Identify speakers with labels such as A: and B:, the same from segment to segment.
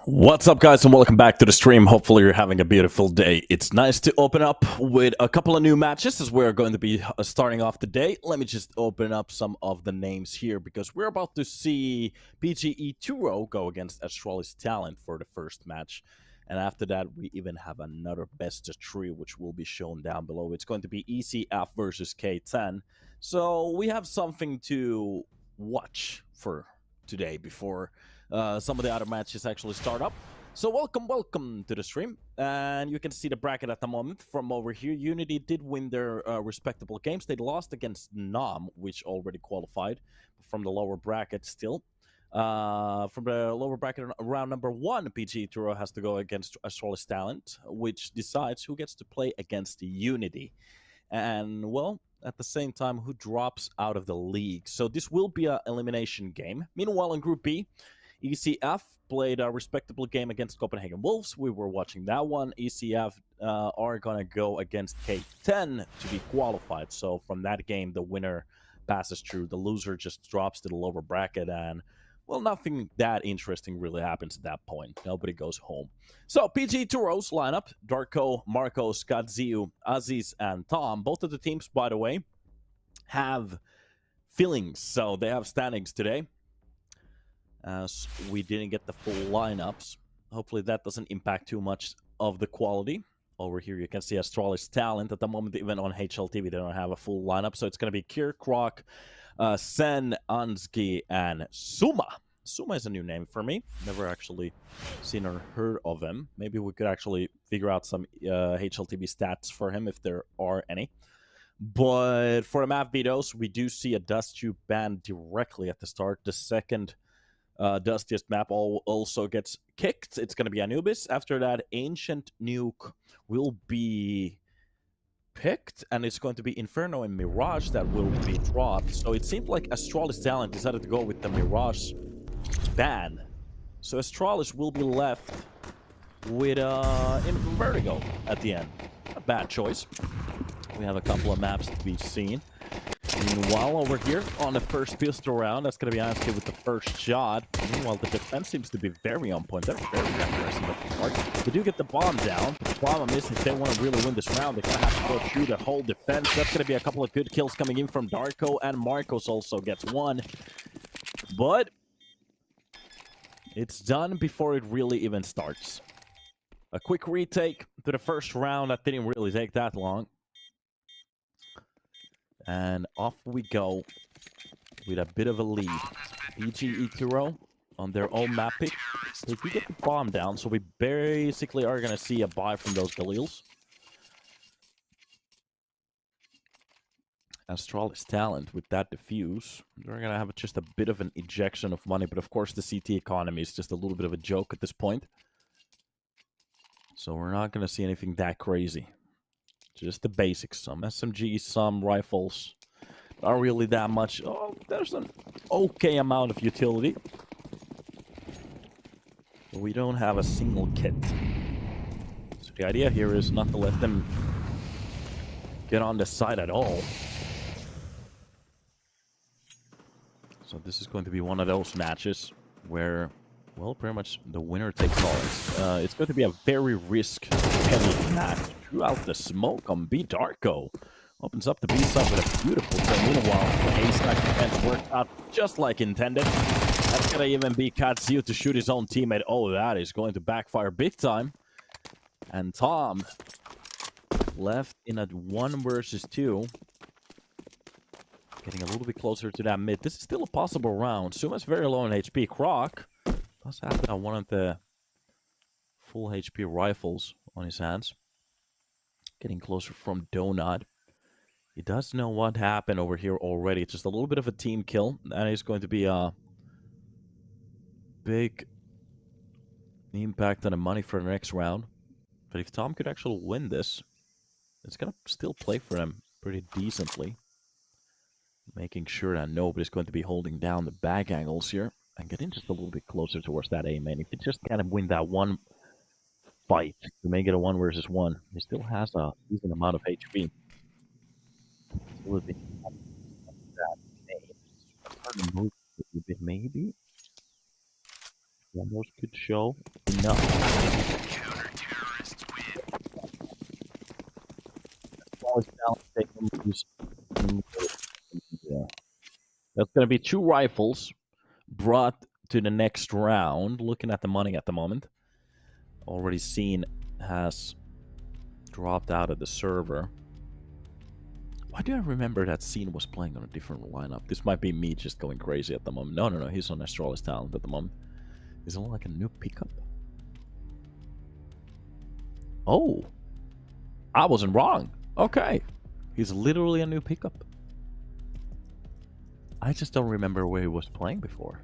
A: What's up, guys, and welcome back to the stream. Hopefully you're having a beautiful day. It's nice to open up with a couple of new matches as we're going to be starting off the day. Let me just open up some of the names here because we're about to see PGE Turow go against Astralis Talent for the first match. And after that, we even have another best of three, which will be shown down below. It's going to be ECF versus K10. So we have something to watch for today before some of the other matches actually start up. So welcome to the stream. And you can see the bracket at the moment from over here. Unity did win their respectable games. They lost against NAM, which already qualified from the lower bracket still. From the lower bracket, round number 1, PGE Turow has to go against Astralis Talent, which decides who gets to play against Unity. And, well, at the same time, who drops out of the league. So this will be an elimination game. Meanwhile, in Group B, ECF played a respectable game against Copenhagen Wolves. We were watching that one. ECF are going to go against K10 to be qualified. So from that game, the winner passes through. The loser just drops to the lower bracket. And, well, nothing that interesting really happens at that point. Nobody goes home. So PGE Turow's lineup: Darko, Marcos, Kadziu, Aziz, and Tom. Both of the teams, by the way, have fillings. So they have standings today, as we didn't get the full lineups. Hopefully that doesn't impact too much of the quality. Over here you can see Astralis Talent. At the moment, even on HLTV, they don't have a full lineup. So it's going to be Kier, Krok, Sen, Ansgi, and Suma. Suma is a new name for me. Never actually seen or heard of him. Maybe we could actually figure out some HLTV stats for him if there are any. But for the map vetoes, we do see a Dust Tube banned directly at the start. The second Dustiest map also gets kicked. It's going to be Anubis. After that, Ancient Nuke will be picked, and it's going to be Inferno and Mirage that will be dropped. So it seemed like Astralis Talent decided to go with the Mirage ban. So Astralis will be left with Vertigo at the end. A bad choice. We have a couple of maps to be seen. Meanwhile, over here on the first pistol round, that's going to be Ansky with the first shot. Meanwhile, the defense seems to be very on point. They're very aggressive. They do get the bomb down. The problem is, if they want to really win this round, they're going to have to go through the whole defense. That's going to be a couple of good kills coming in from Darko, and Marcos also gets one. But it's done before it really even starts. A quick retake to the first round. That didn't really take that long. And off we go with a bit of a lead. PGE Turow on their own map pick. They do get the bomb down, so we basically are going to see a buy from those Galils. Astralis Talent with that defuse. They're going to have just a bit of an injection of money, but of course the CT economy is just a little bit of a joke at this point. So we're not going to see anything that crazy. Just the basics. Some SMGs, some rifles. Not really that much. Oh, there's an okay amount of utility. But we don't have a single kit. So the idea here is not to let them get on the side at all. So this is going to be one of those matches where, well, pretty much the winner takes all. It's going to be a very risk-heavy match. Throughout the smoke on B. Darko opens up the B side with a beautiful thing. Meanwhile, the A-stack defense worked out just like intended. That's gonna even be Kadziu to shoot his own teammate. Oh, that is going to backfire big time. And Tom left in a 1 versus 2. Getting a little bit closer to that mid. This is still a possible round. Suma's very low on HP. Krok does have one of the full HP rifles on his hands. Getting closer from Donut. He does know what happened over here already. It's just a little bit of a team kill. That is going to be a big impact on the money for the next round. But if Tom could actually win this, it's going to still play for him pretty decently. Making sure that nobody's going to be holding down the back angles here. And getting just a little bit closer towards that A main. If he just kind of win that one fight to make it a 1 versus 1. He still has a decent amount of HP. Maybe. Almost could show enough. Yeah. That's going to be 2 rifles brought to the next round. Looking at the money at the moment. Already seen has dropped out of the server. Why do I remember that scene was playing on a different lineup? This might be me just going crazy at the moment. No. He's on Astralis talent at the moment. Is it like a new pickup? Oh. I wasn't wrong. Okay. He's literally a new pickup. I just don't remember where he was playing before.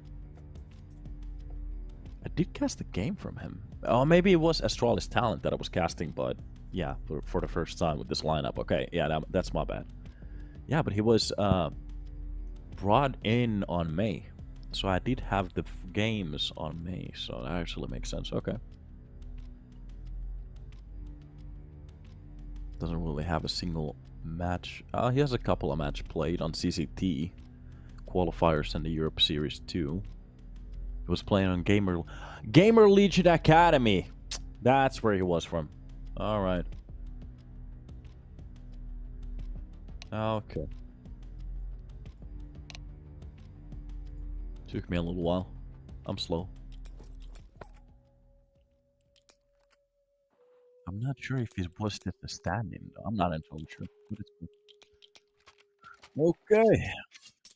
A: I did cast a game from him. Oh, maybe it was Astralis talent that I was casting, but yeah, for the first time with this lineup. Okay, yeah, that's my bad. Yeah, but he was brought in on May. So I did have the games on May, so that actually makes sense. Okay. Doesn't really have a single match. He has a couple of matches played on CCT qualifiers in the Europe Series 2. He was playing on Gamer Legion Academy. That's where he was from. All right. Okay. Took me a little while. I'm slow. I'm not sure if he was just a stand-in. I'm not entirely sure. Okay.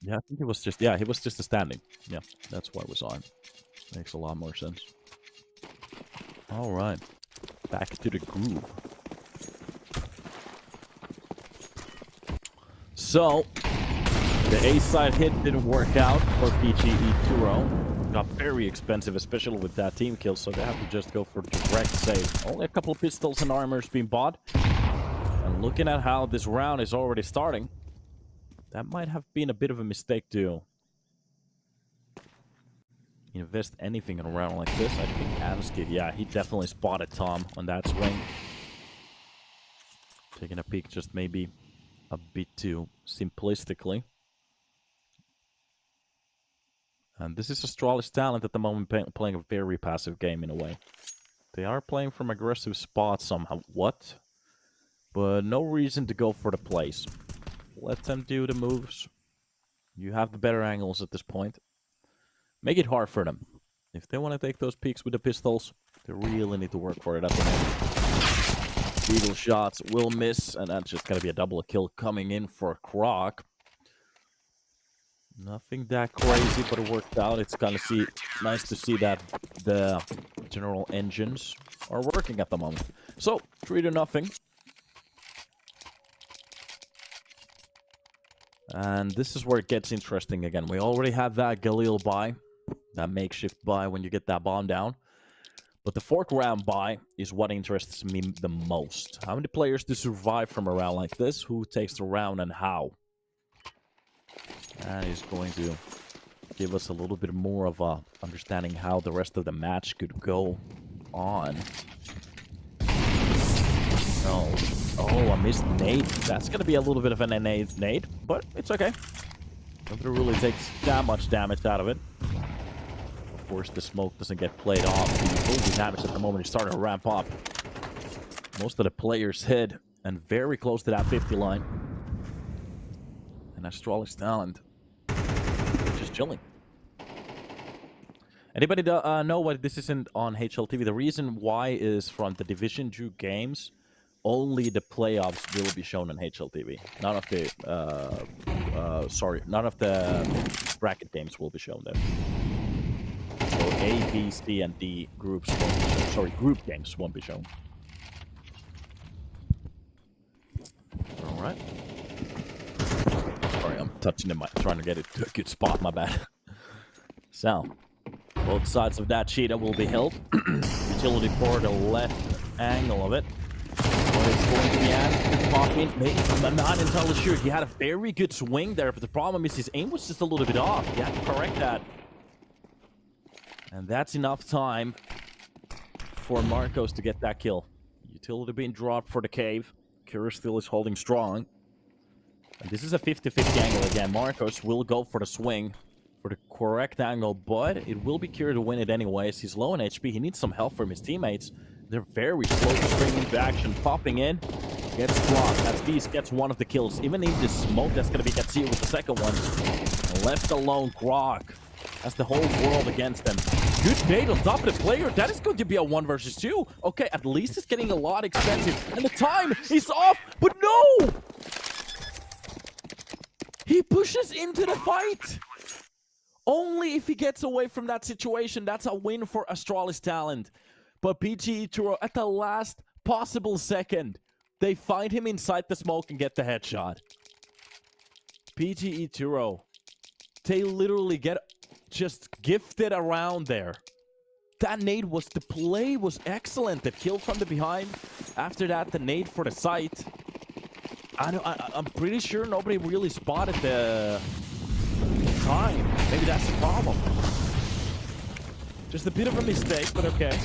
A: Yeah, I think it was just... Yeah, he was just a standing. Yeah, that's why it was on. Makes a lot more sense. All right. Back to the groove. So, the A-side hit didn't work out for PGE Turow. Got very expensive, especially with that team kill, so they have to just go for direct save. Only a couple of pistols and armors being bought. And looking at how this round is already starting, that might have been a bit of a mistake to invest anything in a round like this. I think Adamskid, yeah, he definitely spotted Tom on that swing. Taking a peek just maybe a bit too simplistically. And this is Astralis talent at the moment, playing a very passive game in a way. They are playing from aggressive spots somehow. What? But no reason to go for the plays. Let them do the moves. You have the better angles at this point. Make it hard for them. If they want to take those peeks with the pistols, they really need to work for it at the moment. Beetle shots will miss, and that's just going to be a double kill coming in for Croc. Nothing that crazy, but it worked out. It's kind of nice to see that the general engines are working at the moment. So, 3-0. And this is where it gets interesting again. We already had that Galil buy, that makeshift buy when you get that bomb down. But the 4th round buy is what interests me the most. How many players do survive from a round like this? Who takes the round and how? That is going to give us a little bit more of a understanding how the rest of the match could go on. Oh, I missed nade. That's going to be a little bit of an nade, but it's okay. Nobody really takes that much damage out of it. Of course, the smoke doesn't get played off. The only damage at the moment is starting to ramp up. Most of the players hit and very close to that 50 line. And Astralis talent just chilling. Anybody know why this isn't on HLTV? The reason why is from the Division 2 games, only the playoffs will be shown on HLTV. None of the none of the bracket games will be shown there. So A, B, C, and D groups won't be shown. Sorry, group games won't be shown. All right. Sorry, I'm touching the mic, trying to get it to a good spot. My bad. So, both sides of that cheetah will be held. Utility for the left angle of it. What is going to be asked? Pop in. I'm not entirely sure. He had a very good swing there, but the problem is his aim was just a little bit off. You have to correct that. And that's enough time for Marcos to get that kill. Utility being dropped for the cave. Kira still is holding strong. And this is a 50-50 angle again. Marcos will go for the swing for the correct angle, but it will be Kira to win it anyways. He's low on HP. He needs some help from his teammates. They're very slow to spring into action. Popping in. Gets blocked. As Beast gets one of the kills. Even in this smoke, that's going to be Gatsir with the second one. Left alone, Grog. That's the whole world against them. Good bait on top of the player. That is going to be a 1 versus 2. Okay, at least it's getting a lot expensive. And the time is off, but no! He pushes into the fight. Only if he gets away from that situation, that's a win for Astralis Talent. But PGE Turow, at the last possible second, they find him inside the smoke and get the headshot. PGE Turow, they literally get just gifted around there. That nade was, the play was excellent. The kill from the behind. After that, the nade for the site. I'm pretty sure nobody really spotted the time. Maybe that's the problem. Just a bit of a mistake, but okay.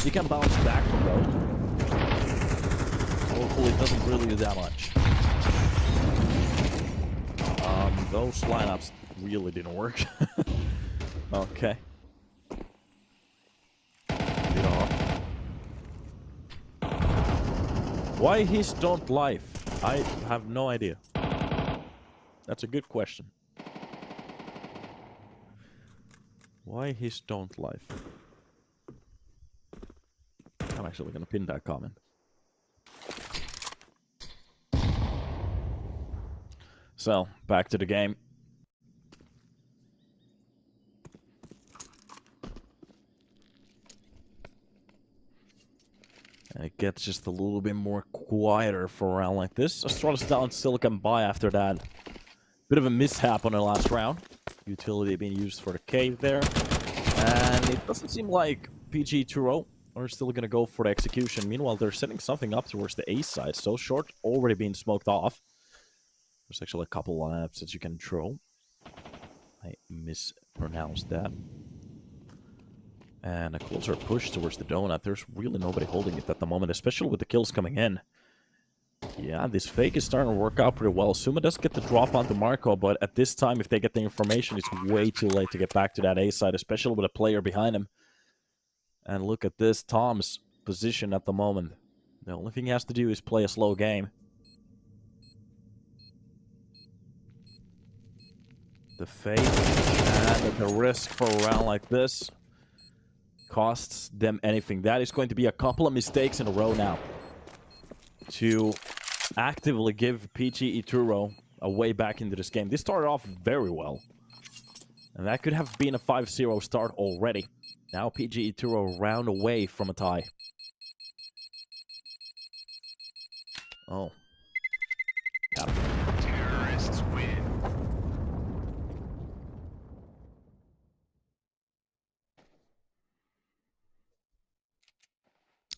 A: You can bounce back from those. Hopefully it doesn't really do that much. Those lineups really didn't work. Okay. Why his don't life? I have no idea. That's a good question. Why his don't life? I'm actually gonna pin that comment. So, back to the game. And it gets just a little bit more quieter for a round like this. Astralis Talent still can buy after that. Bit of a mishap on the last round. Utility being used for the cave there. And it doesn't seem like PGE Turow are still going to go for the execution. Meanwhile, they're setting something up towards the A side. So short, already being smoked off. There's actually a couple lineups that you can throw. I mispronounced that. And a closer push towards the donut. There's really nobody holding it at the moment, especially with the kills coming in. Yeah, this fake is starting to work out pretty well. Suma does get the drop onto Marco, but at this time, if they get the information, it's way too late to get back to that A side, especially with a player behind him. And look at this, Tom's position at the moment. The only thing he has to do is play a slow game. The fake and the risk for a round like this costs them anything. That is going to be a couple of mistakes in a row now to actively give PGE Turow a way back into this game. This started off very well, and that could have been a 5-0 start already. Now PGE Turow round away from a tie. Oh.
B: Terrorists win.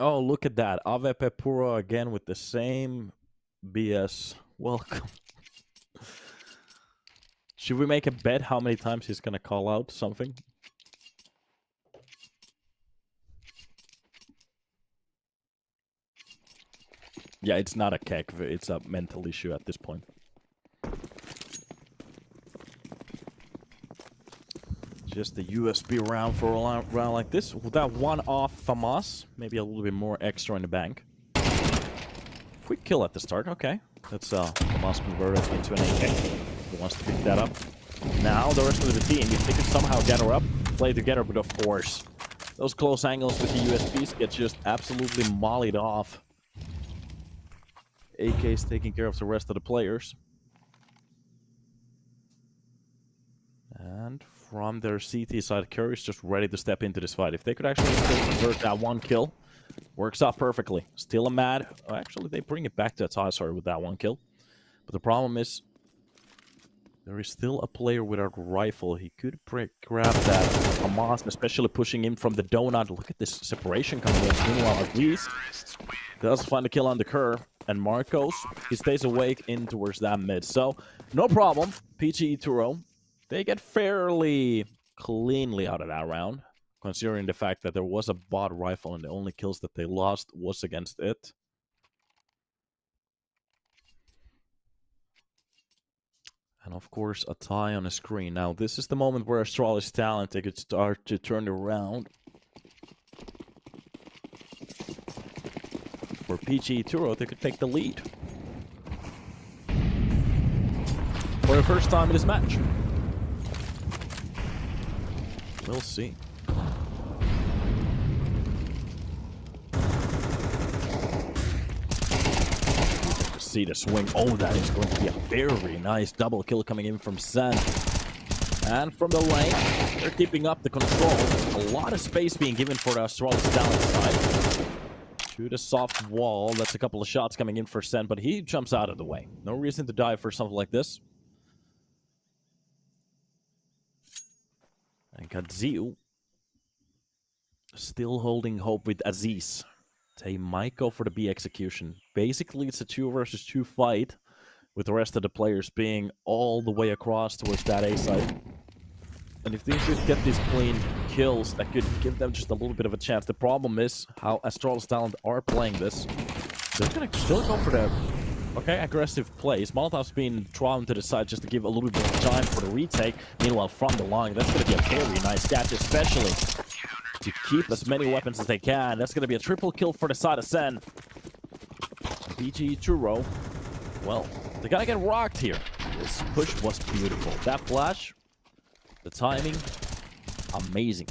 A: Oh, look at that. AVP Puro again with the same BS. Welcome. Should we make a bet how many times he's gonna call out something? Yeah, it's not a kek. It's a mental issue at this point. Just a USB round for a round like this. With that one off FAMAS, maybe a little bit more extra in the bank. Quick kill at the start, okay. That's FAMAS converted into an AK. He wants to pick that up. Now the rest of the team, if they can somehow get her up, play together, but of course, those close angles with the USBs get just absolutely mollied off. AK is taking care of the rest of the players. And from their CT side, Curry's just ready to step into this fight. If they could actually still convert that one kill, works out perfectly. Still a mad... Oh, actually, they bring it back to a tie, sorry, with that one kill. But the problem is, there is still a player with a rifle. He could grab that Hamas, especially pushing him from the donut. Look at this separation coming in. Meanwhile, Reese does find a kill on the curve. And Marcos, he stays awake in towards that mid. So, no problem. PGE Turow, they get fairly cleanly out of that round, considering the fact that there was a bot rifle and the only kills that they lost was against it. And of course, a tie on the screen. Now, this is the moment where Astralis talent, they could start to turn it around. For PGE Turow, they could take the lead. For the first time in this match. We'll see. See the swing. Oh, that is going to be a very nice double kill coming in from Sen. And from the lane, they're keeping up the control. A lot of space being given for the Astralis talent side. To the soft wall. That's a couple of shots coming in for Sen, but he jumps out of the way. No reason to die for something like this. And Kadzio still holding hope with Aziz. They might go for the B execution. Basically, it's a 2 versus 2 fight, with the rest of the players being all the way across towards that A side. And if they could get these clean kills, that could give them just a little bit of a chance. The problem is how Astralis talent are playing this. They're going to still go for the aggressive plays. Molotov's being drawn to the side just to give a little bit of time for the retake. Meanwhile, from the line, that's going to be a very nice catch, especially to keep as many weapons as they can. That's going to be a triple kill for the side of Sen. PGE Turow, well, they gotta get rocked here. This push was beautiful. That flash, the timing, amazing.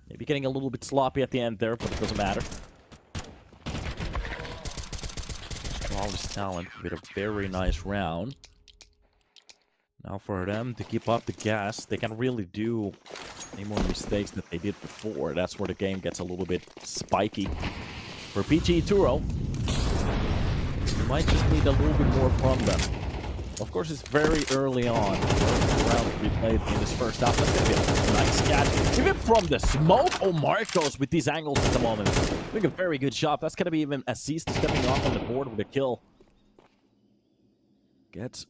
A: Maybe getting a little bit sloppy at the end there, but it doesn't matter. Flawless talent with a very nice round. Now for them to keep up the gas, they can really do any more mistakes that they did before. That's where the game gets a little bit spiky. For PGE Turow, you might just need a little bit more from them. Of course, it's very early on. The round to be played in this first half. That's going to be a nice catch. Even from the smoke, oh, Marcos with these angles at the moment. Doing a very good shot. That's going to be even Aziz stepping off on the board with a kill. Gets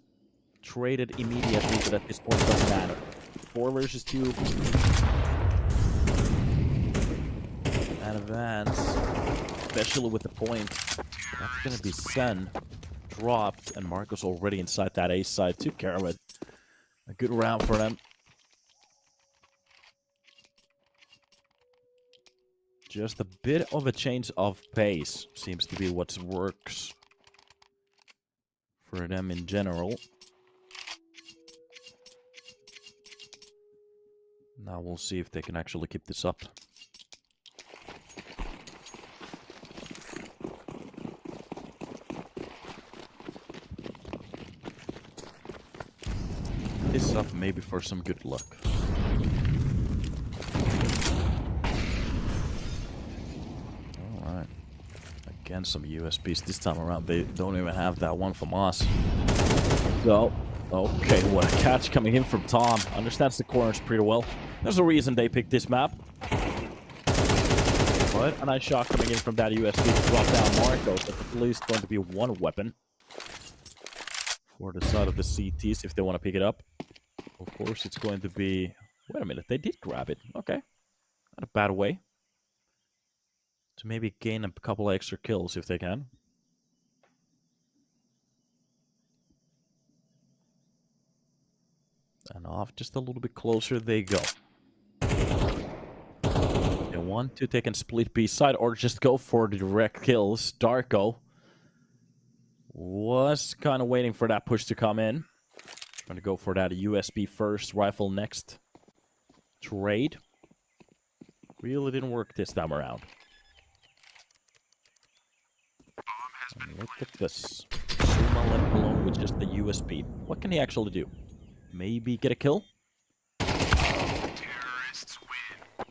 A: traded immediately, but at this point it doesn't matter. 4 versus 2. And advance, especially with the point. That's going to be Sen dropped, and Marcos already inside that A side. Took care of it. A good round for them. Just a bit of a change of pace seems to be what works for them in general. Now we'll see if they can actually keep this up. This up maybe for some good luck. Alright. Again, some USPs this time around. They don't even have that one from us. So, okay, what a catch coming in from Tom. Understands the corners pretty well. There's a reason they picked this map. But a nice shot coming in from that USP to drop down Marcos. That's at least going to be one weapon for the side of the CTs if they want to pick it up. Of course, it's going to be... Wait a minute, they did grab it. Okay. Not a bad way to maybe gain a couple extra kills if they can. And off just a little bit closer they go. They want to take and split B side or just go for the direct kills. Darko was kind of waiting for that push to come in. Trying to go for that USB first, rifle next trade. Really didn't work this time around. And look at this. Suma left alone with just the USB. What can he actually do? Maybe get a kill?
B: Terrorists win.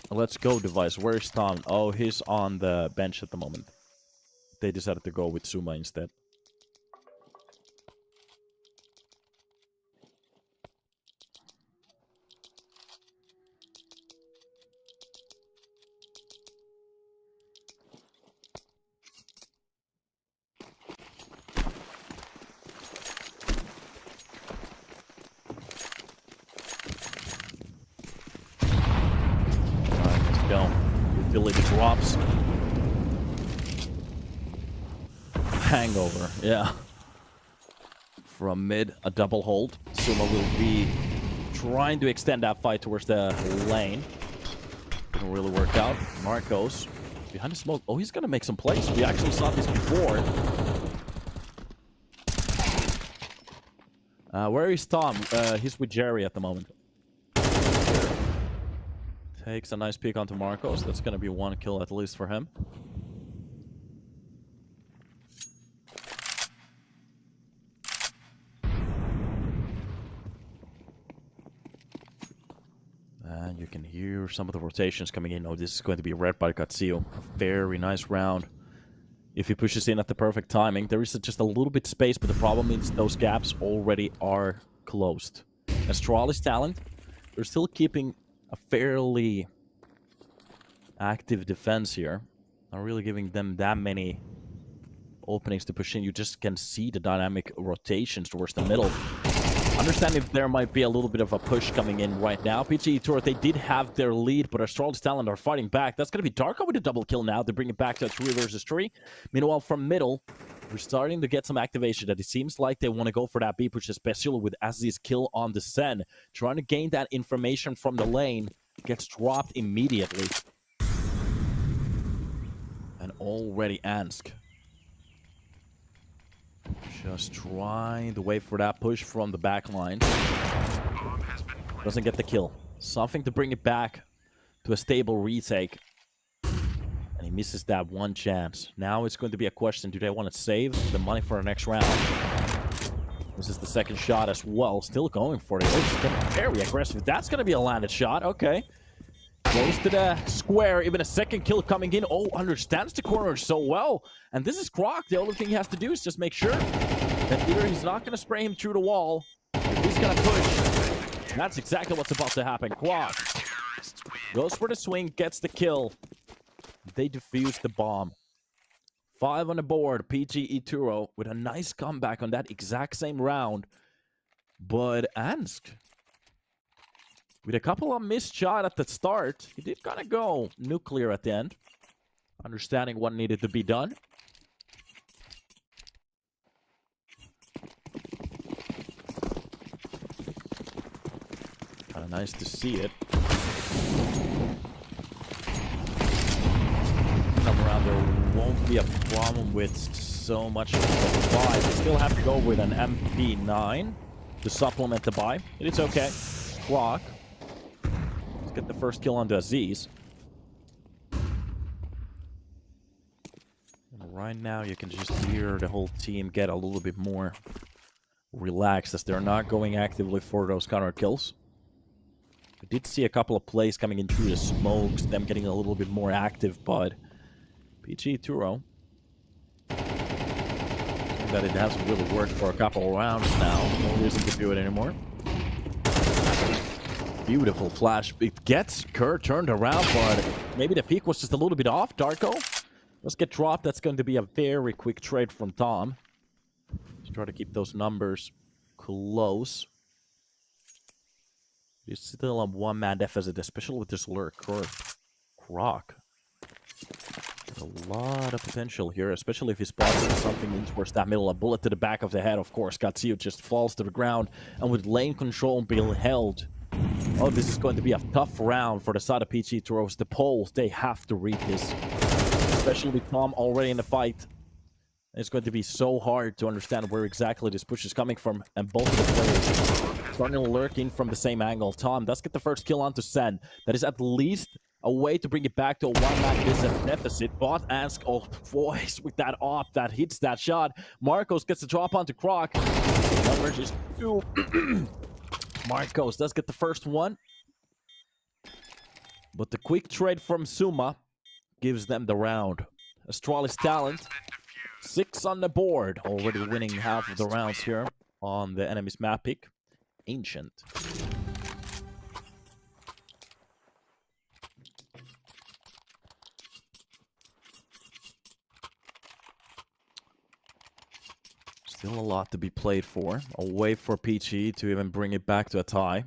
A: Let's go, device. Where's Tom? Oh, he's on the bench at the moment. They decided to go with Suma instead. Utility drops. hangover, yeah. From mid, a double hold. Suma will be trying to extend that fight towards the lane. Didn't really work out. Marcos behind the smoke. Oh, he's gonna make some plays. We actually saw this before. Where is Tom? He's with Jerry at the moment. Takes a nice peek onto Marcos. That's gonna be one kill at least for him. And you can hear some of the rotations coming in. Oh, this is going to be red by Katsuo. A very nice round. If he pushes in at the perfect timing, there is just a little bit space, but the problem is those gaps already are closed. Astralis talent, they're still keeping a fairly active defense here. Not really giving them that many openings to push in. You just can see the dynamic rotations towards the middle. Understand if there might be a little bit of a push coming in right now. PGE Turow, they did have their lead, but Astralis talent are fighting back. That's going to be Darko with a double kill now to bring it back to a 3 versus 3. Meanwhile, from middle, we're starting to get some activation that it seems like they want to go for that B push, especially with Aziz's kill on the Sen. Trying to gain that information from the lane gets dropped immediately. And already Ansk just trying to wait for that push from the back line. Doesn't get the kill. Something to bring it back to a stable retake. And he misses that one chance. Now it's going to be a question. Do they want to save the money for the next round? This is the second shot as well. Still going for it. It's very aggressive. That's going to be a landed shot. Okay. Goes to the square. Even a second kill coming in. Oh, understands the corner so well. And this is Croc. The only thing he has to do is just make sure that either he's not going to spray him through the wall, or he's going to push. And that's exactly what's about to happen. Croc goes for the swing, gets the kill. They defuse the bomb. 5 on the board. PGE Turow with a nice comeback on that exact same round. But Ansk, with a couple of missed shots at the start, he did kind of go nuclear at the end. Understanding what needed to be done. Kind of nice to see it. Come around, there won't be a problem with so much of the buy. They still have to go with an MP9 to supplement the buy. It's okay. Clock. Let's get the first kill onto Aziz. And right now, you can just hear the whole team get a little bit more relaxed as they're not going actively for those counter kills. We did see a couple of plays coming in through the smokes, them getting a little bit more active, but PGE Turow, that it hasn't really worked for a couple of rounds now. No reason to do it anymore. Beautiful flash. It gets Kerr turned around, but maybe the peak was just a little bit off. Darko, let's get dropped. That's going to be a very quick trade from Tom. Let's try to keep those numbers close. He's still on one-man deficit, especially with this lurk. Croc. A lot of potential here, especially if he spots something in towards that middle. A bullet to the back of the head, of course. Katsuo just falls to the ground, and with lane control being held. Oh, this is going to be a tough round for the side of PGE Turow. The poles, they have to read this. Especially with Tom already in the fight. It's going to be so hard to understand where exactly this push is coming from. And both of the players starting to lurk in from the same angle. Tom does get the first kill onto Sen. That is at least a way to bring it back to a one-man deficit. But Ansk, oh, boys, with that op that hits that shot. Marcos gets the drop onto Croc. Number just 2. Marcos does get the first one. But the quick trade from Suma gives them the round. Astralis talent, 6 on the board. Already winning half of the rounds here on the enemy's map pick. Ancient. Still a lot to be played for. I'll wait for PGE to even bring it back to a tie.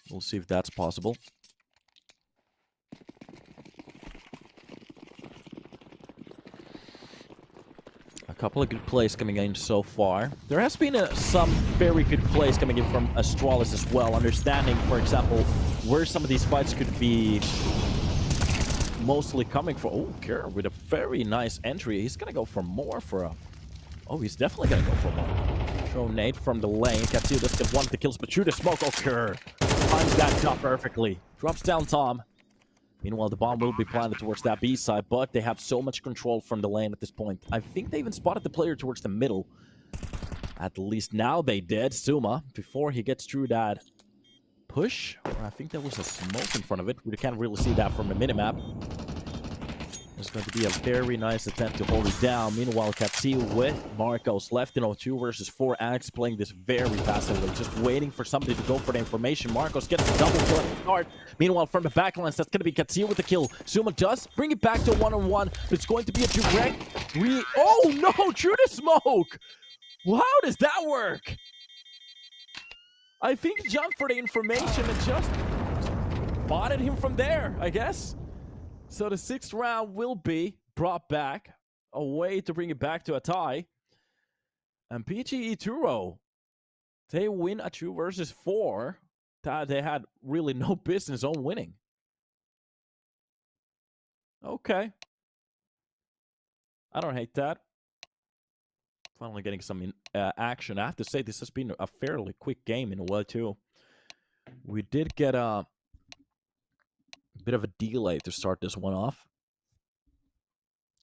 A: We'll see if that's possible. Couple of good plays coming in so far. There has been some very good plays coming in from Astralis as well. Understanding, for example, where some of these fights could be mostly coming from. Oh, Kerr with a very nice entry. He's gonna go for more for a... Oh, he's definitely gonna go for more. Throw nade from the lane. K10 does get one of the kills, but shoot a smoke. Oh, Kerr times that shot perfectly. Drops down Tom. Meanwhile, the bomb will be planted towards that B side, but they have so much control from the lane at this point. I think they even spotted the player towards the middle. At least now they did. Suma, before he gets through that push, or I think there was a smoke in front of it. We can't really see that from the minimap. There's going to be a very nice attempt to hold it down. Meanwhile, K10 with Marcos left in 2 versus 4. Alex playing this very passively, just waiting for somebody to go for the information. Marcos gets the double kill at the start. Meanwhile, from the backlines, that's going to be K10 with the kill. Suma does bring it back to one-on-one. It's going to be a direct Oh no, through the smoke! Well, how does that work? I think he jumped for the information and just spotted him from there, I guess. So the 6th round will be brought back, a way to bring it back to a tie. And PGE Turow, they win a 2 versus 4 that they had really no business on winning. Okay. I don't hate that. Finally getting some action. I have to say, this has been a fairly quick game in a while, too. We did get a bit of a delay to start this one off.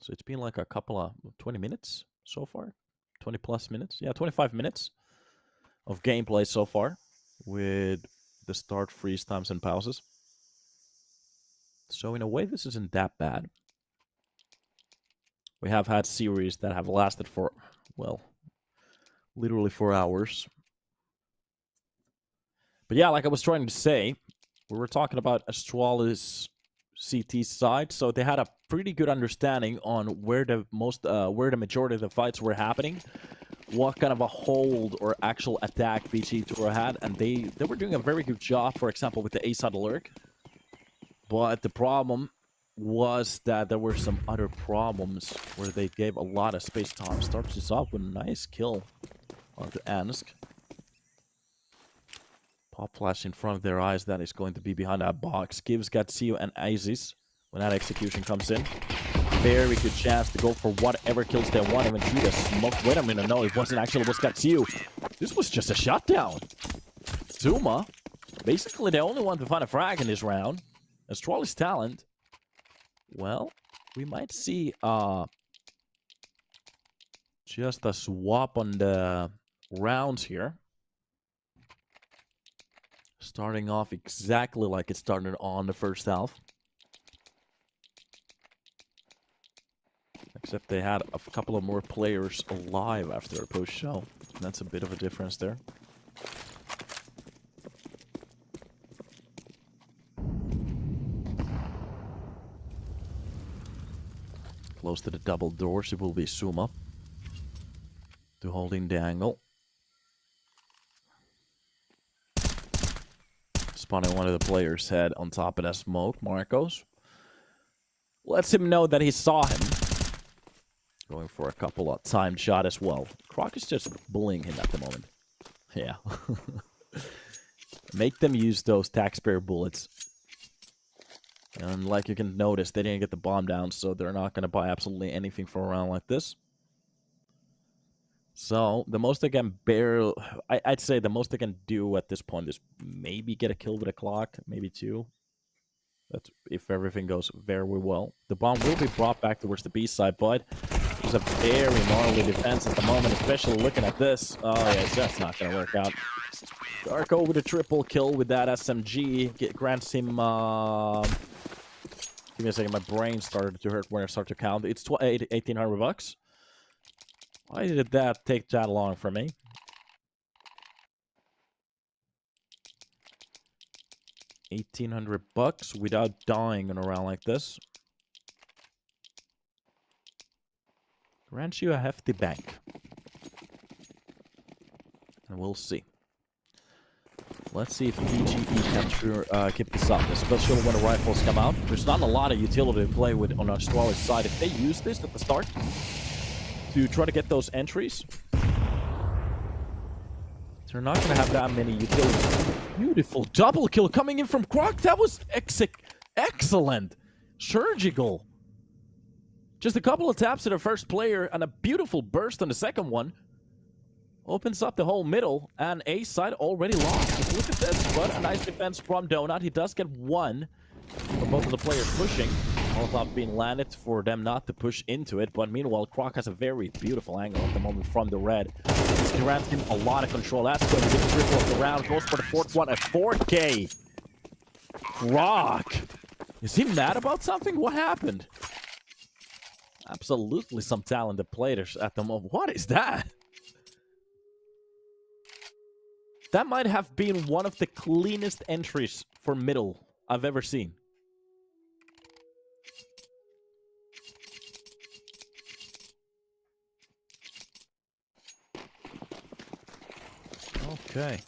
A: So it's been like a couple of 20 minutes so far. 20 plus minutes. Yeah, 25 minutes of gameplay so far with the start, freeze times, and pauses. So in a way, this isn't that bad. We have had series that have lasted for, well, literally 4 hours. But yeah, like I was trying to say, we were talking about Astralis CT side, so they had a pretty good understanding on where the majority of the fights were happening, what kind of a hold or actual attack PGE Turow had, and they were doing a very good job, for example, with the A side alert. But the problem was that there were some other problems where they gave a lot of space. Tom starts this off with a nice kill onto Ansk. Pop flash in front of their eyes. That is going to be behind that box. Gives K10 and Isis when that execution comes in. Very good chance to go for whatever kills they want. Even shoot a smoke. Wait a minute. No, it wasn't actually. It was K10. This was just a shutdown. Suma, basically the only one to find a frag in this round. Astralis talent. Well, we might see just a swap on the rounds here. Starting off exactly like it started on the first half. Except they had a couple of more players alive after a push, so that's a bit of a difference there. Close to the double doors, it will be Suma to hold in the angle. Spawning one of the players' head on top of that smoke. Marcos lets him know that he saw him. Going for a couple of timed shot as well. Croc is just bullying him at the moment. Yeah. Make them use those taxpayer bullets. And like you can notice, they didn't get the bomb down, so they're not going to buy absolutely anything for a round like this. So, the most they can barely... I'd say the most they can do at this point is maybe get a kill with a clock, maybe 2. That's if everything goes very well. The bomb will be brought back towards the B side, but there's a very gnarly defense at the moment, especially looking at this. Oh yeah, that's not going to work out. Darko with a triple kill with that SMG. Grants him... Give me a second, my brain started to hurt when I start to count. It's 1,800 bucks. Why did that take that long for me? $1,800 without dying in a round like this. Grants you a hefty bank. And we'll see. Let's see if PGE can keep this up, especially when the rifles come out. There's not a lot of utility to play with on Astralis side. If they use this at the start, to try to get those entries. They're not going to have that many utilities. Beautiful double kill coming in from Croc. That was excellent. Surgical. Just a couple of taps to the first player and a beautiful burst on the second one. Opens up the whole middle, and A side already lost. Just look at this, but a nice defense from Donut. He does get one for both of the players pushing. Molotov being landed for them not to push into it, but meanwhile, Croc has a very beautiful angle at the moment from the red. This grants him a lot of control. That's going to be the triple of the round. Goes for the fourth one at 4K. Croc! Is he mad about something? What happened? Absolutely some talented players at the moment. What is that? That might have been one of the cleanest entries for middle I've ever seen. Okay.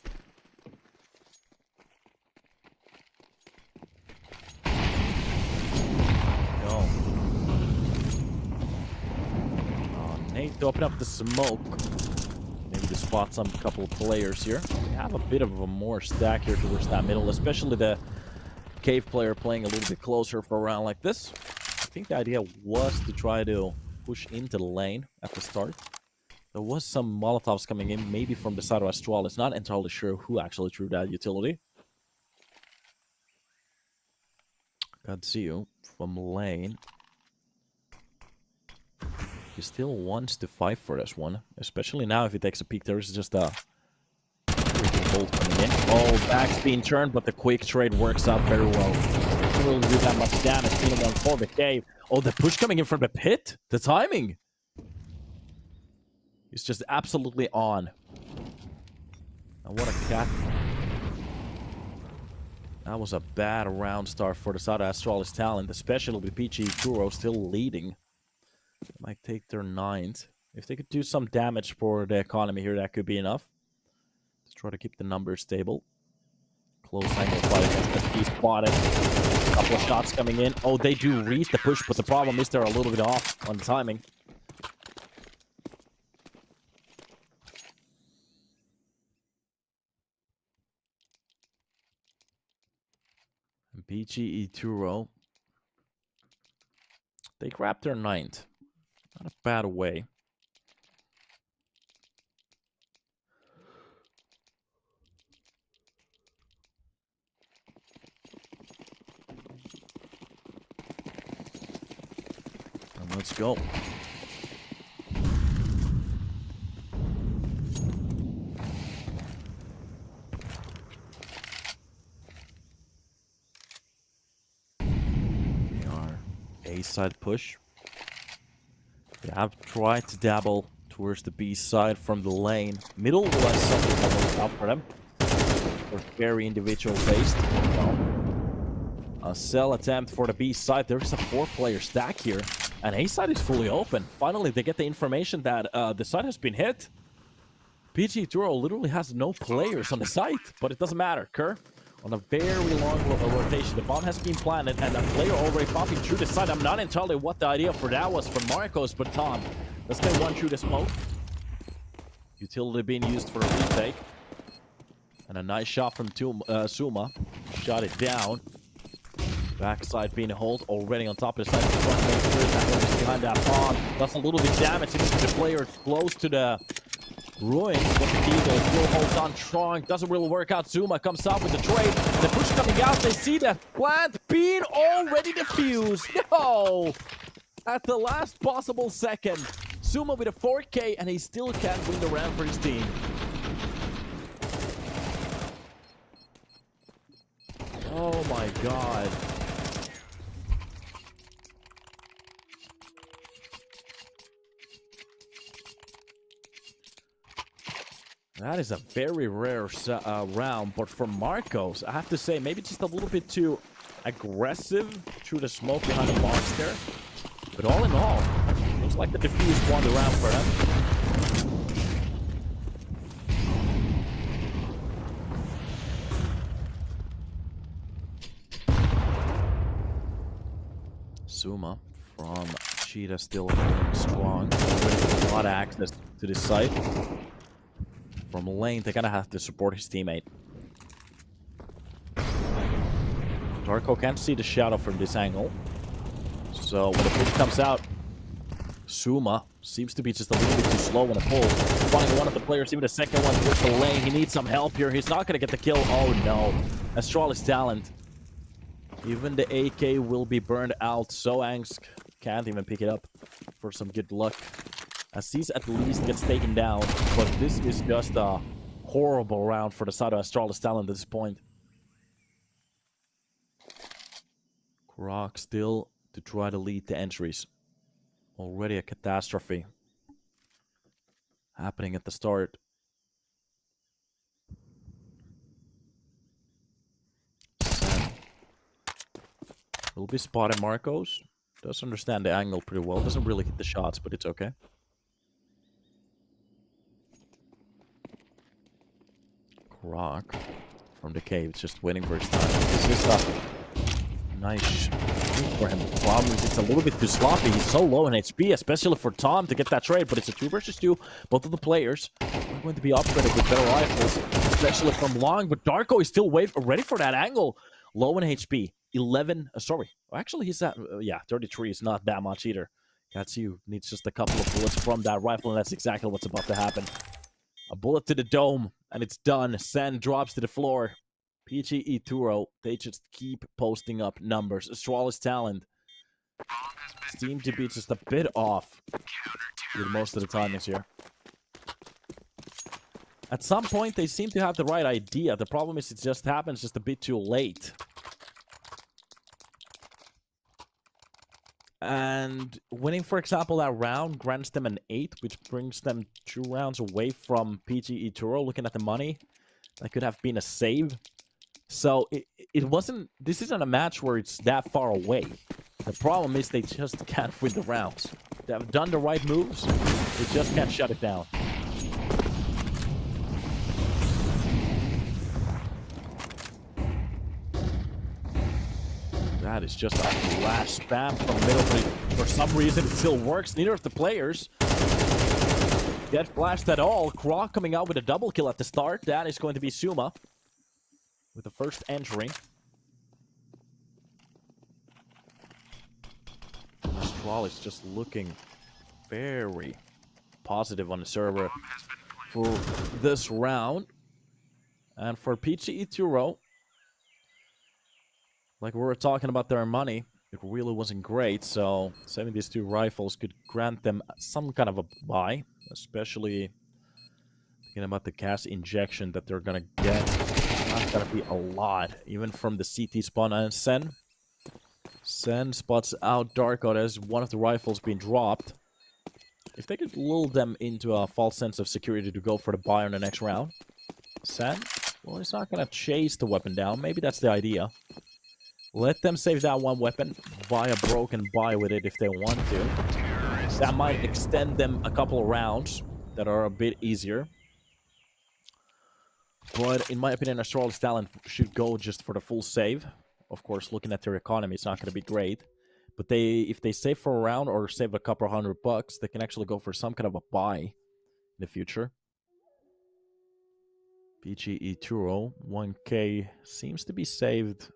A: Go. Oh, Nate to open up the smoke. Maybe to spot some couple of players here. We have a bit of a more stack here towards that middle, especially the cave player playing a little bit closer for a round like this. I think the idea was to try to push into the lane at the start. There was some Molotovs coming in, maybe from the side of Astralis. Not entirely sure who actually threw that utility. Got Zio from lane. He still wants to fight for this one, especially now if he takes a peek. There is just a freaking bolt coming in. Oh, back's being turned, but the quick trade works out very well. Doesn't really do that much damage. Being on for the cave. Oh, the push coming in from the pit. The timing. He's just absolutely on. And what a cat. That was a bad round start for the side of Astralis talent, especially with PGE Turow still leading. They might take their 9th. If they could do some damage for the economy here, that could be enough. Let's try to keep the numbers stable. Close angle fight against the P spotted. A couple of shots coming in. Oh, they do read the push, but the problem is they're a little bit off on the timing. PGE Turow. They grabbed their 9th. Not a bad way. And let's go. A-side push. They have tried to dabble towards the B side from the lane. Middle was something that worked out for them. They're very individual based. A sell attempt for the B side. There's a 4-player stack here. And A side is fully open. Finally, they get the information that the side has been hit. PGE Turow literally has no players on the site, but it doesn't matter. Kerr on a very long rotation. The bomb has been planted, and a player already popping through the side. I'm not entirely what the idea for that was from Marcos, but Tom, let's get one through the smoke. Utility being used for a retake. And a nice shot from Suma. Shot it down. Backside being a hold, already on top of the side. Behind that bomb. Does a little bit of damage. Even the player close to the ruins, but the Eagle still holds on strong. Doesn't really work out. Zuma comes out with the trade. The push coming out. They see the plant being already defused. No! At the last possible second. Zuma with a 4K, and he still can't win the round for his team. Oh my god. That is a very rare round, but for Marcos, I have to say, maybe just a little bit too aggressive through the smoke behind the box there. But all in all, looks like the defuse won the round for them. Zuma from Cheetah still holding strong. With a lot of access to this site. From lane, they're gonna have to support his teammate. Darko can't see the shadow from this angle. So when the push comes out, Suma seems to be just a little bit too slow when it pulls. Spawning one of the players, even the second one towards the lane. He needs some help here. He's not going to get the kill. Oh no. Astralis talent. Even the AK will be burned out. So Angst can't even pick it up for some good luck. Aziz at least gets taken down. But this is just a horrible round for the side of Astralis talent at this point. Krok still to try to lead the entries. Already a catastrophe happening at the start. Will be spotted. Marcos does understand the angle pretty well. Doesn't really hit the shots, but it's okay. Krok from the cave, just waiting for his time. This is a nice for him. The problem is it's a little bit too sloppy. He's so low in HP, especially for Tom to get that trade, but it's a 2 versus 2. Both of the players are going to be upgraded with better rifles, especially from long, but Darko is still ready for that angle. Low in HP. 11, sorry. Actually, he's at, yeah, 33 is not that much either. Katsu needs just a couple of bullets from that rifle, and that's exactly what's about to happen. A bullet to the dome, and it's done. Sen drops to the floor. PGE Turow, they just keep posting up numbers. Astralis talent seem to be just a bit off with most of the timings here. At some point, they seem to have the right idea. The problem is it just happens just a bit too late. And winning, for example, that round grants them an 8, which brings them 2 rounds away from PGE Turow. Looking at the money, that could have been a save. So it wasn't, this isn't a match where it's that far away. The problem is they just can't win the rounds. They have done the right moves, they just can't shut it down. That is just a flash spam from middle, but for some reason it still works. Neither of the players get flashed at all. Krok coming out with a double kill at the start. That is going to be Suma with the first entry. Astralis just looking very positive on the server for this round. And for PGE Turow, like we were talking about their money, it really wasn't great. So saving these 2 rifles could grant them some kind of a buy, especially thinking about the gas injection that they're gonna get. Not gonna be a lot, even from the CT spawn. And Sen spots out Darko as one of the rifles being dropped. If they could lull them into a false sense of security to go for the buy on the next round. Sen, well, he's not gonna chase the weapon down. Maybe that's the idea. Let them save that one weapon, buy a broken buy with it if they want to. That might extend them a couple of rounds that are a bit easier. But in my opinion, Astralis talent should go just for the full save. Of course, looking at their economy, it's not going to be great. But if they save for a round or save a couple of $100, they can actually go for some kind of a buy in the future. PGE Turow, 1K seems to be saved.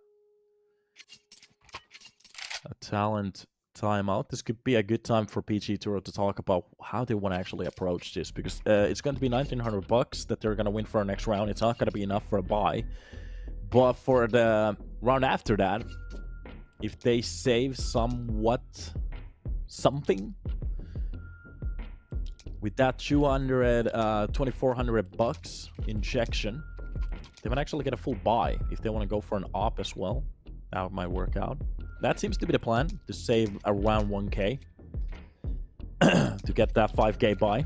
A: A talent timeout. This could be a good time for PGE Turow to talk about how they want to actually approach this, because it's going to be $1,900 that they're going to win for our next round. It's not going to be enough for a buy, but for the round after that, if they save something with that $2,400 injection, they might actually get a full buy if they want to go for an op as well. That might work out. That seems to be the plan, to save around 1K to get that 5K buy.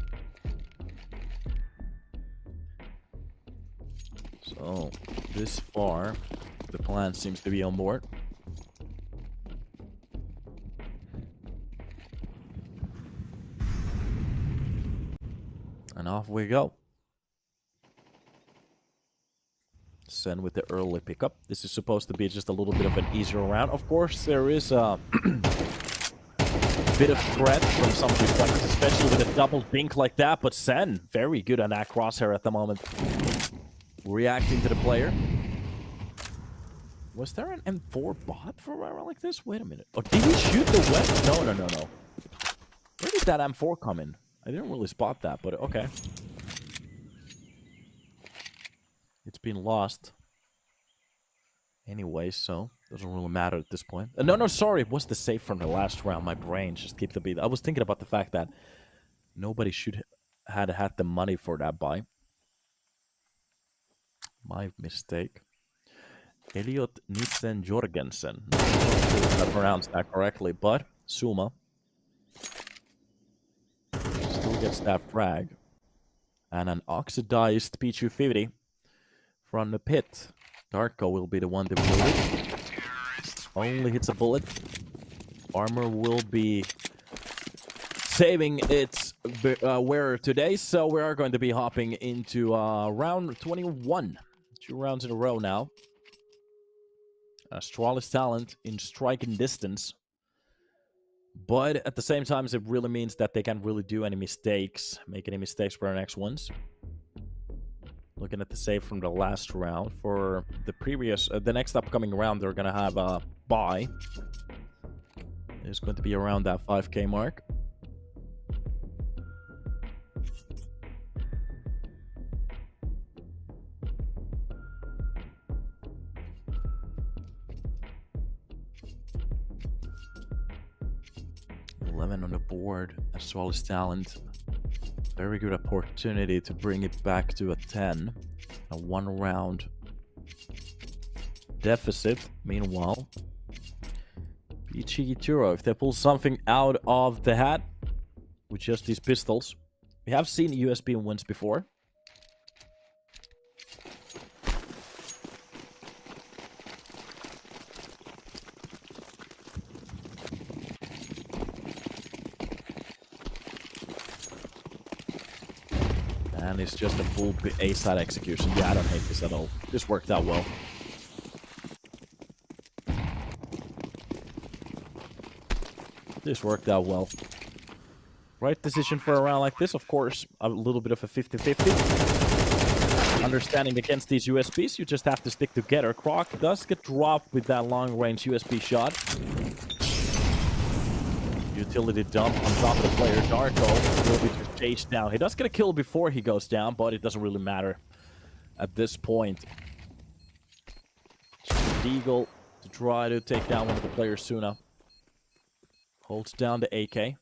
A: So, this far, the plan seems to be on board. And off we go. Sen with the early pickup. This is supposed to be just a little bit of an easier round. Of course, there is bit of threat from some of these players, especially with a double bink like that. But Sen, very good on that crosshair at the moment. Reacting to the player. Was there an M4 bot for a round like this? Wait a minute. Oh, did he shoot the weapon? No. Where did that M4 come in? I didn't really spot that, but okay. It's been lost. Anyway, so doesn't really matter at this point. No, sorry. It was the save from the last round. My brain just kept the beat. I was thinking about the fact that nobody should had the money for that buy. My mistake. Elliot Nissen Jorgensen. I'm not sure if I pronounced that correctly, but Suma still gets that frag. And an oxidized P250 from the pit. Darko will be the one to blow it. Only hits a bullet. Armor will be saving its wearer today, so we are going to be hopping into round 21. 2 rounds in a row now. Astralis talent in striking distance. But at the same time, it really means that they can't really do any mistakes, make any mistakes for our next ones. Looking at the save from the last round. For the previous, the next upcoming round, they're going to have a buy. It's going to be around that 5k mark. On the board, as well as talent. Very good opportunity to bring it back to a 10. A 1 round deficit. Meanwhile, PGE Turow, if they pull something out of the hat with just these pistols. We have seen USB wins before. And it's just a full A-side execution. Yeah, I don't hate this at all. This worked out well. This worked out well. Right decision for a round like this, of course. A little bit of a 50-50. Understanding against these USBs, you just have to stick together. Croc does get dropped with that long-range USB shot. Utility dump on top of the player. Darko will be just chased down. He does get a kill before he goes down, but it doesn't really matter at this point. Deagle to try to take down one of the players sooner. Holds down the AK.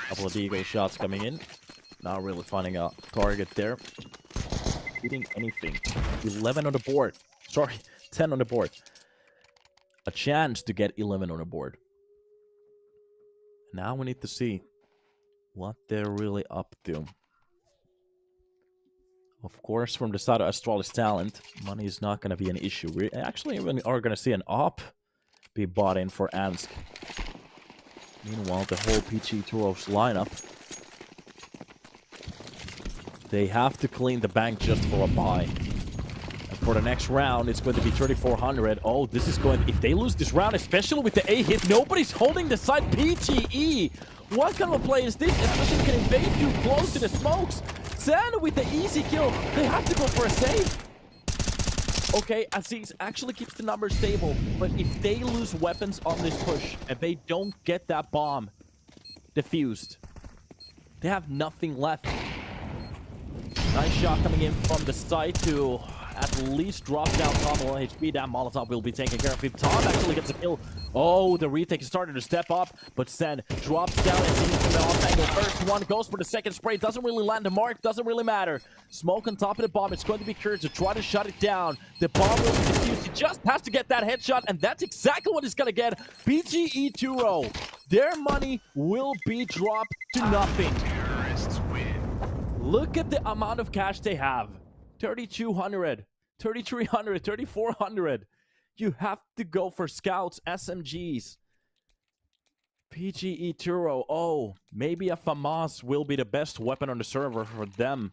A: Couple of Deagle shots coming in. Not really finding a target there. Hitting anything. 11 on the board. Sorry, 10 on the board. A chance to get 11 on the board. Now we need to see what they're really up to. Of course, from the side of Astralis talent, money is not going to be an issue. We actually even are going to see an op be bought in for Ansk. Meanwhile, the whole PGE Turow's lineup, they have to clean the bank just for a buy. For the next round, it's going to be 3,400. Oh, this is going... If they lose this round, especially with the A hit, nobody's holding the side. PGE! What kind of a play is this? Especially can invade too close to the smokes. Sen with the easy kill. They have to go for a save. Okay, Aziz actually keeps the numbers stable. But if they lose weapons on this push, and they don't get that bomb defused, they have nothing left. Nice shot coming in from the side to... at least drop down Tom 1 HP. That Molotov will be taken care of. If Tom actually gets a kill. Oh, the retake is starting to step up. But Sen drops down and sees from the off angle. First one goes for the second spray. Doesn't really land the mark. Doesn't really matter. Smoke on top of the bomb. It's going to be Kurt to try to shut it down. The bomb will be defused. He just has to get that headshot. And that's exactly what he's going to get. PGE Turow. Their money will be dropped to nothing. Look at the amount of cash they have. 3,200, 3,300, 3,400. You have to go for scouts, SMGs. PGE Turow. Oh, maybe a FAMAS will be the best weapon on the server for them.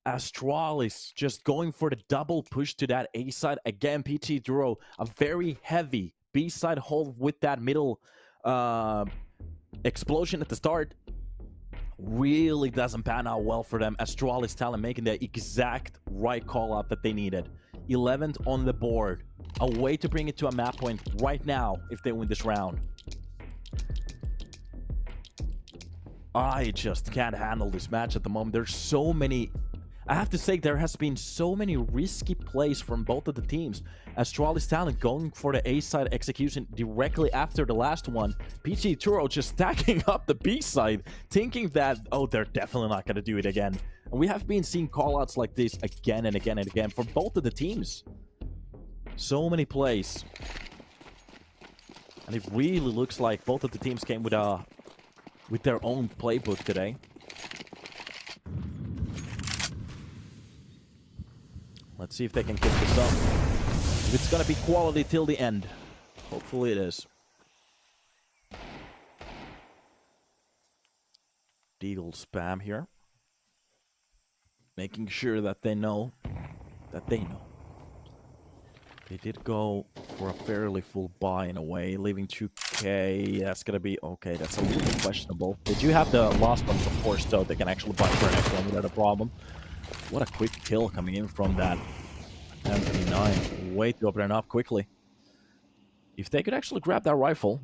A: Astralis just going for the double push to that A side. Again, PGE Turow, a very heavy B side hold with that middle explosion at the start. Really doesn't pan out well for them. Astralis Talent making the exact right call out that they needed. 11th on the board. A way to bring it to a map point right now if they win this round. I just can't handle this match at the moment. There's so many... I have to say, there has been so many risky plays from both of the teams. Astralis Talent going for the A-side execution directly after the last one. PGE Turow just stacking up the B-side, thinking that, oh, they're definitely not going to do it again. And we have been seeing callouts like this again and again and again for both of the teams. So many plays. And it really looks like both of the teams came with their own playbook today. Let's see if they can keep this up. If it's gonna be quality till the end. Hopefully it is. Deagle spam here. Making sure that they know. They did go for a fairly full buy in a way, leaving 2k. That's gonna be okay. That's a little questionable. They do have the last ones, of course, though. They can actually buy for an next one without a problem. What a quick kill coming in from that M29. Way to open it up quickly. If they could actually grab that rifle,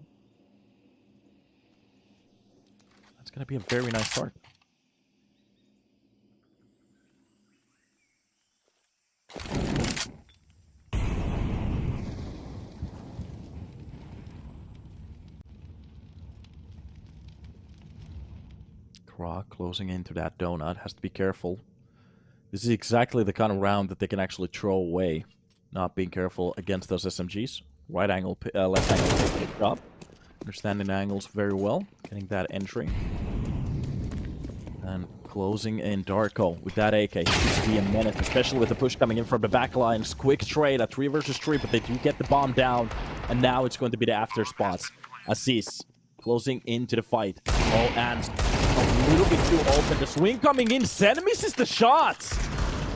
A: that's going to be a very nice start. Croc closing into that donut. Has to be careful. This is exactly the kind of round that they can actually throw away. Not being careful against those SMGs. Right angle, left angle, picked up. Understanding the angles very well. Getting that entry. And closing in Darko with that AK. Should be a menace, especially with the push coming in from the back lines. Quick trade, a 3 versus 3, but they do get the bomb down. And now it's going to be the after spots. Aziz closing into the fight. Oh, and a little bit too open. The swing coming in. Sen misses the shots.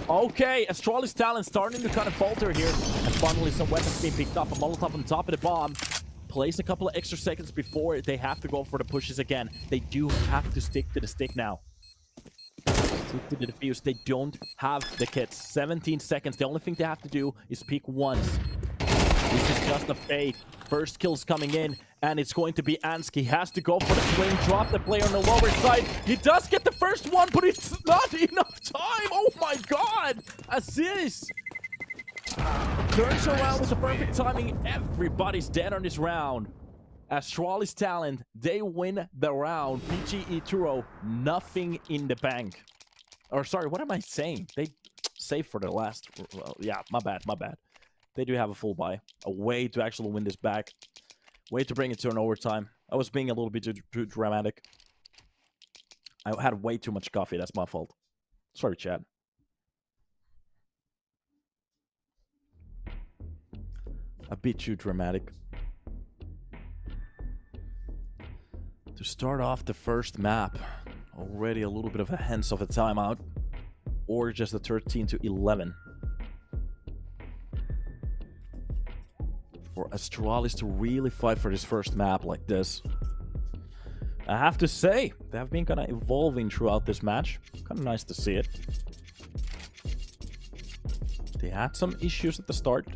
A: Okay, Astralis Talent starting to kind of falter here. And finally some weapons being picked up. A Molotov on top of the bomb. Plays a couple of extra seconds before they have to go for the pushes again. They do have to stick to the stick now. Stick to the defuse. They don't have the kits. 17 seconds. The only thing they have to do is peek once. This is just a fake. First kill's coming in, and it's going to be Ansky. Has to go for the swing, drop the player on the lower side. He does get the first one, but it's not enough time. Oh my god! Aziz turns around with the perfect timing. Everybody's dead on this round. Astralis Talent, they win the round. PGE Turow, nothing in the bank. Or sorry, what am I saying? They save for the last... Well, yeah, my bad. They do have a full buy. A way to actually win this back. Way to bring it to an overtime. I was being a little bit too dramatic. I had way too much coffee. That's my fault. Sorry, Chad. A bit too dramatic. To start off the first map, already a little bit of a hint of a timeout. Or just a 13-11. For Astralis to really fight for this first map like this. I have to say, they have been kind of evolving throughout this match. Kind of nice to see it. They had some issues at the start.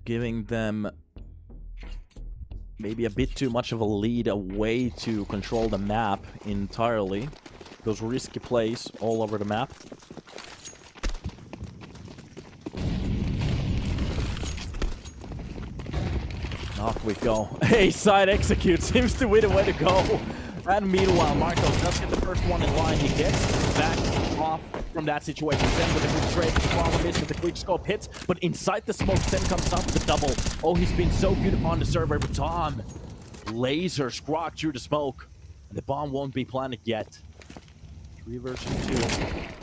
A: Giving them maybe a bit too much of a lead, a way to control the map entirely. Those risky plays all over the map. Off we go. Hey, side execute seems to be the way to go. And meanwhile, Marco does get the first one in line. He gets back off from that situation. Then with a quick trade, the problem is that the quick scope hits, but inside the smoke, then comes out with the double. Oh, he's been so good on the server, but Tom laser scrock through the smoke. And the bomb won't be planted yet. 3 versus 2.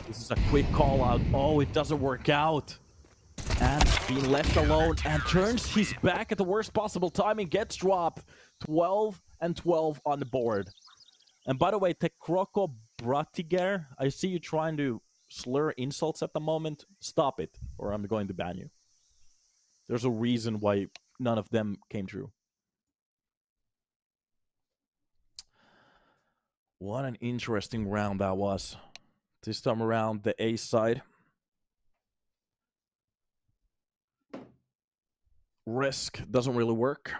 A: This is a quick call out. Oh, it doesn't work out. And being left alone and turns his back at the worst possible timing, gets dropped. 12 and 12 on the board. And by the way, Tekroco Bratiger, I see you trying to slur insults at the moment. Stop it, or I'm going to ban you. There's a reason why none of them came true. What an interesting round that was. This time around, the A side. Risk doesn't really work.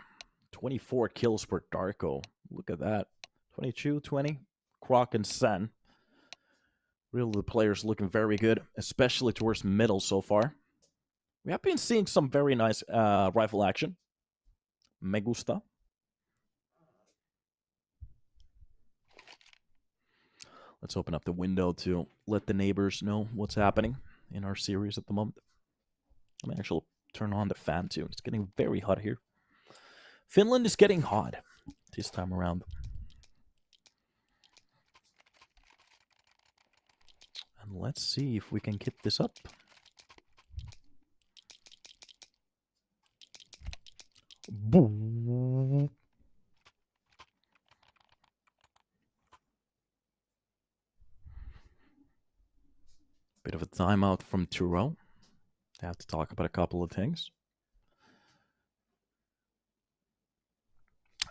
A: 24 kills per Darko. Look at that. 22, 20. Croc and Sen. Really, the players looking very good, especially towards middle so far. We have been seeing some very nice rifle action. Me gusta. Let's open up the window to let the neighbors know what's happening in our series at the moment. Let me actually turn on the fan too. It's getting very hot here. Finland is getting hot this time around. And let's see if we can keep this up. Boom. Bit of a timeout from Turow. I have to talk about a couple of things.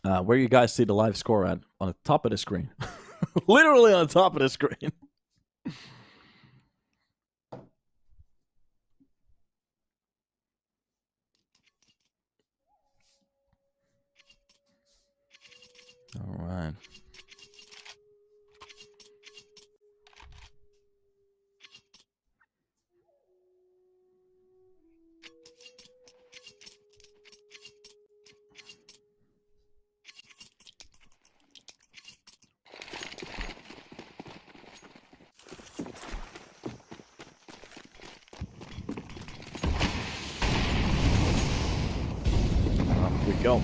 A: Where you guys see the live score at? On the top of the screen. Literally on the top of the screen. All right. Off we go.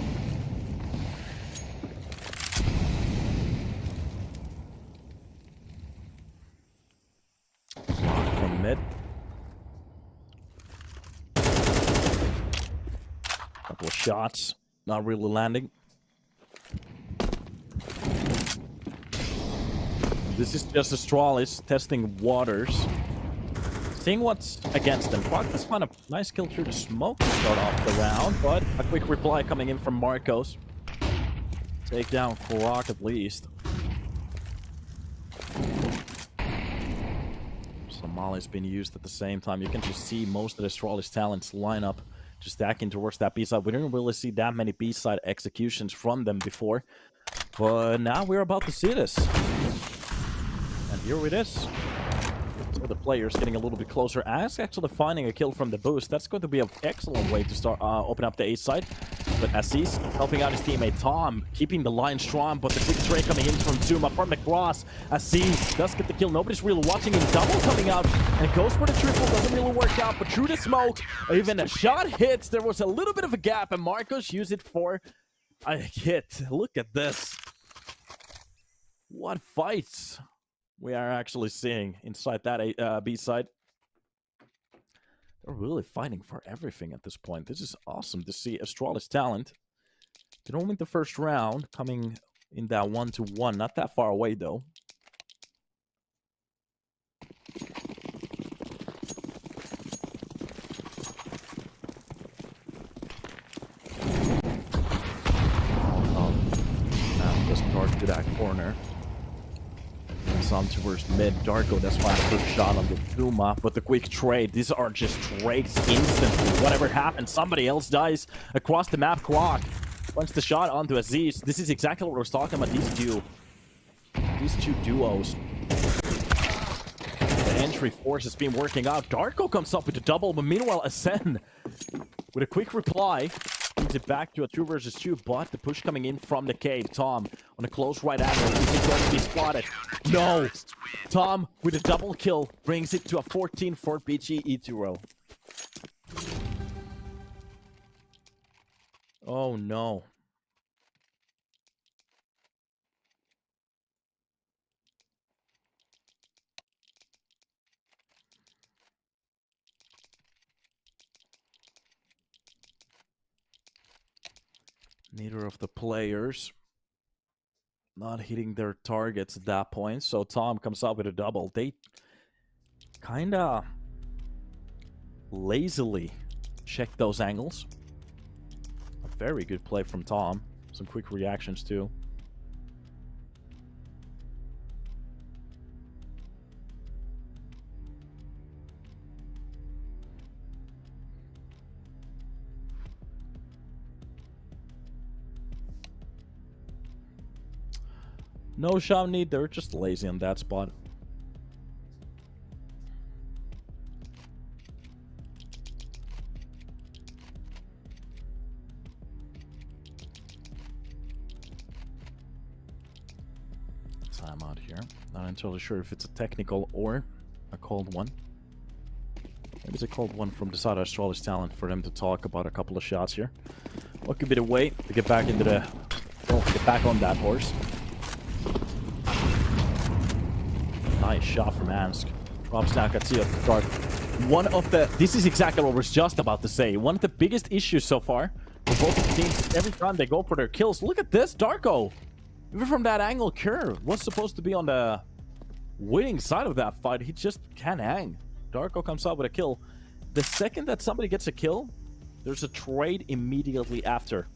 A: From mid. Couple of shots. Not really landing. This is just Astralis testing waters. Seeing what's against them. Croc has found a nice kill through the smoke to start off the round, but a quick reply coming in from Marcos. Take down Croc at least. Somali's been used at the same time. You can just see most of the Astralis talents line up, just stacking towards that B-side. We didn't really see that many B-side executions from them before, but now we're about to see this. And here it is. So the players getting a little bit closer. As actually finding a kill from the boost. That's going to be an excellent way to start open up the A side. But Aziz helping out his teammate Tom, keeping the line strong, but the quick trade coming in from Zuma from across. Aziz does get the kill. Nobody's really watching him. Double coming out and goes for the triple. Doesn't really work out, but through the smoke, even a shot hits. There was a little bit of a gap, and Marcos used it for a hit. Look at this. What fights we are actually seeing inside that B side. They're really fighting for everything at this point. This is awesome to see Astralis talent. They don't win the first round, coming in that 1-1. Not that far away, though. Oh, now just guard to that corner. Some towards mid. Darko, that's why I first shot on the Zuma, but the quick trade. These are just trades instantly. Whatever happens, somebody else dies across the map. Croc punch the shot onto Aziz. This is exactly what I was talking about. These two duos. The entry force has been working out. Darko comes up with a double, but meanwhile, Ascend with a quick reply. Brings it back to a 2 versus 2, but the push coming in from the cave. Tom on a close right angle. Is it going to be spotted? No! Tom with a double kill brings it to a 14 for PGE Turow. Oh no. Neither of the players not hitting their targets at that point. So Tom comes up with a double. They kind of lazily check those angles. A very good play from Tom. Some quick reactions too. No shot need, they're just lazy on that spot. Time out here. Not entirely sure if it's a technical or a cold one. Maybe it's a cold one from the side of Astralis talent for them to talk about a couple of shots here. What could be the way to get back into the... Well, get back on that horse. Nice shot from Ansk. Drops now Katsi up the start. One of the... This is exactly what I was just about to say. One of the biggest issues so far for both teams, every time they go for their kills. Look at this, Darko. Even from that angle, Kerr was supposed to be on the winning side of that fight. He just can't hang. Darko comes out with a kill. The second that somebody gets a kill, there's a trade immediately after.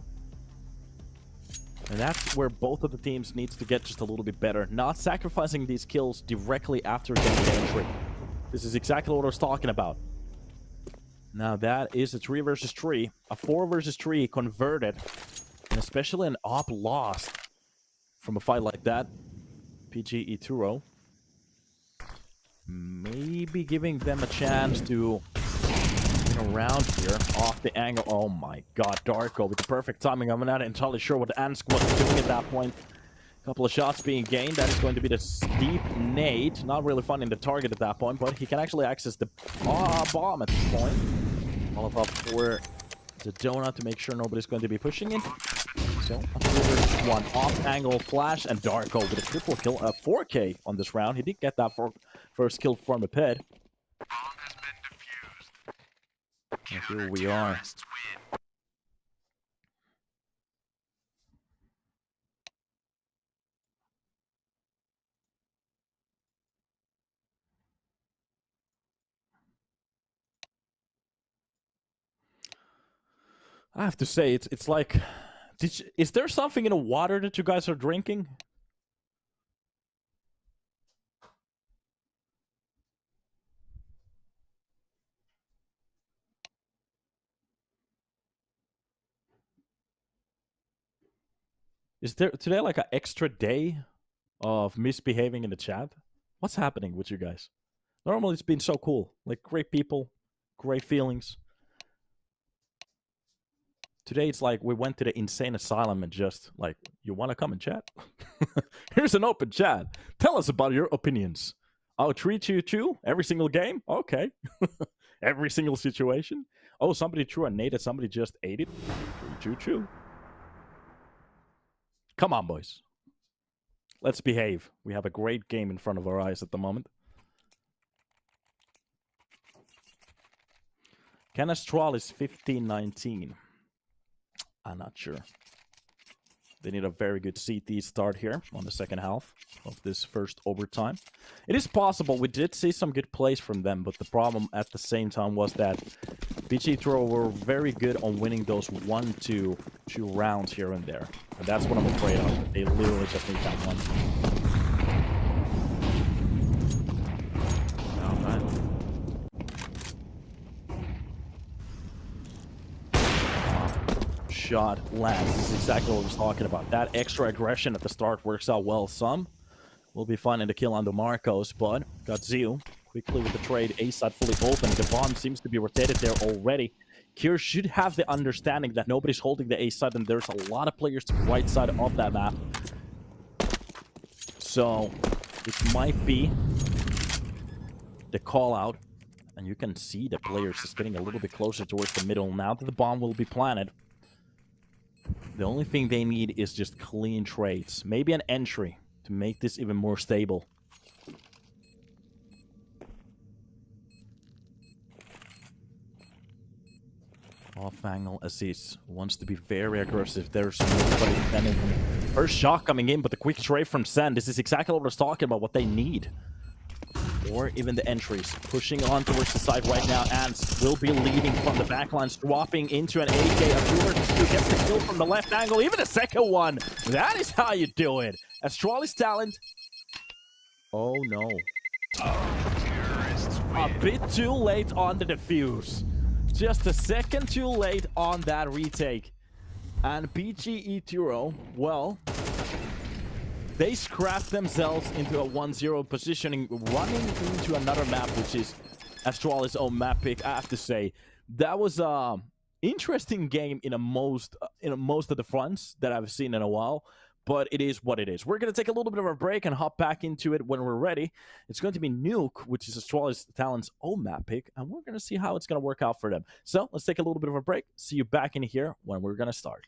A: And that's where both of the teams needs to get just a little bit better. Not sacrificing these kills directly after getting the entry. This is exactly what I was talking about. Now that is a 3 versus 3. A 4 versus 3 converted. And especially an op lost from a fight like that. PGE Turow. Maybe giving them a chance to get around here off the angle. Oh my god, Darko with the perfect timing. I'm not entirely sure what Ansk was doing at that point. A couple of shots being gained. That is going to be the steep nade. Not really finding the target at that point, but he can actually access the bomb at this point. Molotov for the donut to make sure nobody's going to be pushing it. So, one off angle flash, and Darko with a triple kill, 4K on this round. He did get that first kill from a pit. And here we are. I have to say, it's like, is there something in the water that you guys are drinking? Is there today like an extra day of misbehaving in the chat? What's happening with you guys? Normally it's been so cool. Like, great people, great feelings. Today it's like we went to the insane asylum and just like, you want to come and chat? Here's an open chat. Tell us about your opinions. I'll treat you too every single game. Okay. Every single situation. Oh, somebody threw a nade at somebody just ate it. Choo. Come on, boys. Let's behave. We have a great game in front of our eyes at the moment. Can Astralis 15-19? I'm not sure. They need a very good CT start here on the second half of this first overtime. It is possible. We did see some good plays from them, but the problem at the same time was that PGE Turow were very good on winning those 1-2 rounds here and there. And that's what I'm afraid of. They literally just need that one. Shot lands. This is exactly what I was talking about. That extra aggression at the start works out well. Some will be finding the kill on the Marcos, but got Zio quickly with the trade. A side fully open. The bomb seems to be rotated there already. Kier should have the understanding that nobody's holding the A side, and there's a lot of players to the right side of that map. So it might be the call out, and you can see the players is getting a little bit closer towards the middle now that the bomb will be planted. The only thing they need is just clean trades. Maybe an entry to make this even more stable. Off angle assist wants to be very aggressive. There's nobody defending him. First shot coming in, but the quick trade from Sen. This is exactly what I was talking about, what they need. Or even the entries. Pushing on towards the side right now. Ants will be leading from the backlines, dropping into an AK. Azure gets the kill from the left angle. Even the second one. That is how you do it. Astralis talent. Oh no. A bit too late on the defuse. Just a second too late on that retake. And PGE Turow, well, they scrapped themselves into a 1-0 positioning, running into another map, which is Astralis' own map pick. I have to say, that was a interesting game in most of the fronts that I've seen in a while. But it is what it is. We're going to take a little bit of a break and hop back into it when we're ready. It's going to be Nuke, which is Astralis Talent's own map pick, and we're going to see how it's going to work out for them. So let's take a little bit of a break. See you back in here when we're going to start.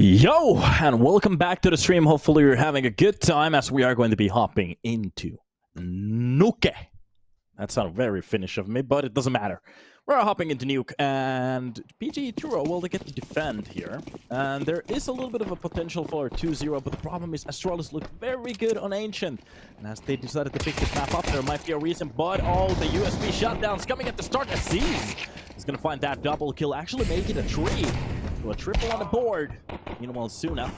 A: Yo, and welcome back to the stream. Hopefully you're having a good time as we are going to be hopping into Nuke. That sounded very Finnish of me, but it doesn't matter. We're hopping into Nuke, and PGE Turow will get to defend here. And there is a little bit of a potential for a 2-0, but the problem is Astralis looked very good on Ancient. And as they decided to pick this map up, there might be a reason, but the USB shutdowns coming at the start. Aziz is going to find that double kill, actually make it a 3. So a triple on the board. Meanwhile, Suna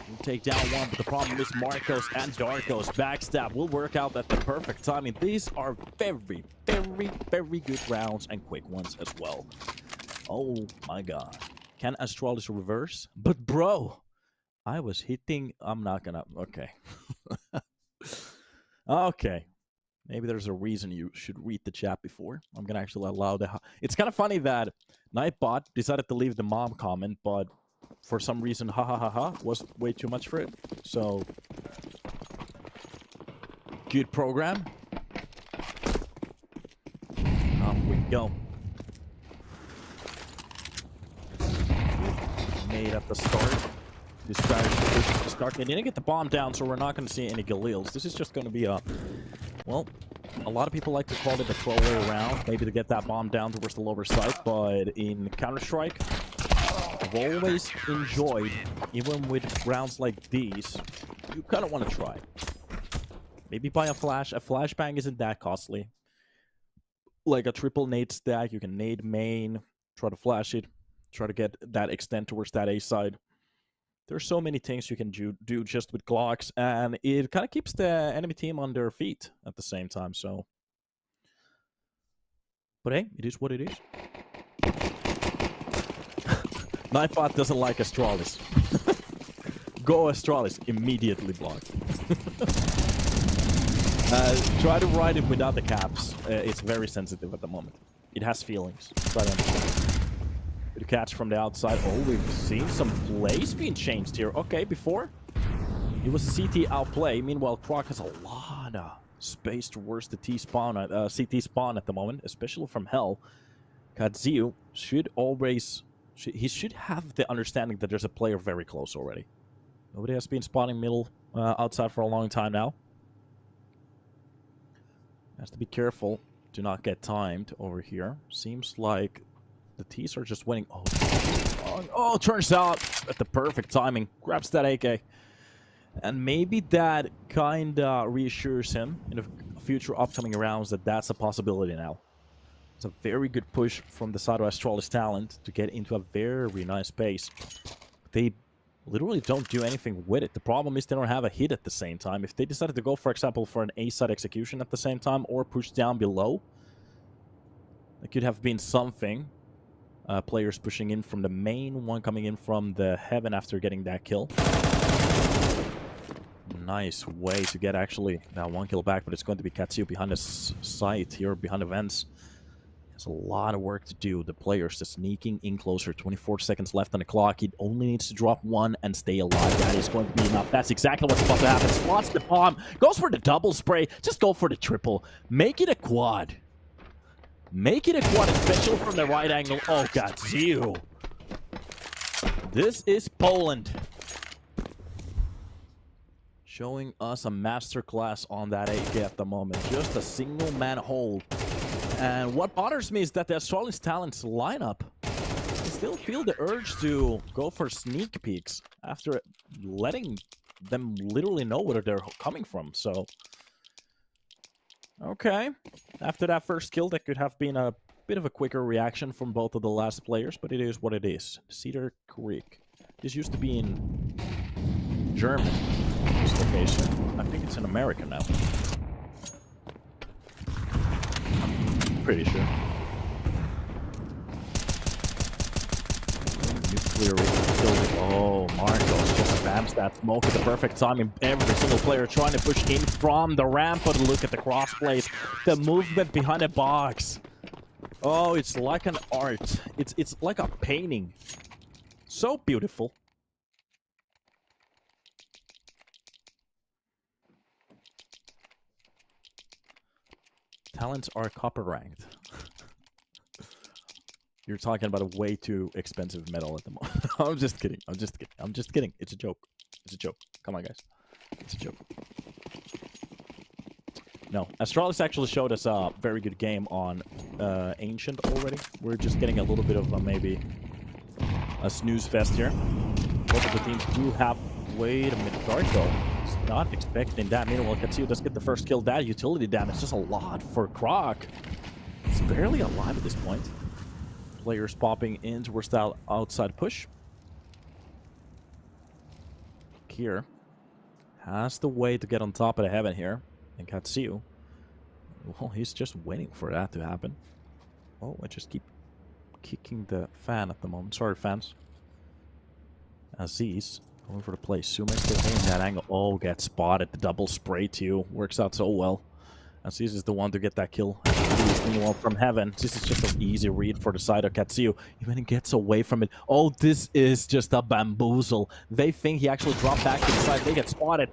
A: will take down one, but the problem is Marcos and Darkos. Backstab will work out at the perfect timing. These are very, very, very good rounds and quick ones as well. Oh my god. Can Astralis reverse? But bro, I was hitting... I'm not gonna... Okay. Okay. Maybe there's a reason you should read the chat before. I'm gonna actually allow the... It's kind of funny that Nightbot decided to leave the mom comment, but for some reason, was way too much for it. So, good program. Off we go. Made at the start. This strategy pushes to start. They didn't get the bomb down, so we're not going to see any Galils. This is just going to be a... Well, a lot of people like to call it a throwaway round, maybe to get that bomb down towards the lower side, but in Counter-Strike, I've always enjoyed, even with rounds like these, you kind of want to try. Maybe buy a flash. A flashbang isn't that costly. Like a triple nade stack, you can nade main, try to flash it, try to get that extend towards that A side. There's so many things you can do just with Glocks, and it kind of keeps the enemy team on their feet at the same time, so... But hey, it is what it is. Nightbot doesn't like Astralis. Go Astralis. Immediately blocked. Try to ride it without the caps. It's very sensitive at the moment. It has feelings. Try to understand. To catch from the outside. Oh, we've seen some plays being changed here. Okay, before it was a CT outplay. Meanwhile, Croc has a lot of space towards the T-spawn, CT spawn at the moment, especially from Hell. Kadziu should always... He should have the understanding that there's a player very close already. Nobody has been spawning middle outside for a long time now. Has to be careful to not get timed over here. Seems like the T's are just winning. Oh, turns out at the perfect timing. Grabs that AK. And maybe that kind of reassures him in the future upcoming rounds that that's a possibility now. It's a very good push from the side of Astralis talent to get into a very nice pace. They literally don't do anything with it. The problem is they don't have a hit at the same time. If they decided to go, for example, for an A-side execution at the same time or push down below, it could have been something. Players pushing in from the main, one coming in from the heaven after getting that kill. Nice way to get actually that one kill back, but it's going to be Katsu behind the site here, behind the vents. There's a lot of work to do. The players are sneaking in closer. 24 seconds left on the clock. He only needs to drop one and stay alive. That is going to be enough. That's exactly what's about to happen. Spots the bomb. Goes for the double spray. Just go for the triple. Make it a quad. Make it a quad, especially from the right angle. Oh, God, Zio. This is Poland. Showing us a masterclass on that AK at the moment. Just a single man hold. And what bothers me is that the Astralis talents lineup, I still feel the urge to go for sneak peeks after letting them literally know where they're coming from. So, okay. After that first kill, that could have been a bit of a quicker reaction from both of the last players, but it is what it is. Cedar Creek. This used to be in Germany, this location. I think it's in America now. Pretty sure. Nuclear killed. Oh, Marcos just spams that smoke at the perfect time. Every single player trying to push in from the ramp, but look at the crossplays. The movement behind the box. Oh, it's like an art. It's like a painting. So beautiful. Talents are copper ranked. You're talking about a way too expensive medal at the moment. I'm just kidding. I'm just kidding. I'm just kidding. It's a joke. It's a joke. Come on, guys. It's a joke. No, Astralis actually showed us a very good game on Ancient already. We're just getting a little bit of maybe a snooze fest here. Both of the teams do have... Wait a minute, Darko is not expecting that. Meanwhile, K10 does get the first kill. That utility damage is just a lot for Croc. It's barely alive at this point. Players popping in towards that outside push. Here has the way to get on top of the heaven here. And K10, well, he's just waiting for that to happen. Oh, I just keep kicking the fan at the moment. Sorry, fans. Aziz going for the play. Sume still hitting that angle. Oh, gets spotted. The double spray too. Works out so well. Aziz is the one to get that kill. Meanwhile, from heaven, this is just an easy read for the side of K10. Even he gets away from it. Oh, this is just a bamboozle. They think he actually dropped back to the side. They get spotted.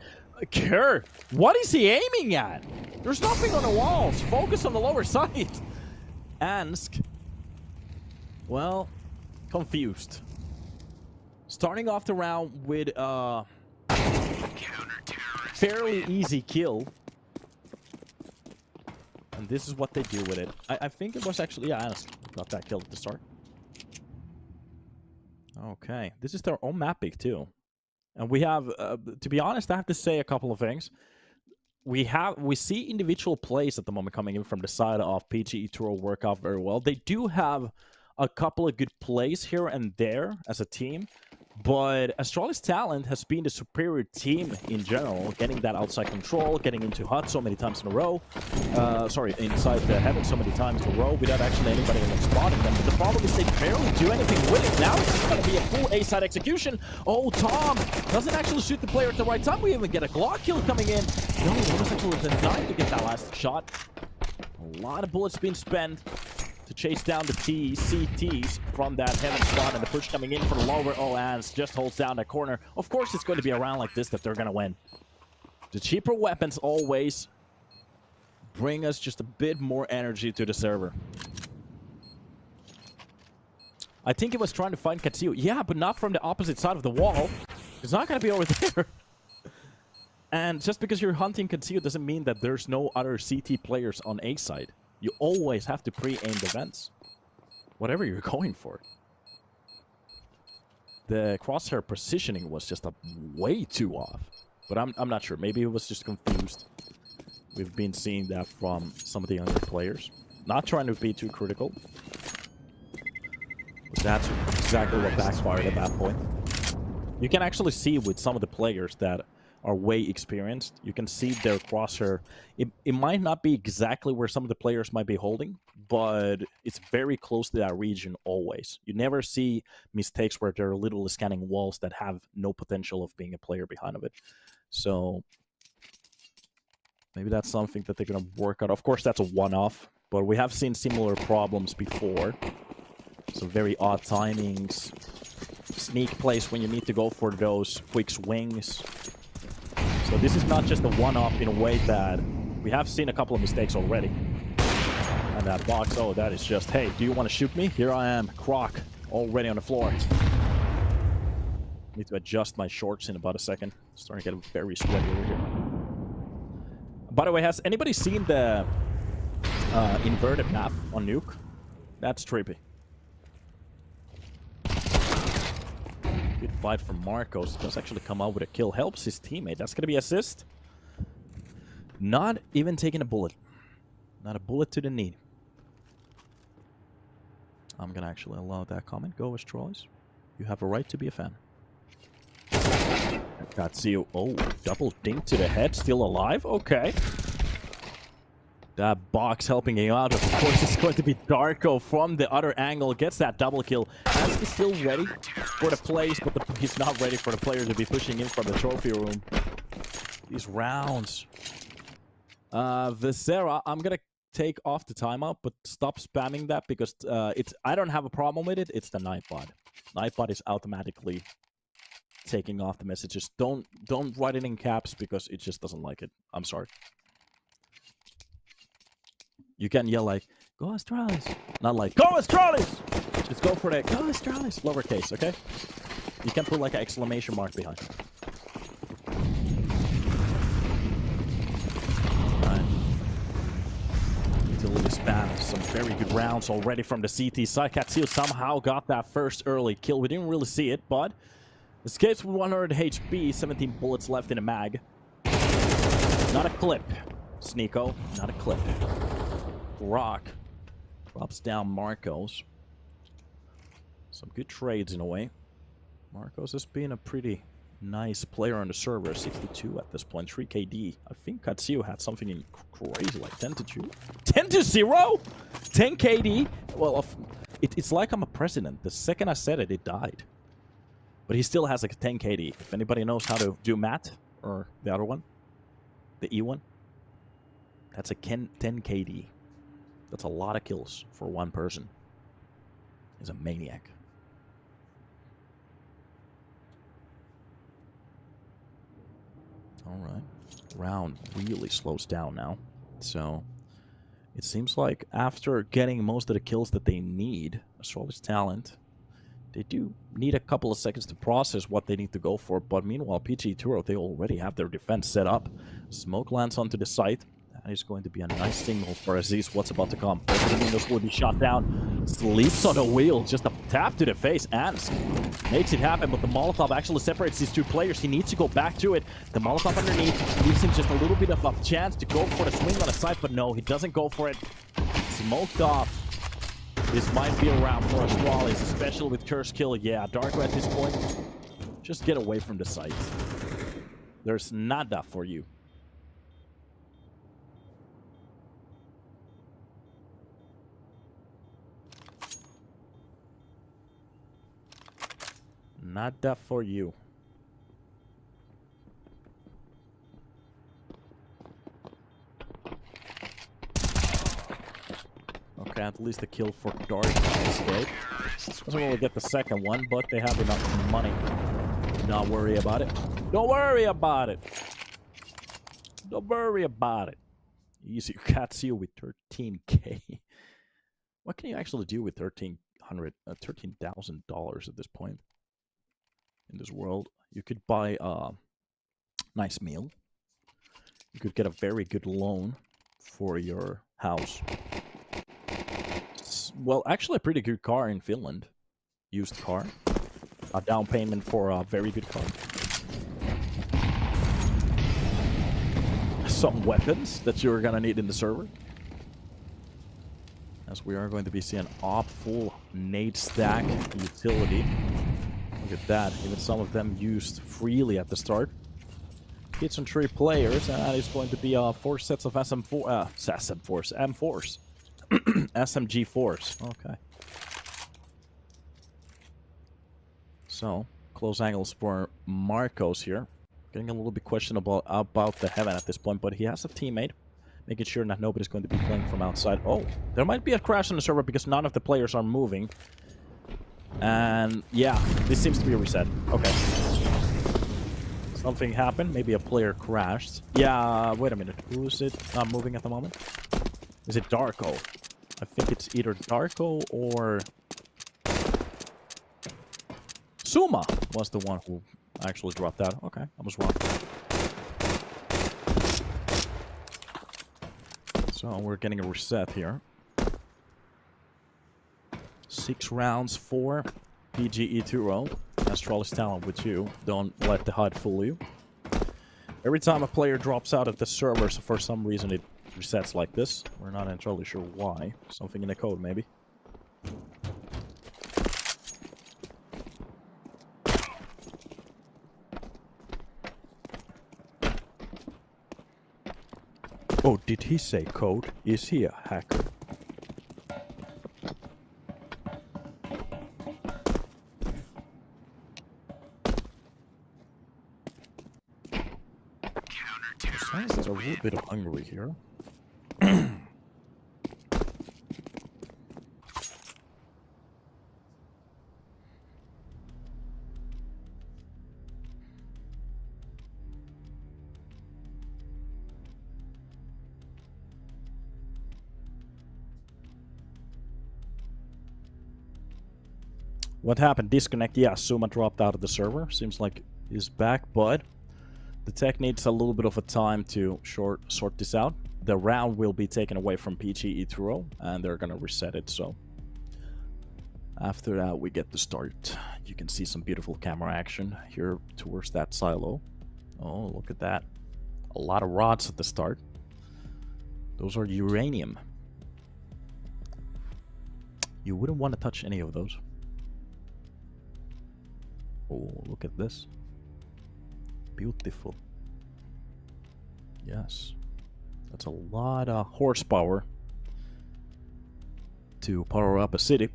A: Kerr, what is he aiming at? There's nothing on the walls. Focus on the lower side. Ansk, well, confused. Starting off the round with a fairly easy kill. And this is what they do with it. I think it was actually... Yeah, Ansk got that kill at the start. Okay. This is their own map pick, too. And we have... to be honest, I have to say a couple of things. We see individual plays at the moment coming in from the side of PGE Turow work out very well. They do have a couple of good plays here and there as a team. But Astralis talent has been the superior team in general, getting that outside control, getting into hut so many times in a row. Sorry, inside the heaven so many times in a row without actually anybody spotting them. But the problem is they barely do anything with it. Now it's just going to be a full A-side execution. Oh, Tom doesn't actually shoot the player at the right time. We even get a Glock kill coming in. No, he was actually denied to get that last shot. A lot of bullets being spent to chase down the CTs from that heaven spot, and the push coming in for the lower. Oh, Ans just holds down that corner. Of course, it's going to be a round like this that they're going to win. The cheaper weapons always bring us just a bit more energy to the server. I think he was trying to find K10. Yeah, but not from the opposite side of the wall. It's not going to be over there. And just because you're hunting K10 doesn't mean that there's no other CT players on A side. You always have to pre-aim the vents. Whatever you're going for. The crosshair positioning was just way too off. But I'm not sure. Maybe it was just confused. We've been seeing that from some of the younger players. Not trying to be too critical. But that's exactly what backfired at that point. You can actually see with some of the players that are way experienced. You can see their crosshair. It might not be exactly where some of the players might be holding, but it's very close to that region always. You never see mistakes where they're literally scanning walls that have no potential of being a player behind of it. So maybe that's something that they're going to work out. Of course, that's a one-off, but we have seen similar problems before. Some very odd timings. Sneak plays when you need to go for those quick swings. So this is not just a one-off in a way that we have seen a couple of mistakes already. And that box, oh, that is just, hey, do you want to shoot me? Here I am, Croc, already on the floor. Need to adjust my shorts in about a second. Starting to get very sweaty over here. By the way, has anybody seen the inverted map on Nuke? That's trippy. Good fight from Marcos. Does actually come out with a kill. Helps his teammate. That's going to be assist. Not even taking a bullet. Not a bullet to the knee. I'm going to actually allow that comment. Go, Astralis. You have a right to be a fan. K10. Oh, double dink to the head. Still alive? Okay. That box helping him out. Of course, it's going to be Darko from the other angle. Gets that double kill. Ask is still ready for the plays, but he's not ready for the player to be pushing in from the trophy room. These rounds. Visera, I'm going to take off the timeout, but stop spamming that because I don't have a problem with it. It's the Nightbot. Nightbot is automatically taking off the messages. Don't write it in caps because it just doesn't like it. I'm sorry. You can yell like, go Astralis. Not like, go Astralis! Just go for the Astralis, lowercase, okay? You can put like an exclamation mark behind. Alright. Utility spam. Some very good rounds already from the CT side. K10 somehow got that first early kill. We didn't really see it, but escapes with 100 HP, 17 bullets left in a mag. Not a clip, Sneeko. Not a clip. Rock drops down Marcos. Some good trades in a way. Marcos has been a pretty nice player on the server. 62 at this point. 3 KD. I think K10 had something in crazy like 10 to 2. 10 to 0? 10 KD? Well, it's like I'm a president. The second I said it, it died. But he still has like a 10 KD. If anybody knows how to do math, or the other one, the E one, that's a 10 KD. That's a lot of kills for one person. He's a maniac. Alright. Round really slows down now. So, it seems like after getting most of the kills that they need, Astralis talent, they do need a couple of seconds to process what they need to go for. But meanwhile, PGE Turow, they already have their defense set up. Smoke lands onto the site. That is going to be a nice signal for Aziz what's about to come. Both will be shot down. Sleeps on a wheel. Just a tap to the face. And makes it happen, but the Molotov actually separates these two players. He needs to go back to it. The Molotov underneath gives him just a little bit of a chance to go for the swing on the side, but no, he doesn't go for it. Smoked off. This might be a round for Astralis, especially with Curse Kill. Yeah, Darko at this point, just get away from the site. There's nada for you. Nada for you. Okay, at least a kill for Dark escape. Doesn't really get the second one, but they have enough money. Do not worry about it. Don't worry about it. Don't worry about it. Easy K10 with 13k. What can you actually do with $13,000 at this point? In this world, you could buy a nice meal. You could get a very good loan for your house. Well, actually a pretty good car in Finland. Used car. A down payment for a very good car. Some weapons that you're gonna need in the server. As we are going to be seeing op full nade stack utility. Look at that. Even some of them used freely at the start. Hits on 3 players, and that is going to be 4 sets of M4s. SMG4s. Okay. So, close angles for Marcos here. Getting a little bit questionable about the heaven at this point, but he has a teammate. Making sure that nobody's going to be playing from outside. Oh, there might be a crash on the server because none of the players are moving. And yeah, this seems to be a reset. Okay. Something happened. Maybe a player crashed. Yeah, wait a minute. Who is it not moving at the moment? Is it Darko? I think it's either Darko or Suma was the one who actually dropped out. Okay, I was wrong. So we're getting a reset here. 6 rounds for PGE Turow. Astralis talent with you. Don't let the HUD fool you. Every time a player drops out of the server, so for some reason it resets like this. We're not entirely sure why. Something in the code, maybe. Oh, did he say code? Is he a hacker? Science a little bit of hungry here. What happened? Disconnect. Yeah, Suma dropped out of the server. Seems like he's back, but the tech needs a little bit of a time to sort this out. The round will be taken away from PGE Turow, and they're gonna reset it, so after that we get to start. You can see some beautiful camera action here towards that silo. Oh, look at that. A lot of rods at the start. Those are uranium. You wouldn't want to touch any of those. Oh, look at this. Beautiful. Yes. That's a lot of horsepower to power up a city.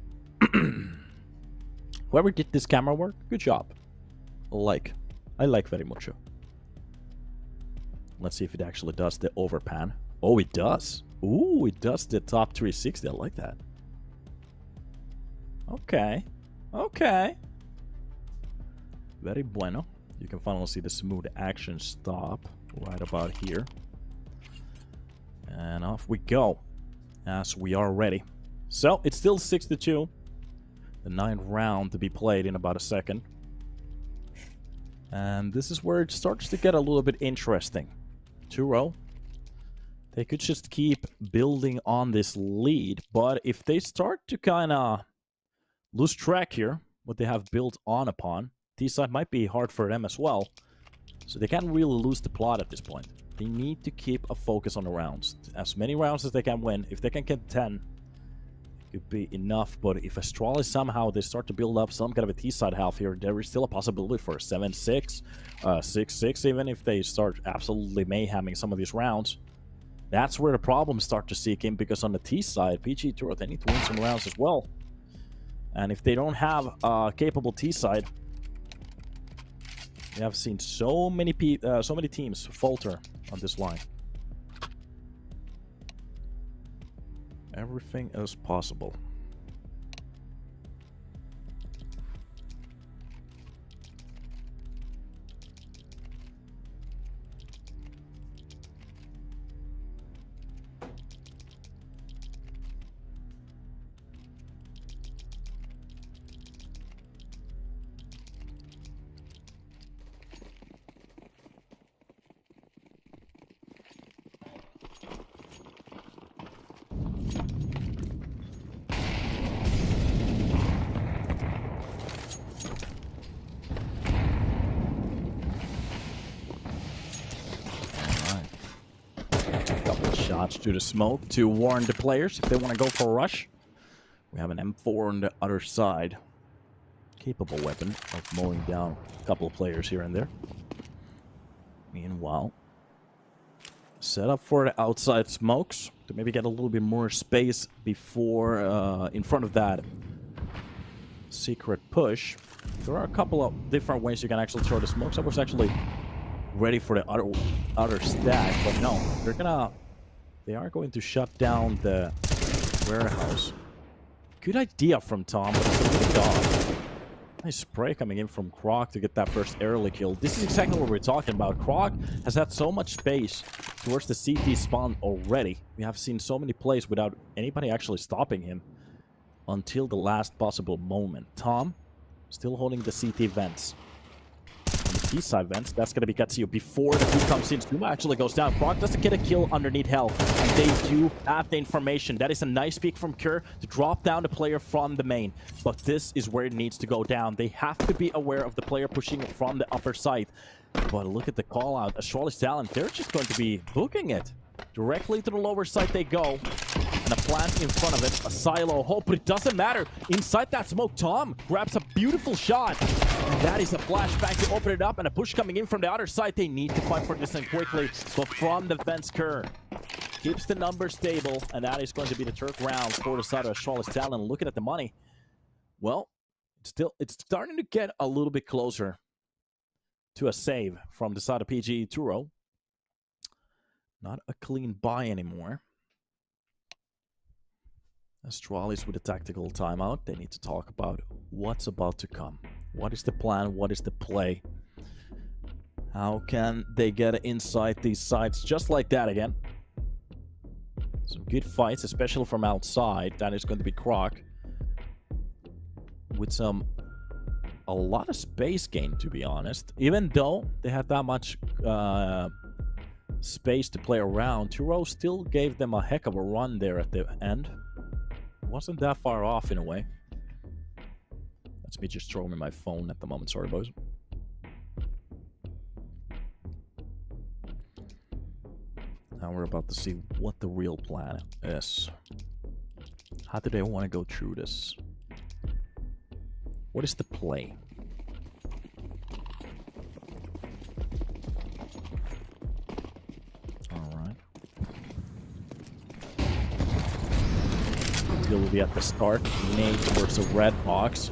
A: Whoever did this camera work, good job. I like very much. Let's see if it actually does the overpan. Oh, it does. Ooh, it does the top 360. I like that. Okay. Okay. Very bueno. You can finally see the smooth action stop right about here. And off we go, as we are ready. So, it's still 6-2. The 9th round to be played in about a second. And this is where it starts to get a little bit interesting. Turow, they could just keep building on this lead, but if they start to kind of lose track here, what they have built on upon, T-side might be hard for them as well. So they can't really lose the plot at this point. They need to keep a focus on the rounds. As many rounds as they can win. If they can get 10, it could be enough. But if Astralis somehow they start to build up some kind of a T-side half here, there is still a possibility for a 7-6, 6-6 even if they start absolutely mayheming some of these rounds. That's where the problems start to seek in, because on the T-side, PGE Turow, they need to win some rounds as well. And if they don't have a capable T-side, we have seen so many teams falter on this line. Everything is possible. Shots to the smoke to warn the players if they want to go for a rush. We have an M4 on the other side. Capable weapon of mowing down a couple of players here and there. Meanwhile, set up for the outside smokes to maybe get a little bit more space before in front of that secret push. There are a couple of different ways you can actually throw the smokes. I was actually ready for the other stack, but no, they are going to shut down the warehouse. Good idea from Tom, but it's a little dog. Nice spray coming in from Croc to get that first early kill. This is exactly what we're talking about. Croc has had so much space towards the CT spawn already. We have seen so many plays without anybody actually stopping him until the last possible moment. Tom still holding the CT vents. T-side vents, that's going to be Katsuyo before the feed comes in. Suma actually goes down. Croc doesn't get a kill underneath hell, and they do have the information. That is a nice peek from Cure to drop down the player from the main, but this is where it needs to go down. They have to be aware of the player pushing from the upper side. But look at the call out. Astralis Talent, they're just going to be booking it. Directly to the lower side they go. And a plant in front of it, a silo. Oh, but it doesn't matter. Inside that smoke, Tom grabs a beautiful shot. And that is a flashback to open it up, and a push coming in from the other side. They need to fight for this thing quickly, but from the vents, Kerr keeps the numbers stable, and that is going to be the third round for the side of Astralis Talent. Looking at the money, well, it's starting to get a little bit closer to a save from the side of PGE Turow. Not a clean buy anymore. Astralis with a tactical timeout. They need to talk about what's about to come. What is the plan? What is the play? How can they get inside these sites just like that again? Some good fights, especially from outside. That is going to be Croc with some a lot of space gain, to be honest. Even though they had that much space to play around, Turow still gave them a heck of a run there at the end. Wasn't that far off in a way. That's me just throwing my phone at the moment. Sorry, boys. Now we're about to see what the real plan is. How do they want to go through this? What is the play? Alright. Still will be at the start. Nate towards the red box.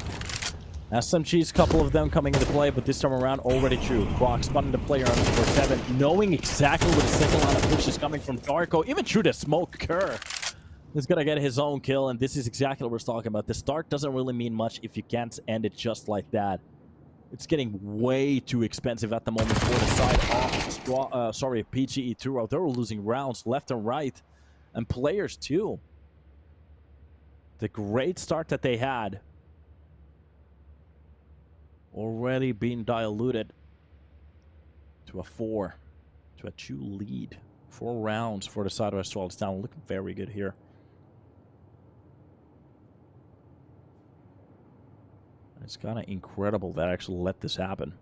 A: SMG's couple of them coming into play, but this time around already true. Quack spotting the player on for 7, knowing exactly where the second line of push is coming from. Darko, even through the smoke, Kerr is gonna get his own kill, and this is exactly what we're talking about. The start doesn't really mean much if you can't end it just like that. It's getting way too expensive at the moment for the side of PGE Turow. They're losing rounds left and right, and players too. The great start that they had already being diluted to a 4, to a 2 lead. 4 rounds for the side of Astralis down. Looking very good here. It's kind of incredible that I actually let this happen.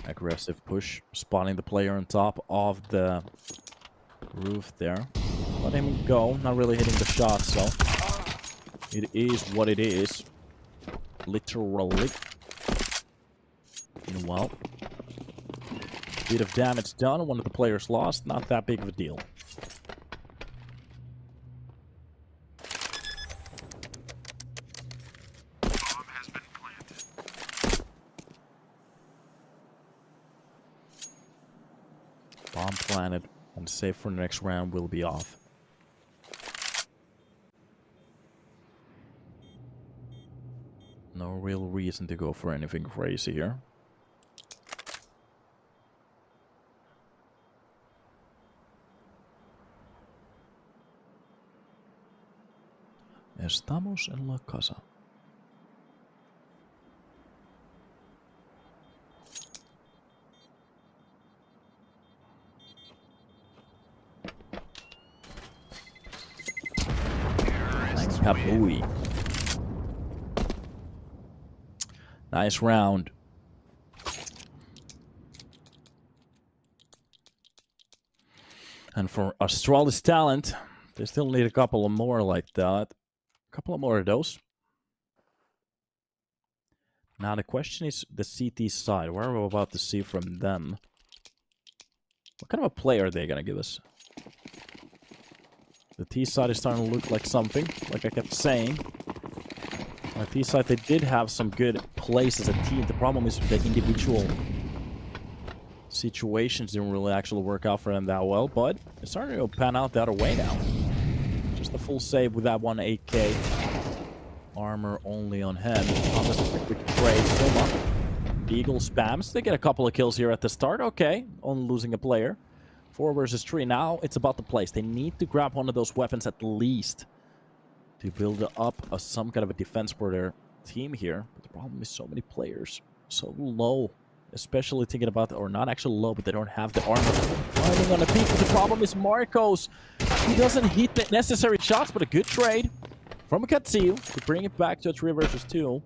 A: Aggressive push, spotting the player on top of the roof there. Let him go, not really hitting the shot, so it is what it is. Literally. Well, bit of damage done, one of the players lost, not that big of a deal. Bomb planted, and safe for the next round will be off. No real reason to go for anything crazy here. Estamos en la casa. Kapui. Nice round. And for Astralis talent, they still need a couple of more like that. A couple of more of those. Now the question is the CT side. What are we about to see from them? What kind of a play are they going to give us? The T side is starting to look like something, like I kept saying. On the T side, they did have some good plays as a team. The problem is the individual situations didn't really actually work out for them that well, but it's starting to pan out the other way now. Just a full save with that 1 8K. Armor only on him. Thomas with a quick trade. Eagle spams. They get a couple of kills here at the start. Okay, only losing a player. 4 versus 3. Now it's about the place. They need to grab one of those weapons at least to build up some kind of a defense for their team here. But the problem is so many players. So low. Especially thinking about, or not actually low, but they don't have the armor. Finding on a peak. But the problem is Marcos. He doesn't hit the necessary shots, but a good trade from Katsiu to bring it back to a 3 versus 2.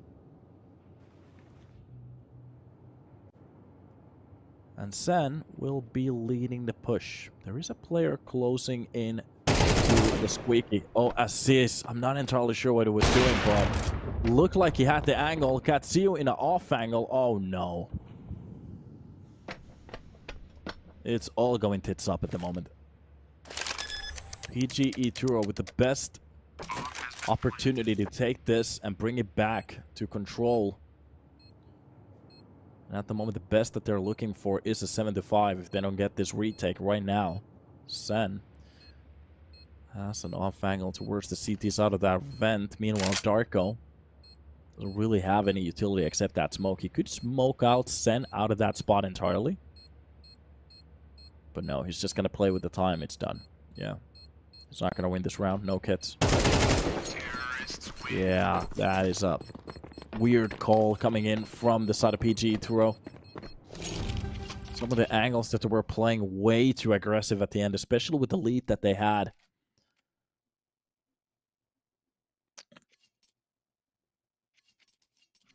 A: And Sen will be leading the push. There is a player closing in to the squeaky. Oh, assist. I'm not entirely sure what it was doing, but looked like he had the angle. Katsiu in an off angle. Oh, no. It's all going tits up at the moment. PGE Turow with the best opportunity to take this and bring it back to control. And at the moment, the best that they're looking for is a 7-5 if they don't get this retake right now. Sen has an off angle towards the CTs out of that vent. Meanwhile, Darko doesn't really have any utility except that smoke. He could smoke out Sen out of that spot entirely. But no, he's just gonna play with the time. It's done. Yeah. He's not gonna win this round. No kits. Yeah, that is a weird call coming in from the side of PGE Turow. Some of the angles that were playing way too aggressive at the end, especially with the lead that they had.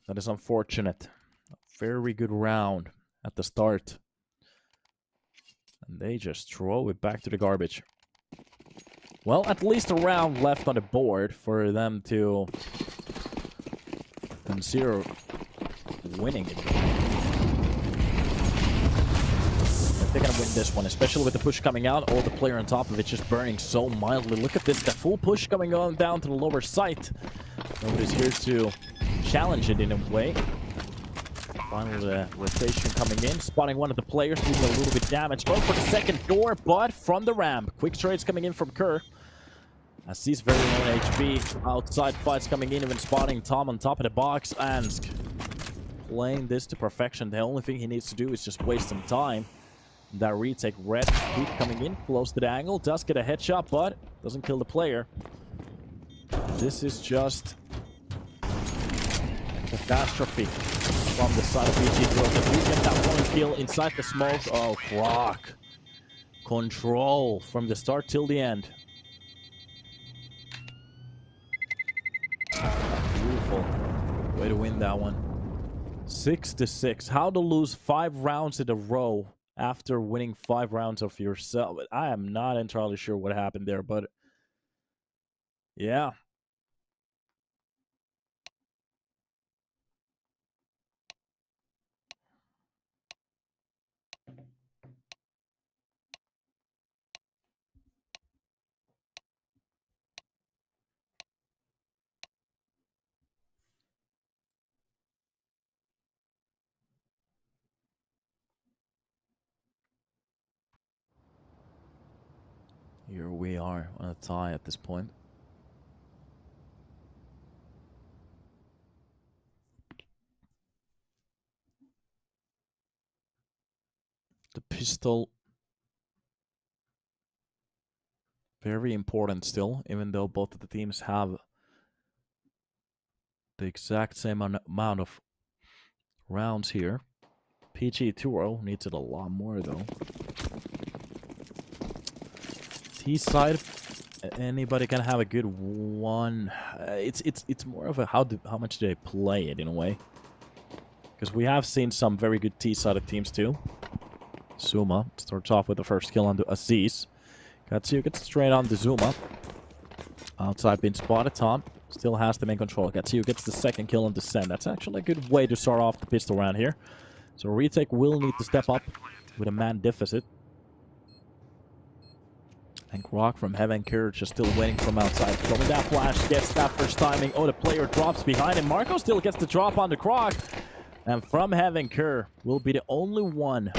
A: That is unfortunate. A very good round at the start. And they just throw it back to the garbage. Well, at least a round left on the board for them to consider winning it. If they're gonna win this one, especially with the push coming out, all the player on top of it just burning so mildly. Look at this, that full push coming on down to the lower site. Nobody's here to challenge it in a way. Final rotation coming in, spotting one of the players, doing a little bit damage. Going for the second door, but from the ramp. Quick trades coming in from Kerr. As he's very low HP. Outside fights coming in, even spotting Tom on top of the box. Ansk playing this to perfection. The only thing he needs to do is just waste some time. That retake, red keep coming in, close to the angle. Does get a headshot, but doesn't kill the player. This is just catastrophe from the side of PGE Turow. If we get that one kill inside the smoke, oh, Croc. Control from the start till the end. Beautiful way to win that one. 6-6. How to lose 5 rounds in a row after winning 5 rounds of yourself. I am not entirely sure what happened there, but yeah. Here we are on a tie at this point. The pistol, very important still, even though both of the teams have the exact same amount of rounds here. PGE Turow needs it a lot more though. T side, anybody can have a good one. It's more of a how much do they play it in a way, because we have seen some very good T-sided teams too. Zuma starts off with the first kill on the Aziz. Katsuya gets straight on the Zuma. Outside being spotted. Tom still has the main control. Katsuya gets the second kill on the Sen. That's actually a good way to start off the pistol round here. So retake will need to step up with a man deficit. And Rock from Heaven Kerr just still waiting from outside. Throwing that flash, gets that first timing. Oh, the player drops behind him. Marco still gets the drop on the Croc. And from Heaven Kerr will be the only one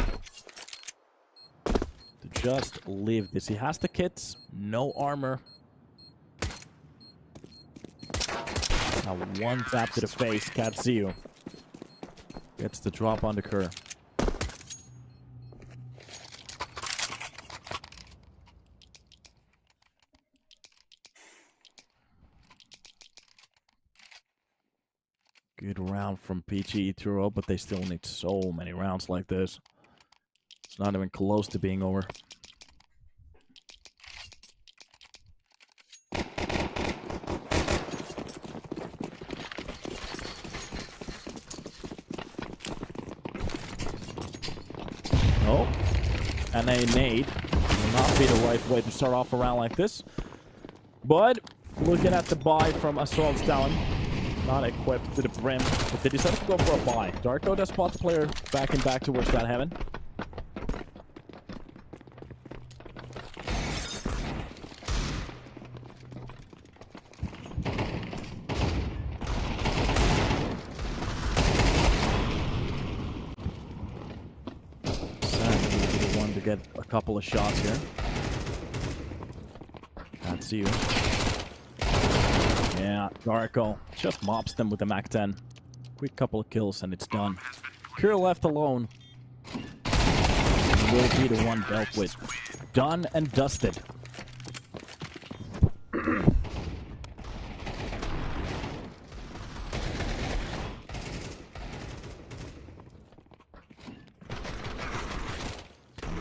A: to just leave this. He has the kits, no armor. Now one tap to the face, Katsuya gets the drop on the Kerr. Good round from PGE Turow, but they still need so many rounds like this. It's not even close to being over. Oh, and a nade will not be the right way to start off a round like this. But looking at the buy from Astralis down. Not equipped to the brim, but they decided to go for a buy. Darko does spot the player backing back towards that heaven. Sam will be the one to get a couple of shots here. Can't see you. Yeah, Darko just mops them with the Mac-10. Quick couple of kills and it's done. Kerr left alone. will be the one dealt with. Done and dusted.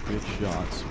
A: Good shots.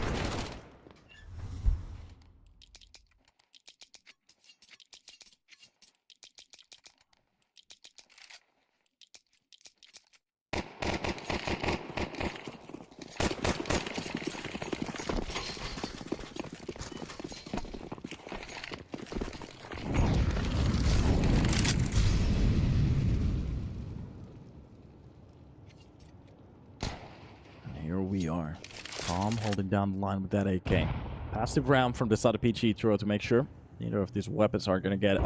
A: Here we are. Tom holding down the line with that AK. Passive round from the side of PGE Turow to make sure neither of these weapons are gonna get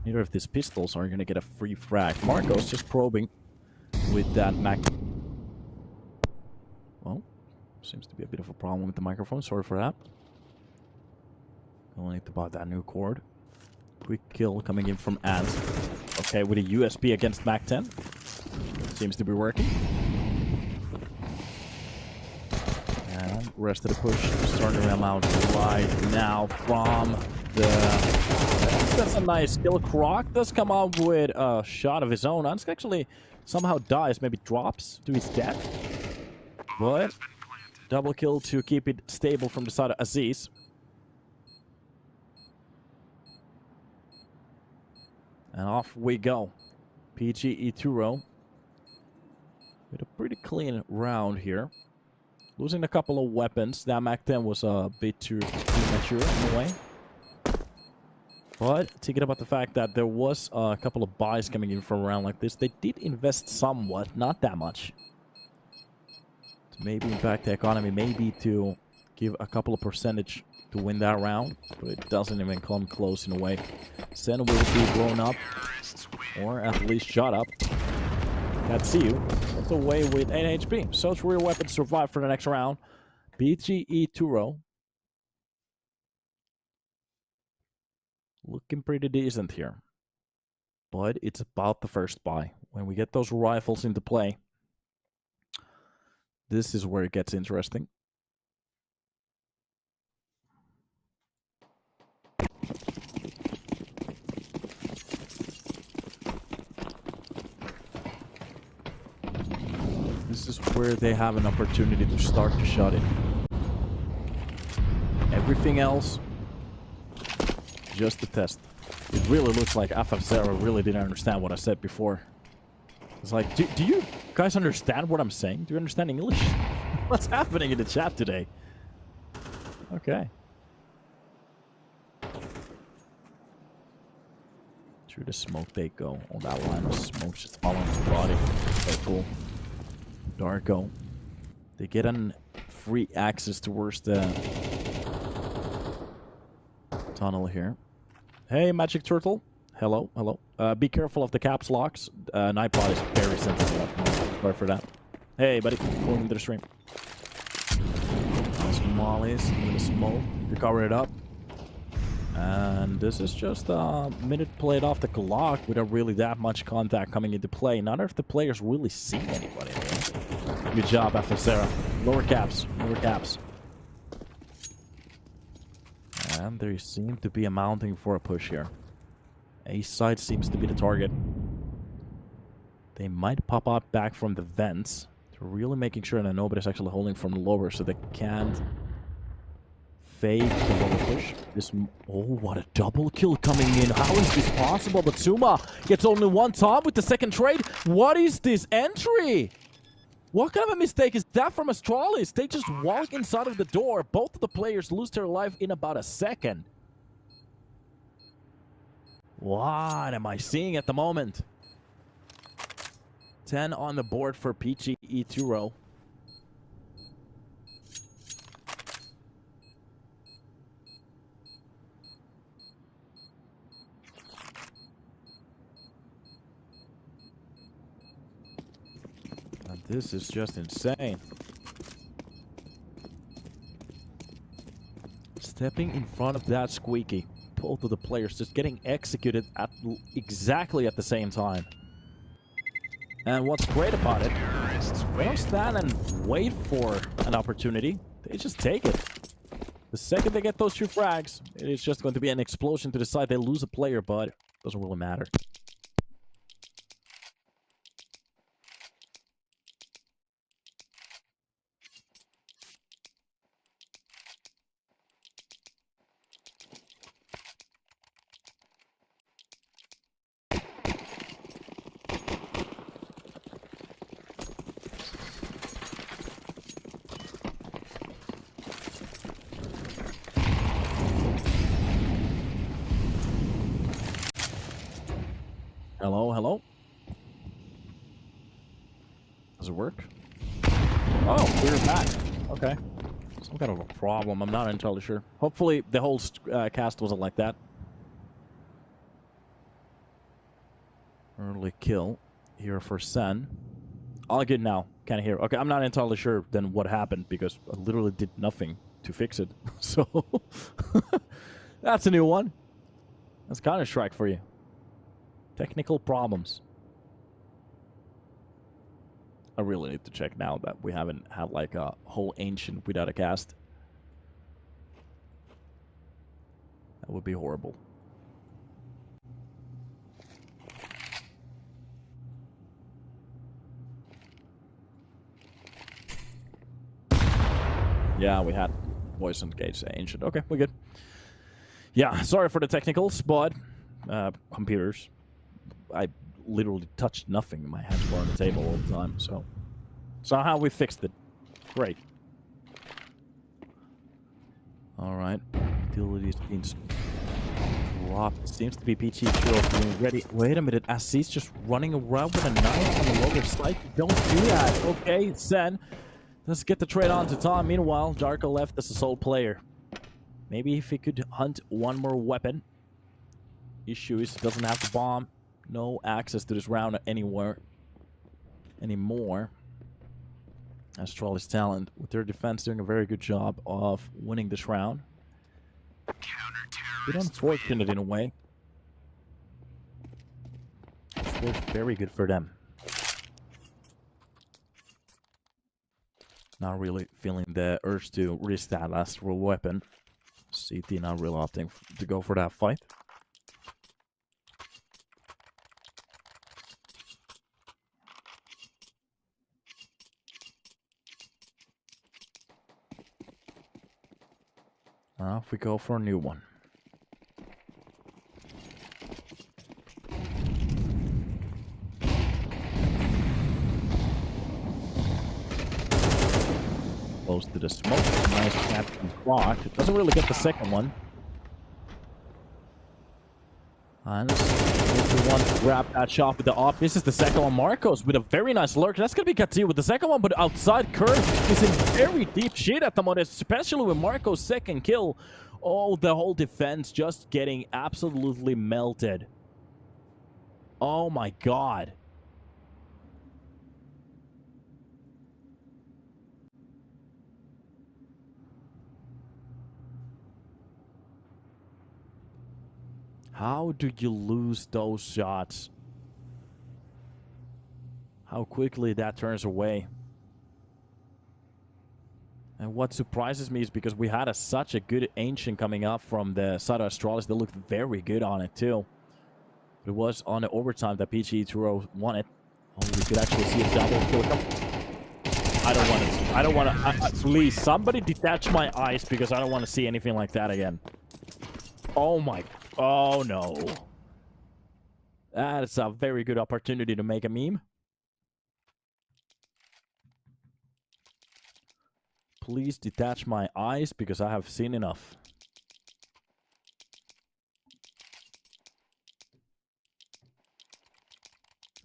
A: neither of these pistols are gonna get a free frag. Marco's just probing with that Mac. Well, seems to be a bit of a problem with the microphone. Sorry for that. Only to buy that new cord. Quick kill coming in from Ant. Okay, with a USB against Mac 10. Seems to be working. And rest of the push starting to come out right now from the... That's a nice kill. Croc does come out with a shot of his own. Ant actually somehow dies, maybe drops to his death. But double kill to keep it stable from the side of Aziz. And off we go. PGE Turow with a pretty clean round here. Losing a couple of weapons. That Mac 10 was a bit too mature in a way. But thinking about the fact that there was a couple of buys coming in from a round like this, they did invest somewhat, not that much. To maybe impact the economy, maybe to give a couple of percentage to win that round, but it doesn't even come close in a way. Sen will be blown up, or at least shot up. That's you. That's away with 8 HP. So its rear weapon survived for the next round. PGE Turow looking pretty decent here. But it's about the first buy. When we get those rifles into play, this is where it gets interesting. This is where they have an opportunity to start to shut it. Everything else, just a test. It really looks like FF0 really didn't understand what I said before. It's like, do you guys understand what I'm saying? Do you understand English? What's happening in the chat today? Okay. Through the smoke they go. On that line of smoke just following the body. Very cool. Darko. They get an free access towards the tunnel here. Hey, Magic Turtle. Hello, hello. Be careful of the caps locks. Nightbot is very sensitive. Sorry for that. Hey, buddy. Going into the stream. Nice mollies with the smoke. Recover it up. And this is just a minute played off the clock without really that much contact coming into play. None of the players really see anybody. Good job, FSera. Lower caps. Lower caps. And they seem to be amounting for a push here. A side seems to be the target. They might pop up back from the vents. They're really making sure that nobody's actually holding from the lower so they can't fake the lower push. This, oh, what a double kill coming in. How is this possible? But Suma gets only one top with the second trade. What is this entry? What kind of a mistake is that from Astralis? They just walk inside of the door. Both of the players lose their life in about a second. What am I seeing at the moment? 10 on the board for PGE Turow. And this is just insane. Stepping in front of that squeaky. Both of the players just getting executed at exactly at the same time. And what's great about it They don't stand and wait for an opportunity. They just take it. The second they get those 2 frags, it's just going to be an explosion to the side. They lose a player, but it doesn't really matter. Hello, hello. Does it work? Oh, we're back. Okay. Some kind of a problem. I'm not entirely sure. Hopefully, the whole cast wasn't like that. Early kill here for Sen. All good now. Can't hear. Okay, I'm not entirely sure then what happened because I literally did nothing to fix it. So, that's a new one. That's Counter-Strike for you. Technical problems. I really need to check now that we haven't had like a whole ancient without a cast. That would be horrible. Yeah, we had Poison Gauge ancient. Okay, we're good. Yeah, sorry for the technicals, but computers. I literally touched nothing. My hands were on the table all the time, so somehow we fixed it. Great. Alright. Utilities being dropped. Seems to be PGE Turow being ready. Wait a minute. Assis just running around with a knife on the lower side. Don't do that. Okay, Sen. Let's get the trade on to Tom. Meanwhile, Jarko left as a sole player. Maybe if he could hunt one more weapon. Issue is he doesn't have the bomb. No access to this round anymore. Astralis talent with their defense doing a very good job of winning this round. Bit unfortunate in a way. It's worked very good for them. Not really feeling the urge to risk that astral weapon. CT not really opting to go for that fight. Now if we go for a new one. Close to the smoke. Nice catch from Croc. It doesn't really get the second one. And if we want to grab that shot with the op, this is the second one. Marcos with a very nice lurk. That's going to be K10 with the second one, but outside Kurt is in very deep shit at the moment, especially with Marco's second kill. Oh, the whole defense just getting absolutely melted. Oh my god. How do you lose those shots? How quickly that turns away. And what surprises me is because we had such a good Ancient coming up from the side of Astralis. They looked very good on it too. It was on the overtime that PGE Turow won it. Oh, we could actually see a double kill. I don't want to. I don't want to. Please, somebody detach my eyes because I don't want to see anything like that again. Oh my. Oh no. That's a very good opportunity to make a meme. Please detach my eyes because I have seen enough.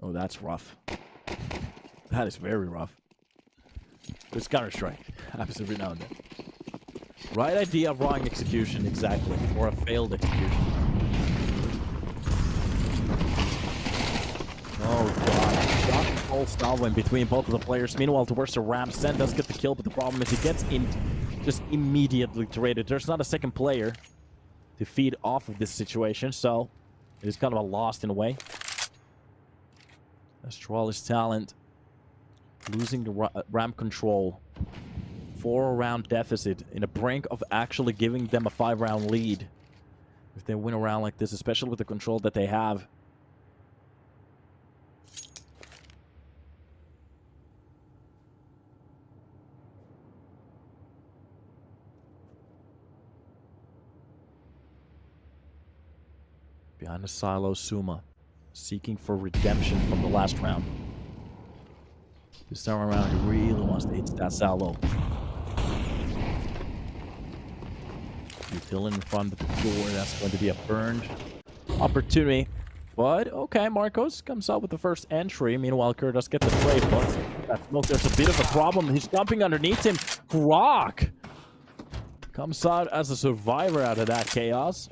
A: Oh, that's rough. That is very rough. It's Counter-Strike. Happens every now and then. Right idea, wrong execution, exactly. Or a failed execution. Oh god. Shot and full salvo in between both of the players. Meanwhile, towards the ramp, Sen does get the kill, but the problem is he gets in just immediately traded. There's not a second player to feed off of this situation, so it is kind of a lost in a way. Astralis talent losing the ramp control. 4-round deficit in the brink of actually giving them a 5-round lead. If they win a round like this, especially with the control that they have. Behind the silo, Suma, seeking for redemption from the last round. This time around, he really wants to hit that silo. Util in front of the door, that's going to be a burned opportunity. But, okay, Marcos comes out with the first entry. Meanwhile, Kurtas gets the trade, but look, there's a bit of a problem. He's jumping underneath him. Grok comes out as a survivor out of that chaos.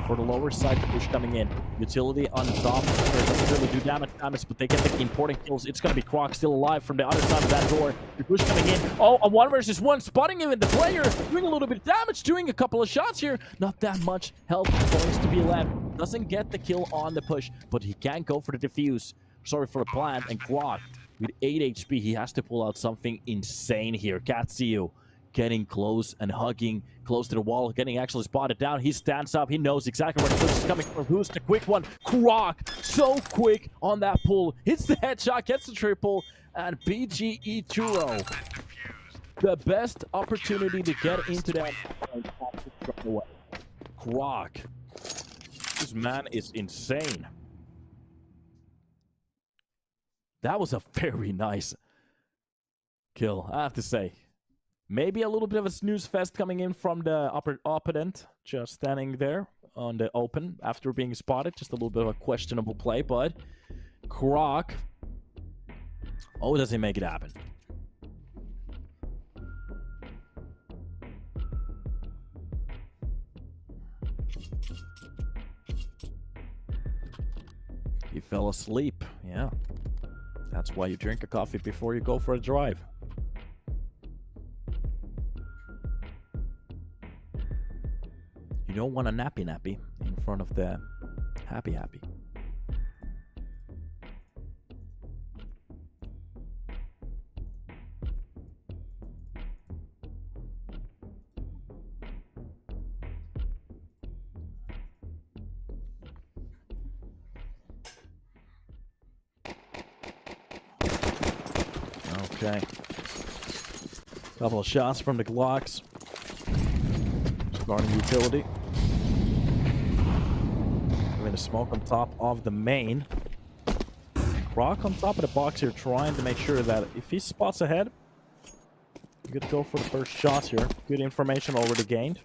A: For the lower side, the push coming in. Utility on top. Doesn't really do damage, but they get the important kills. It's going to be Croc still alive from the other side of that door. The push coming in. Oh, a 1 versus 1. Spotting him in the player. Doing a little bit of damage. Doing a couple of shots here. Not that much health points to be left. Doesn't get the kill on the push, but he can go for the defuse. Sorry for the plant. And Croc, with 8 HP, he has to pull out something insane here. Katsuyu getting close and hugging close to the wall, getting actually spotted down. He stands up. He knows exactly where the push is coming from. Who's the quick one? Croc, so quick on that pull. Hits the headshot, gets the triple, and PGE Turow, the best opportunity to get into that. Croc, this man is insane. That was a very nice kill, I have to say. Maybe a little bit of a snooze fest coming in from the opponent, just standing there on the open after being spotted. Just a little bit of a questionable play, but Croc, oh, does he make it happen? He fell asleep, yeah. That's why you drink a coffee before you go for a drive. You don't want a nappy in front of the happy. Okay. Couple of shots from the Glocks. Starting utility. Going to smoke on top of the main. Croc on top of the box here, trying to make sure that if he spots ahead, you could go for the first shots here. Good information already gained.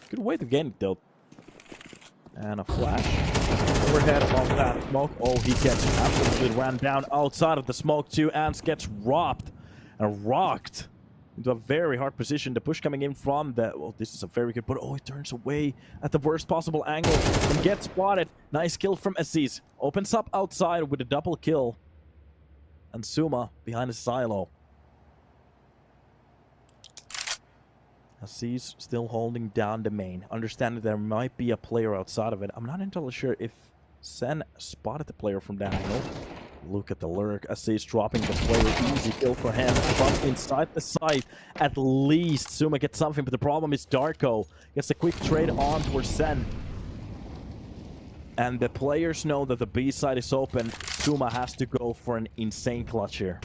A: Good way to gain it though. And a flash overhead of that smoke. Oh, he gets absolutely ran down outside of the smoke too, and gets robbed and rocked into a very hard position. The push coming in from the... Well, this is a very good... But, oh, he turns away at the worst possible angle and gets spotted. Nice kill from Aziz. Opens up outside with a double kill. And Suma behind the silo. Aziz still holding down the main. Understanding there might be a player outside of it. I'm not entirely sure if Sen spotted the player from that angle. Look at the lurk. Aziz dropping the player. Easy kill for him from inside the site. At least Suma gets something, but the problem is Darko gets a quick trade on for Sen. And the players know that the B side is open. Suma has to go for an insane clutch here.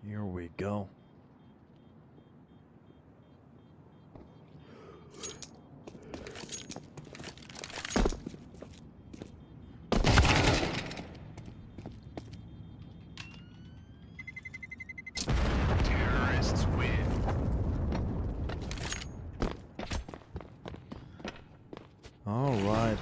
A: Here we go.
B: Terrorists win.
A: All right.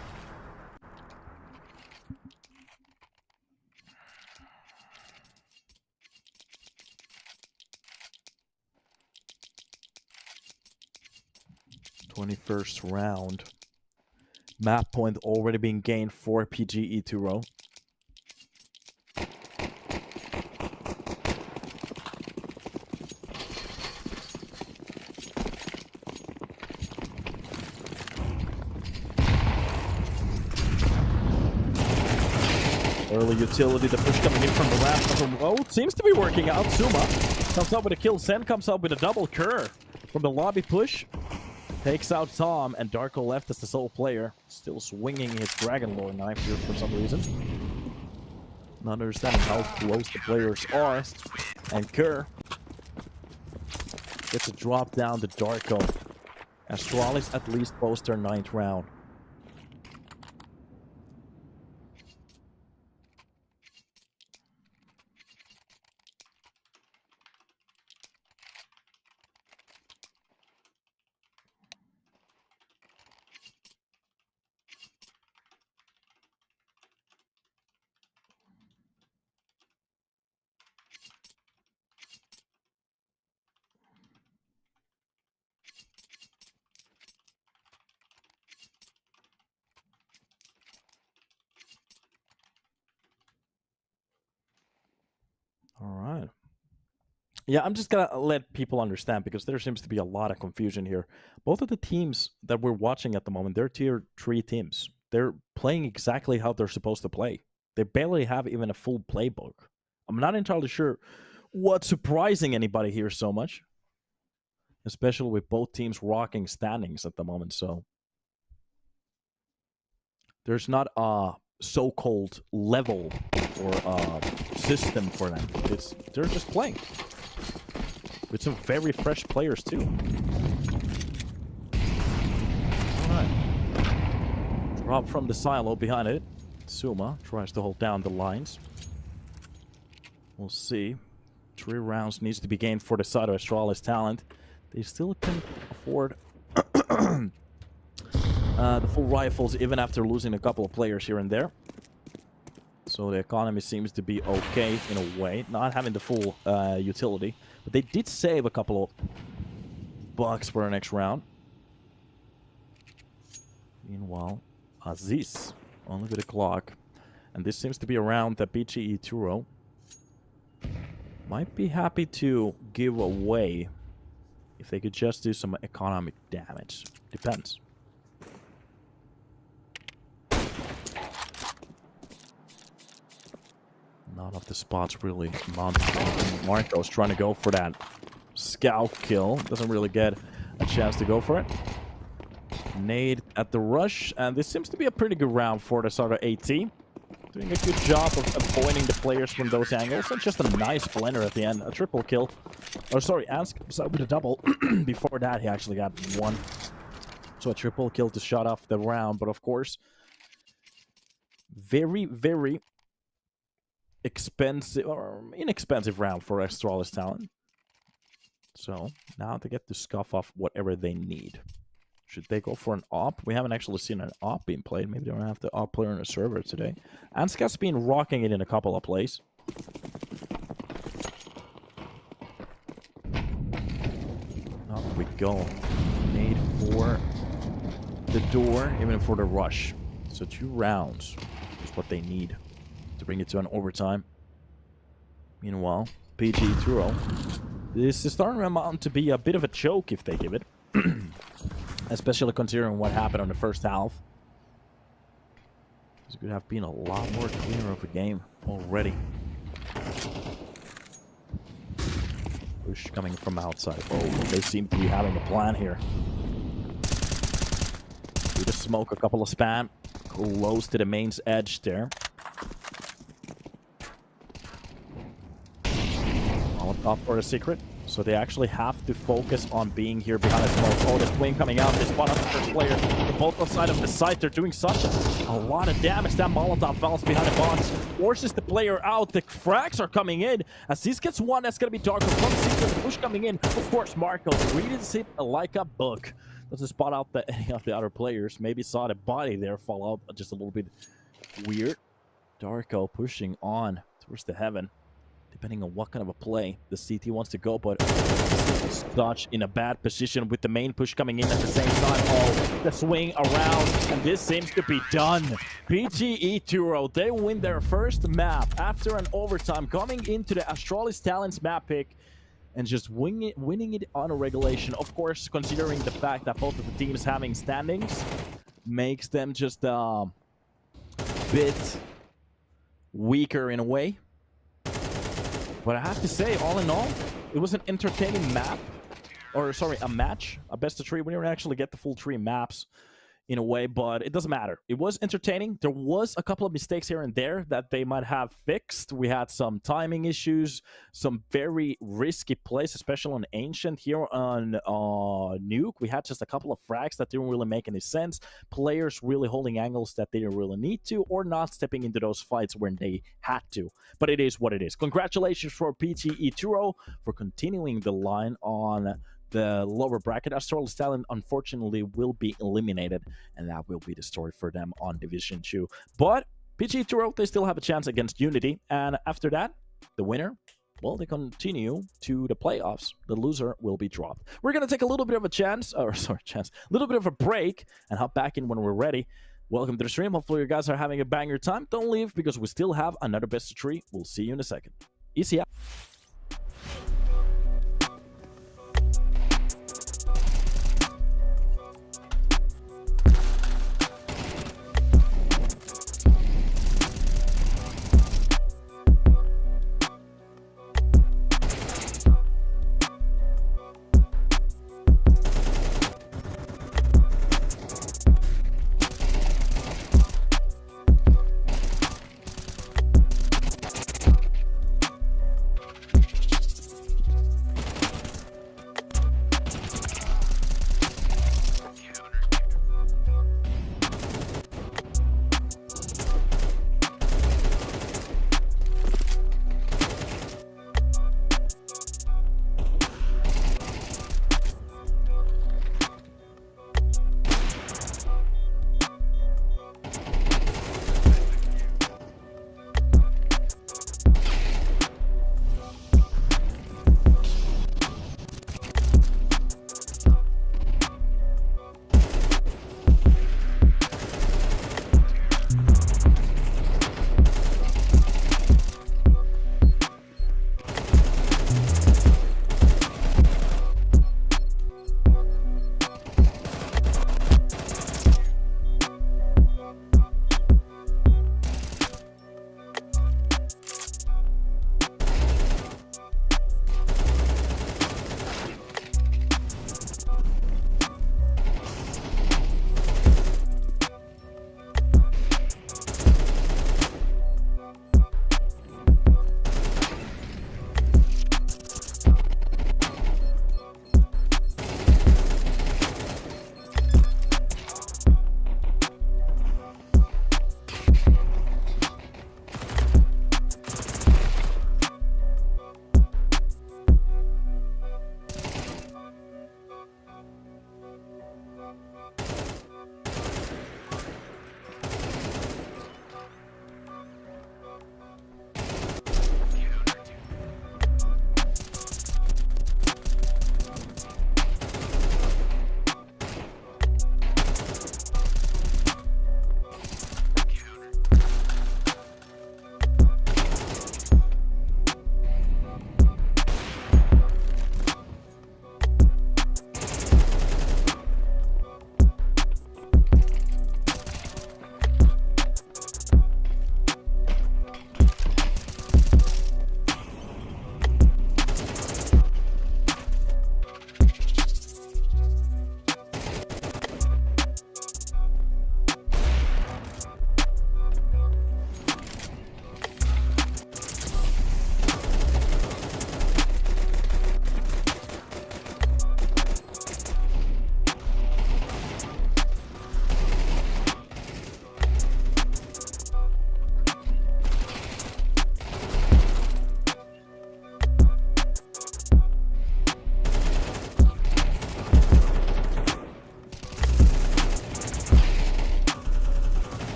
A: 21st round. Map point already being gained for PGE Turow. Early utility, the push coming in from the ramp from road seems to be working out. Suma comes up with a kill. Sen comes up with a double Kerr from the lobby push. Takes out Tom, and Darko left as the sole player. Still swinging his Dragon Lore knife here for some reason. Not understanding how close the players are. And Kerr gets a drop down to Darko. Astralis at least post their 9th round. All right. Yeah, I'm just gonna let people understand because there seems to be a lot of confusion here. Both of the teams that we're watching at the moment, they're tier 3 teams. They're playing exactly how they're supposed to play. They barely have even a full playbook. I'm not entirely sure what's surprising anybody here so much, especially with both teams rocking standings at the moment. So there's not a so-called level or a system for them. They're just playing with some very fresh players too. All right, drop from the silo behind it. Suma tries to hold down the lines. We'll see. 3 rounds needs to be gained for the side of Astralis talent. They still can afford the full rifles even after losing a couple of players here and there. So the economy seems to be okay in a way, not having the full utility. But they did save a couple of bucks for the next round. Meanwhile, Aziz only with a clock. And this seems to be a round that PGE Turow might be happy to give away if they could just do some economic damage. Depends. None of the spots really mounted. Marco's trying to go for that scout kill. Doesn't really get a chance to go for it. Nade at the rush. And this seems to be a pretty good round for the sort of AT. Doing a good job of avoiding the players from those angles. And just a nice blender at the end. A triple kill. Oh, sorry, Ansk with a double. Before that, he actually got 1. So a triple kill to shut off the round. But of course, very, very expensive or inexpensive round for Astralis talent. So now they get to scuff off whatever they need. Should they go for an op? We haven't actually seen an op being played. Maybe they don't have the op player on the server today. Anska's been rocking it in a couple of plays. Up we go. Need for the door, even for the rush. So 2 rounds is what they need to bring it to an overtime. Meanwhile, PGE Turow, this is starting to amount to be a bit of a choke if they give it. Especially considering what happened on the first half. This could have been a lot more cleaner of a game already. Push coming from outside. Oh, they seem to be having a plan here. Do the smoke, a couple of spam. Close to the main's edge there. Molotov for the secret. So they actually have to focus on being here behind us. Oh, the swing coming out. They spot up the first player. The both side of the site, they're doing such a lot of damage. That Molotov falls behind the box. Forces the player out. The frags are coming in. As this gets 1, that's going to be Darko. From secret, push coming in. Of course, Marco reads it like a book. Doesn't spot out any of the other players. Maybe saw the body there fall out just a little bit weird. Darko pushing on towards the heaven. depending on what kind of a play the CT wants to go, but such in a bad position with the main push coming in at the same time. Oh, the swing around, and this seems to be done. PGE Turow, they win their first map after an overtime, coming into the Astralis Talents map pick and just winning it on a regulation. Of course, considering the fact that both of the teams having standings makes them just a bit weaker in a way. But I have to say, all in all, it was an entertaining map. Or, sorry, a match. A best of 3. We didn't actually get the full 3 maps in a way, but it doesn't matter. It was entertaining. There was a couple of mistakes here and there that they might have fixed. We had some timing issues, some very risky plays, especially on Ancient. Here on Nuke, we had just a couple of frags that didn't really make any sense. Players really holding angles that they didn't really need to, or not stepping into those fights when they had to. But it is what it is. Congratulations for PGE Turow for continuing the line on the lower bracket. Astralis Talent, unfortunately, will be eliminated, and that will be the story for them on Division 2. But PGE Turow, they still have a chance against Unity, and after that, the winner, well, they continue to the playoffs. The loser will be dropped. We're going to take a little bit of a little bit of a break, and hop back in when we're ready. Welcome to the stream. Hopefully you guys are having a banger time. Don't leave, because we still have another best of 3. We'll see you in a second. ECF.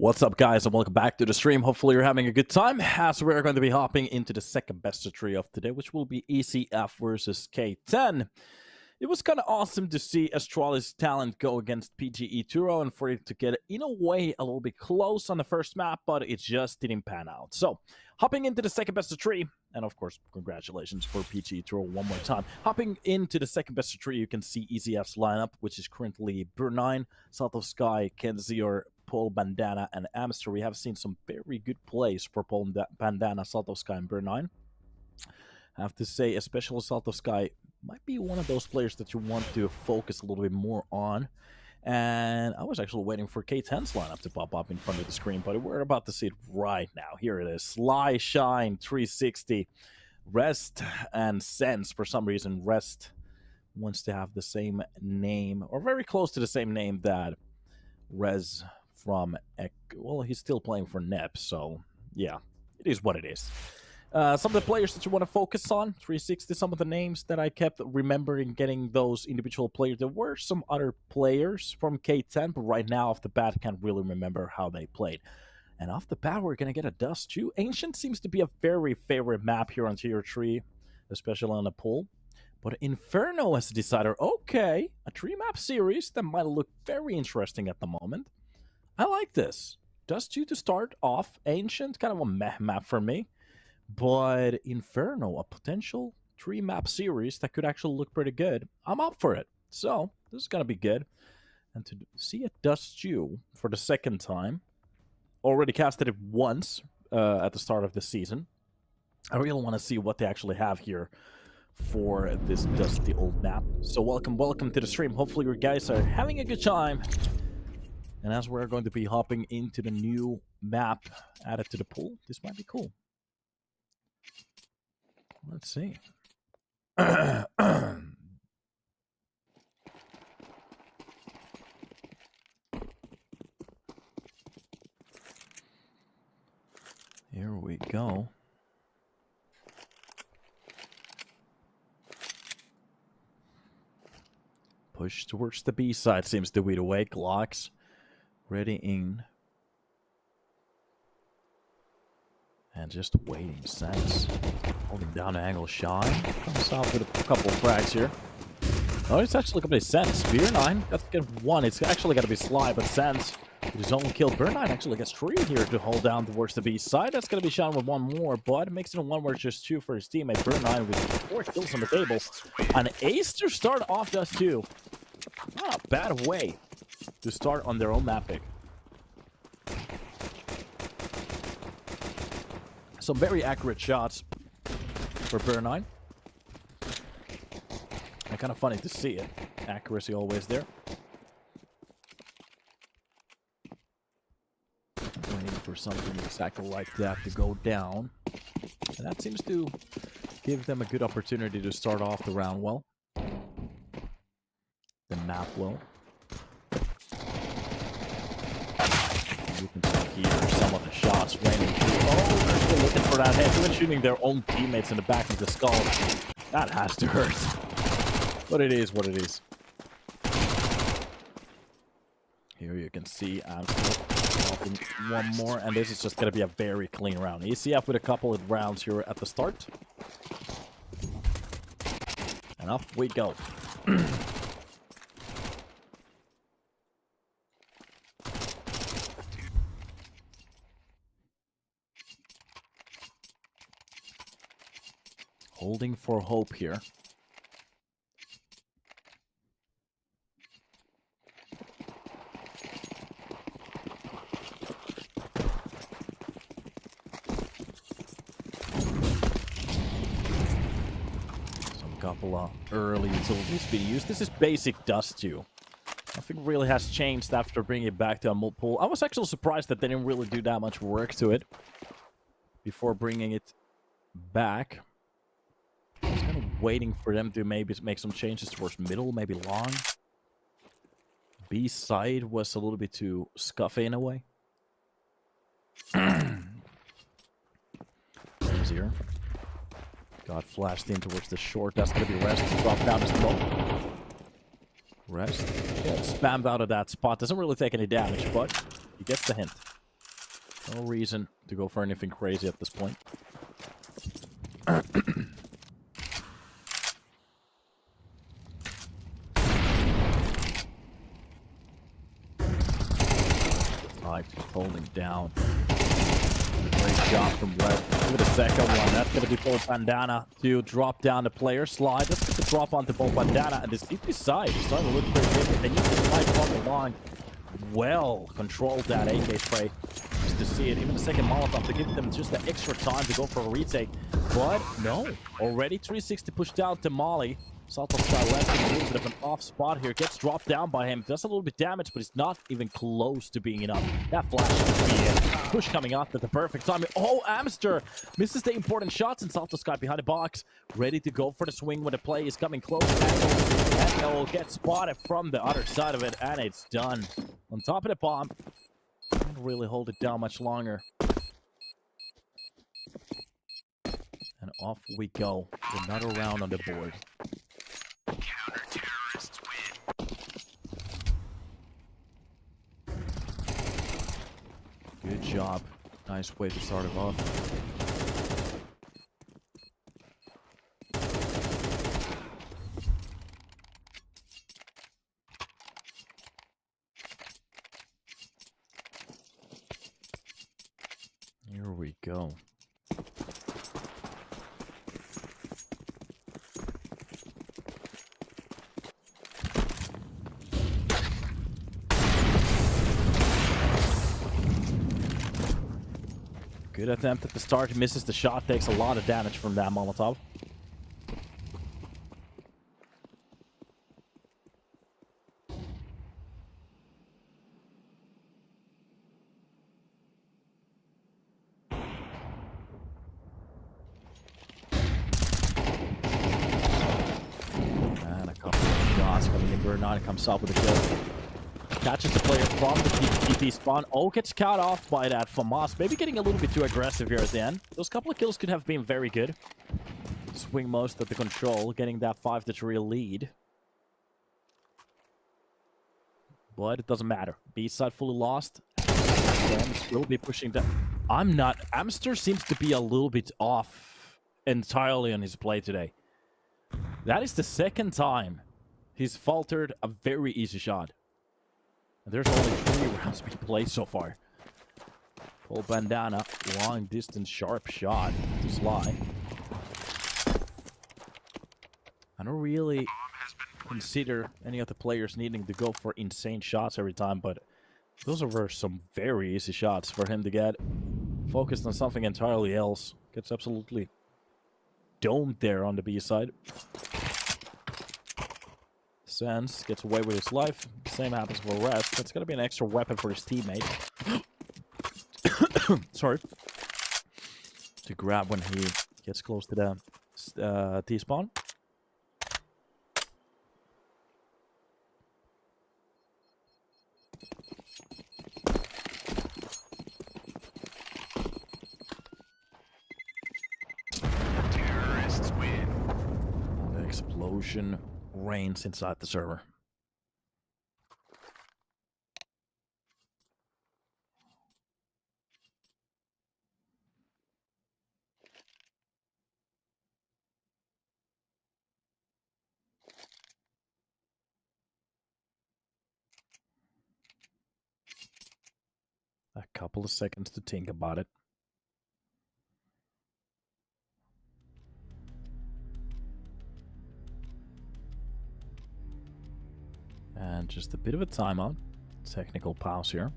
A: What's up, guys, and welcome back to the stream. Hopefully you're having a good time, as we're going to be hopping into the second best of three of today, which will be ECF versus K10. It was kind of awesome to see Astralis talent go against PGE Turow and for it to get, in a way, a little bit close on the first map, but it just didn't pan out. So, hopping into the second best of three, and of course, congratulations for PGE Turow one more time. Hopping into the second best of three, you can see ECF's lineup, which is currently Burr9, South of Sky, Kenzior, Paul Bandana, and Amster. We have seen some very good plays for Paul Bandana, South of Sky, and Burr9. I have to say, especially South of Sky might be one of those players that you want to focus a little bit more on. And I was actually waiting for K10's lineup to pop up in front of the screen, but we're about to see it right now. Here it is. Sly, Shine, 360, Rest, and Sense. For some reason, Rest wants to have the same name, or very close to the same name that Rez from well, he's still playing for NEP, so yeah, it is what it is. Some of the players that you want to focus on, 360, some of the names that I kept remembering getting those individual players. There were some other players from K10, but right now, off the bat, I can't really remember how they played. And off the bat, we're going to get a Dust 2. Ancient seems to be a very favorite map here on Tier 3, especially on the pool. But Inferno has decided, okay, a 3-map series that might look very interesting at the moment. I like this. Dust 2 to start off. Ancient, kind of a meh map for me. But Inferno, a potential 3-map series that could actually look pretty good. I'm up for it. So, this is going to be good. And to see it Dust 2 for the second time. Already casted it once at the start of the season. I really want to see what they actually have here for this dusty old map. So welcome to the stream. Hopefully you guys are having a good time. And as we're going to be hopping into the new map added to the pool, this might be cool. Let's see. Here we go. Push towards the B side seems to be the way. Glocks ready in. And just waiting. Sense. Holding down an angle. Shine. Comes out with a couple of frags here. Oh, it's actually going to be Sense. Burr9. That's going to get one. It's actually going to be Sly, but Sense with his own kill. Burr9 actually gets 3 here to hold down towards the B side. That's going to be Shine with 1 more, but makes it a 1 where it's just 2 for his teammate. Burr9 with 4 kills on the table. An ace to start off Dust 2. Not a bad way to start on their own map pick. Some very accurate shots for Burr9. And kind of funny to see it. Accuracy always there. Waiting for something exactly like that to go down. And that seems to give them a good opportunity to start off the round well. The map well. You can see here some of the shots raining through. Oh, they're still looking for that hit. Even shooting their own teammates in the back of the skull. That has to hurt. But it is what it is. Here you can see Amster dropping 1 more. And this is just going to be a very clean round. ECF with a couple of rounds here at the start. And up we go. Holding for hope here. Some couple of early utilities being used. This is basic Dust 2. Nothing really has changed after bringing it back to a multiple. I was actually surprised that they didn't really do that much work to it before bringing it back. Waiting for them to maybe make some changes towards middle, maybe long. B side was a little bit too scuffy in a way. Easier. Got flashed in towards the short. That's going to be Rest. Drop down his smoke. Rest. Gets spammed out of that spot. Doesn't really take any damage, but he gets the hint. No reason to go for anything crazy at this point. Holding down. Great job from Red. Give it a second one. That's going to be Bolt Bandana to drop down the player slide. Let's get the drop onto Bolt Bandana. And this deep side is starting to look pretty good. They need to slide from the line. Well controlled that AK spray. Just to see it. Even the second Molotov to give them just the extra time to go for a retake. But no. Already 360 pushed down to Molly. Salto Sky left in a little bit of an off spot here. Gets dropped down by him. Does a little bit damage, but it's not even close to being enough. That flash should be it. Push coming off at the perfect time. Oh, Amster misses the important shots, and Salto Sky behind the box. Ready to go for the swing when the play is coming close. And will get spotted from the other side of it, and it's done. On top of the bomb. Can't really hold it down much longer. And off we go. Another round on the board.
B: Counter-terrorists win.
A: Good job. Nice way to start it off. Here we go. Good attempt at the start. Misses the shot. Takes a lot of damage from that Molotov. And a couple of shots coming in. Bernard comes up with a kill. Catches the player from the TP spawn. Oh, gets caught off by that FAMAS. Maybe getting a little bit too aggressive here at the end. Those couple of kills could have been very good. Swing most of the control, getting that 5-3 lead. But it doesn't matter. B-side fully lost. And still be pushing down. I'm not. Amster seems to be a little bit off entirely on his play today. That is the second time he's faltered a very easy shot. There's only 3 rounds being played so far. Full bandana, long distance, sharp shot to Sly. I don't really consider any of the players needing to go for insane shots every time, but those were some very easy shots for him to get. Focused on something entirely else. Gets absolutely domed there on the B side. Sands gets away with his life. Same happens for Rest. That's going to be an extra weapon for his teammate. Sorry. To grab when he gets close to the T-spawn.
B: Terrorists win.
A: The explosion reigns inside the server. A couple of seconds to think about it. And just a bit of a timeout. Technical pause here.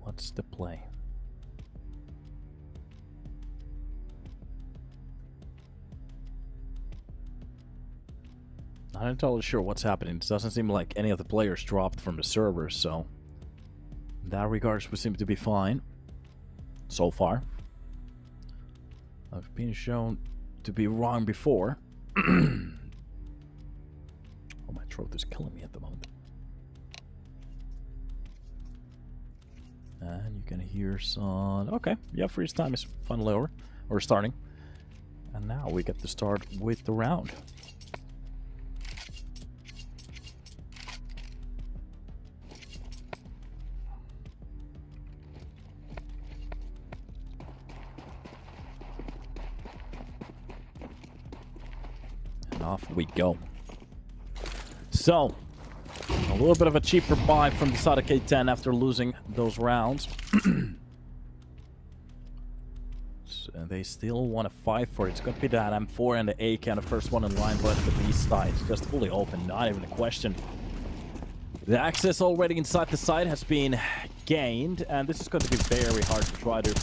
A: What's the play? Not entirely sure what's happening. It doesn't seem like any of the players dropped from the server, so in that regards we seem to be fine so far. I've been shown to be wrong before. Oh, my throat is killing me at the moment. And you can hear some... Okay, yeah, freeze time is finally over. Or starting. And now we get to start with the round. And off we go. So, a little bit of a cheaper buy from the side of K10 after losing those rounds. So they still want to fight for it. It's going to be that M4 and the AK, and the first one in line, but the B side is just fully open, not even a question. The access already inside the site has been gained, and this is going to be very hard to try to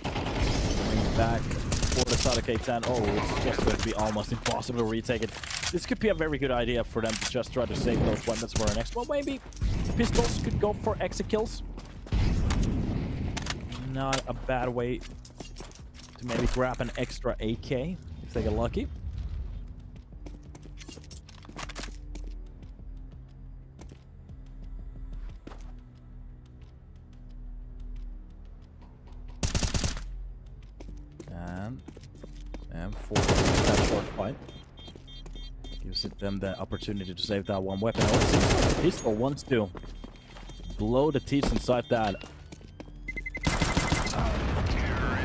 A: bring back for the side of K10. Oh, it's just going to be almost impossible to retake it. This could be a very good idea for them to just try to save those weapons for our next one. Maybe pistols could go for exit kills. Not a bad way to maybe grab an extra AK if they get lucky. And for that short fight. Gives them the opportunity to save that one weapon. Oh, it seems like the pistol wants to blow the teeth inside that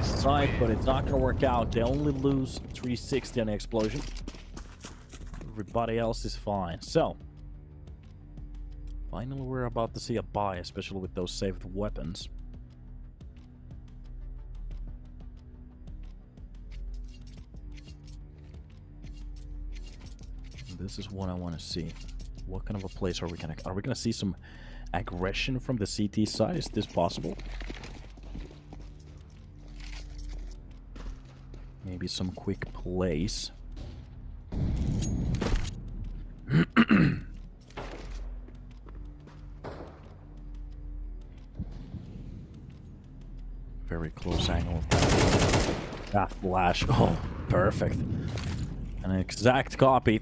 A: side, but it's not going to work out. They only lose 360 on the explosion. Everybody else is fine. So, finally we're about to see a buy, especially with those saved weapons. This is what I want to see. What kind of a place are we gonna see some aggression from the CT side? Is this possible? Maybe some quick plays. Very close angle. That flash. Oh, perfect. An exact copy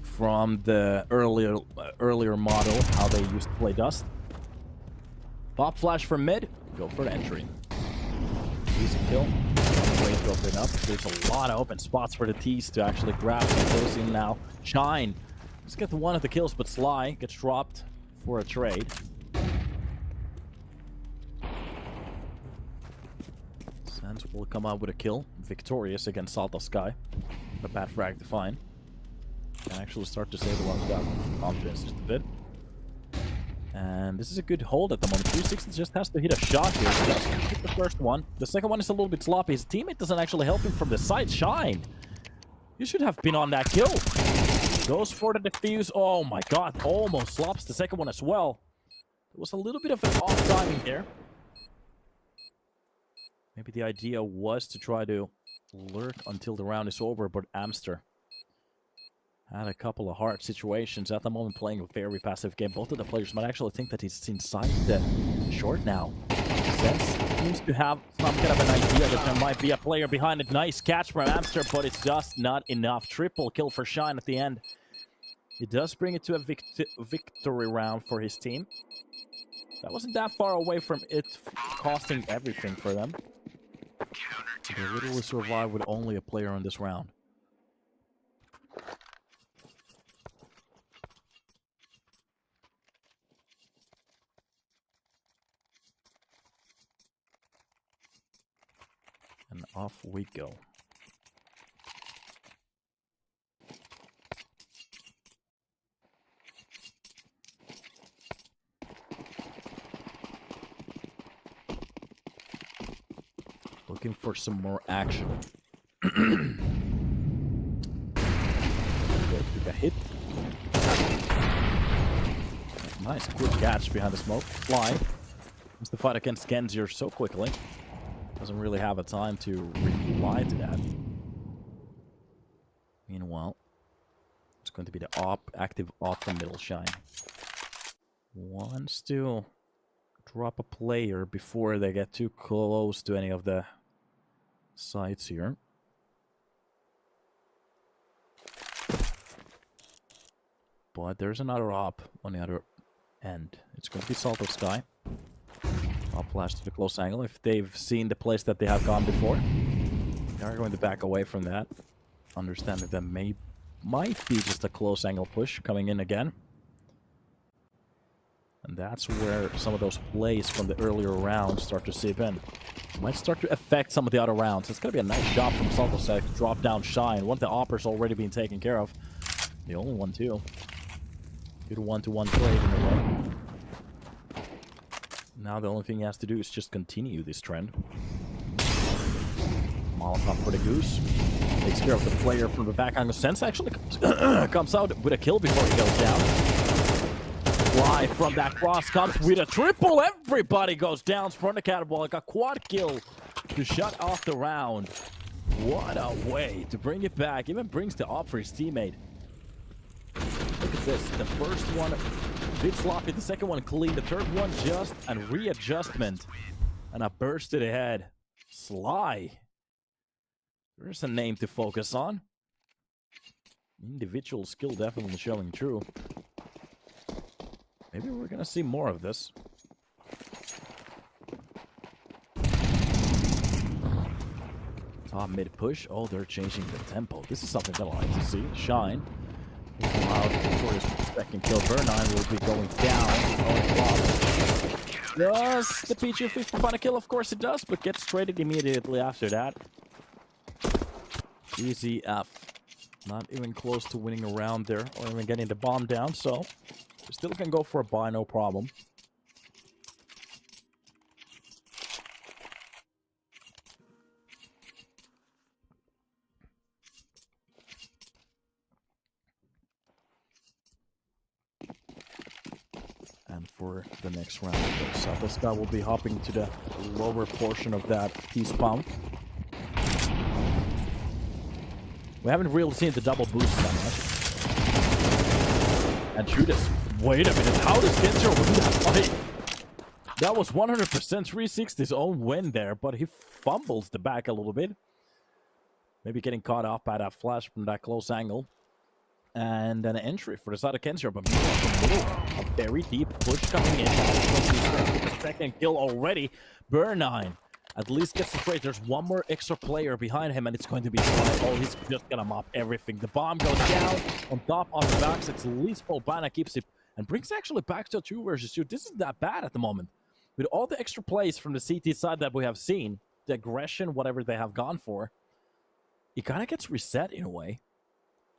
A: from the earlier model, how they used to play Dust. Pop flash from mid, go for the entry. Easy kill. Wait to open up. There's a lot of open spots for the T's to actually grab some kills in now. Shine. Let's get one of the kills, but Sly gets dropped for a trade. Sands will come out with a kill. Victorious against Salto Sky. A bad frag to find. Can actually start to save the ones down confidence just a bit. And this is a good hold at the moment. 360 just has to hit a shot here. Just hit the first one. The second one is a little bit sloppy. His teammate doesn't actually help him from the side. Shine. You should have been on that kill. Goes for the defuse. Oh my god. Almost slops the second one as well. There was a little bit of an off timing there. Maybe the idea was to try to lurk until the round is over, but Amster had a couple of hard situations at the moment, playing a very passive game. Both of the players might actually think that he's inside the short now. Sense seems to have some kind of an idea that there might be a player behind it. Nice catch from Amster, but it's just not enough. Triple kill for Shine at the end. He does bring it to a victory round for his team. That wasn't that far away from it costing everything for them. They literally survived with only a player on this round. And off we go. Looking for some more action. Took a hit. Nice quick catch behind the smoke. Fly. Wants to fight against Genzier so quickly. Doesn't really have a time to reply to that. Meanwhile, it's going to be the active op from Middle Shine. Wants to drop a player before they get too close to any of the sites here. But there's another op on the other end. It's going to be Salto Sky. Top flash to the close angle. If they've seen the place that they have gone before, they are going to back away from that. Understand that might be just a close angle push coming in again. And that's where some of those plays from the earlier rounds start to seep in. Might start to affect some of the other rounds. It's going to be a nice job from Saltosek to drop down Shine. One of the oppers already being taken care of. The only one, too. Good one-to-one trade in a way. Now the only thing he has to do is just continue this trend. Molotov for the Goose. Takes care of the player from the back angle. Sense actually comes out with a kill before he goes down. Fly from that cross comes with a triple. Everybody goes down from the catabolic. A quad kill to shut off the round. What a way to bring it back. Even brings the op for his teammate. Look at this. The first one, a bit sloppy. The second one clean. The third one just a readjustment. And a burst to the head. Sly. There's a name to focus on. Individual skill definitely showing true. Maybe we're gonna see more of this. Top mid push. Oh, they're changing the tempo. This is something that I like to see. Shine. Allowed for his second kill. Burnine will be going down. Does the PGE 50 find a kill? Of course it does, but gets traded immediately after that. ECF. Not even close to winning a round there, or even getting the bomb down, so we still can go for a buy, no problem. And for the next round, so this guy will be hopping to the lower portion of that peace pump. We haven't really seen the double boost that much. And Judas, wait a minute, how does Gensher win that fight? That was 100% 360's own win there, but he fumbles the back a little bit. Maybe getting caught off by that flash from that close angle. And an entry for the side of Gensher, but a very deep push coming in. The second kill already. Burnine at least gets the trade. There's one more extra player behind him, and it's going to be Sly. Oh, he's just gonna mop everything. The bomb goes down on top of the backs. It's least Polbana keeps it and brings actually back to 2 versus 2. This isn't that bad at the moment. With all the extra plays from the CT side that we have seen, the aggression, whatever they have gone for, it kind of gets reset in a way.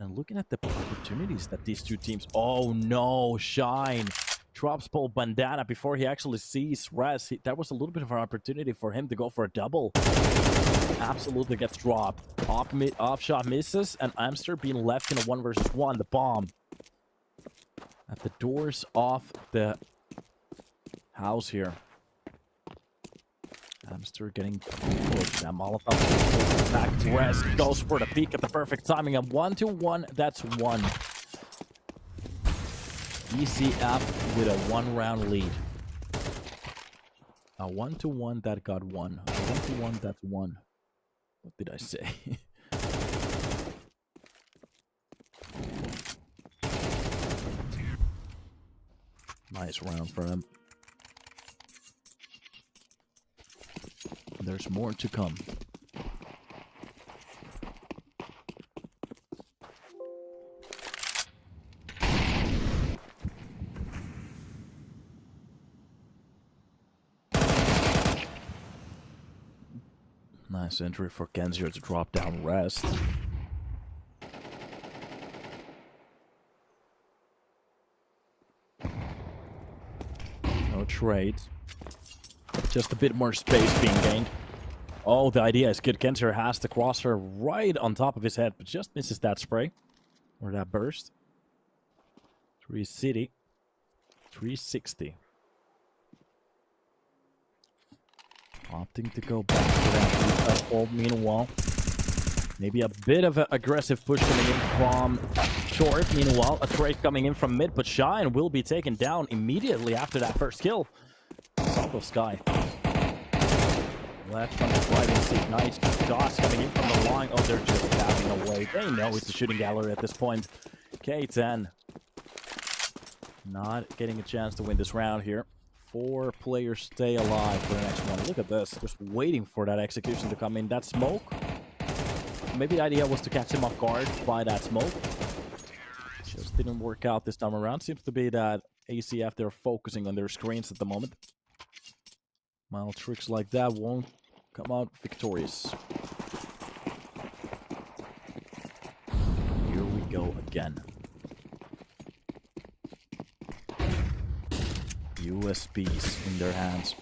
A: And looking at the opportunities that these two teams... Oh no, Shine drops Paul Bandana before he actually sees Res. That was a little bit of an opportunity for him to go for a double. Absolutely gets dropped. Off shot misses, and Amster being left in a 1 versus 1. The bomb at the doors of the house here. Amster getting pushed. That Molotov back to Res. Goes for the peak at the perfect timing. A 1-1. That's 1. ECF with a 1-round lead. A 1-1 that got 1. A 1-1 that's 1. What did I say? Nice round for him. There's more to come. Nice entry for Kenzier to drop down Rest. No trade. Just a bit more space being gained. Oh, the idea is Kid Kenzier has the crosser right on top of his head, but just misses that spray. Or that burst. 3 City. 360. Opting to go back to that hold. Meanwhile, maybe a bit of an aggressive push coming in from short. Meanwhile, a trade coming in from mid, but Shine will be taken down immediately after that first kill. Salvo Sky. Left on the driving seat. Nice shots coming in from the line. Oh, they're just tapping away. They know it's a shooting gallery at this point. K10. Not getting a chance to win this round here. 4 players stay alive for the next one. Look at this. Just waiting for that execution to come in. That smoke. Maybe the idea was to catch him off guard by that smoke. Just didn't work out this time around. Seems to be that ECF, they're focusing on their screens at the moment. Mild tricks like that won't come out victorious. Here we go again. USBs in their hands.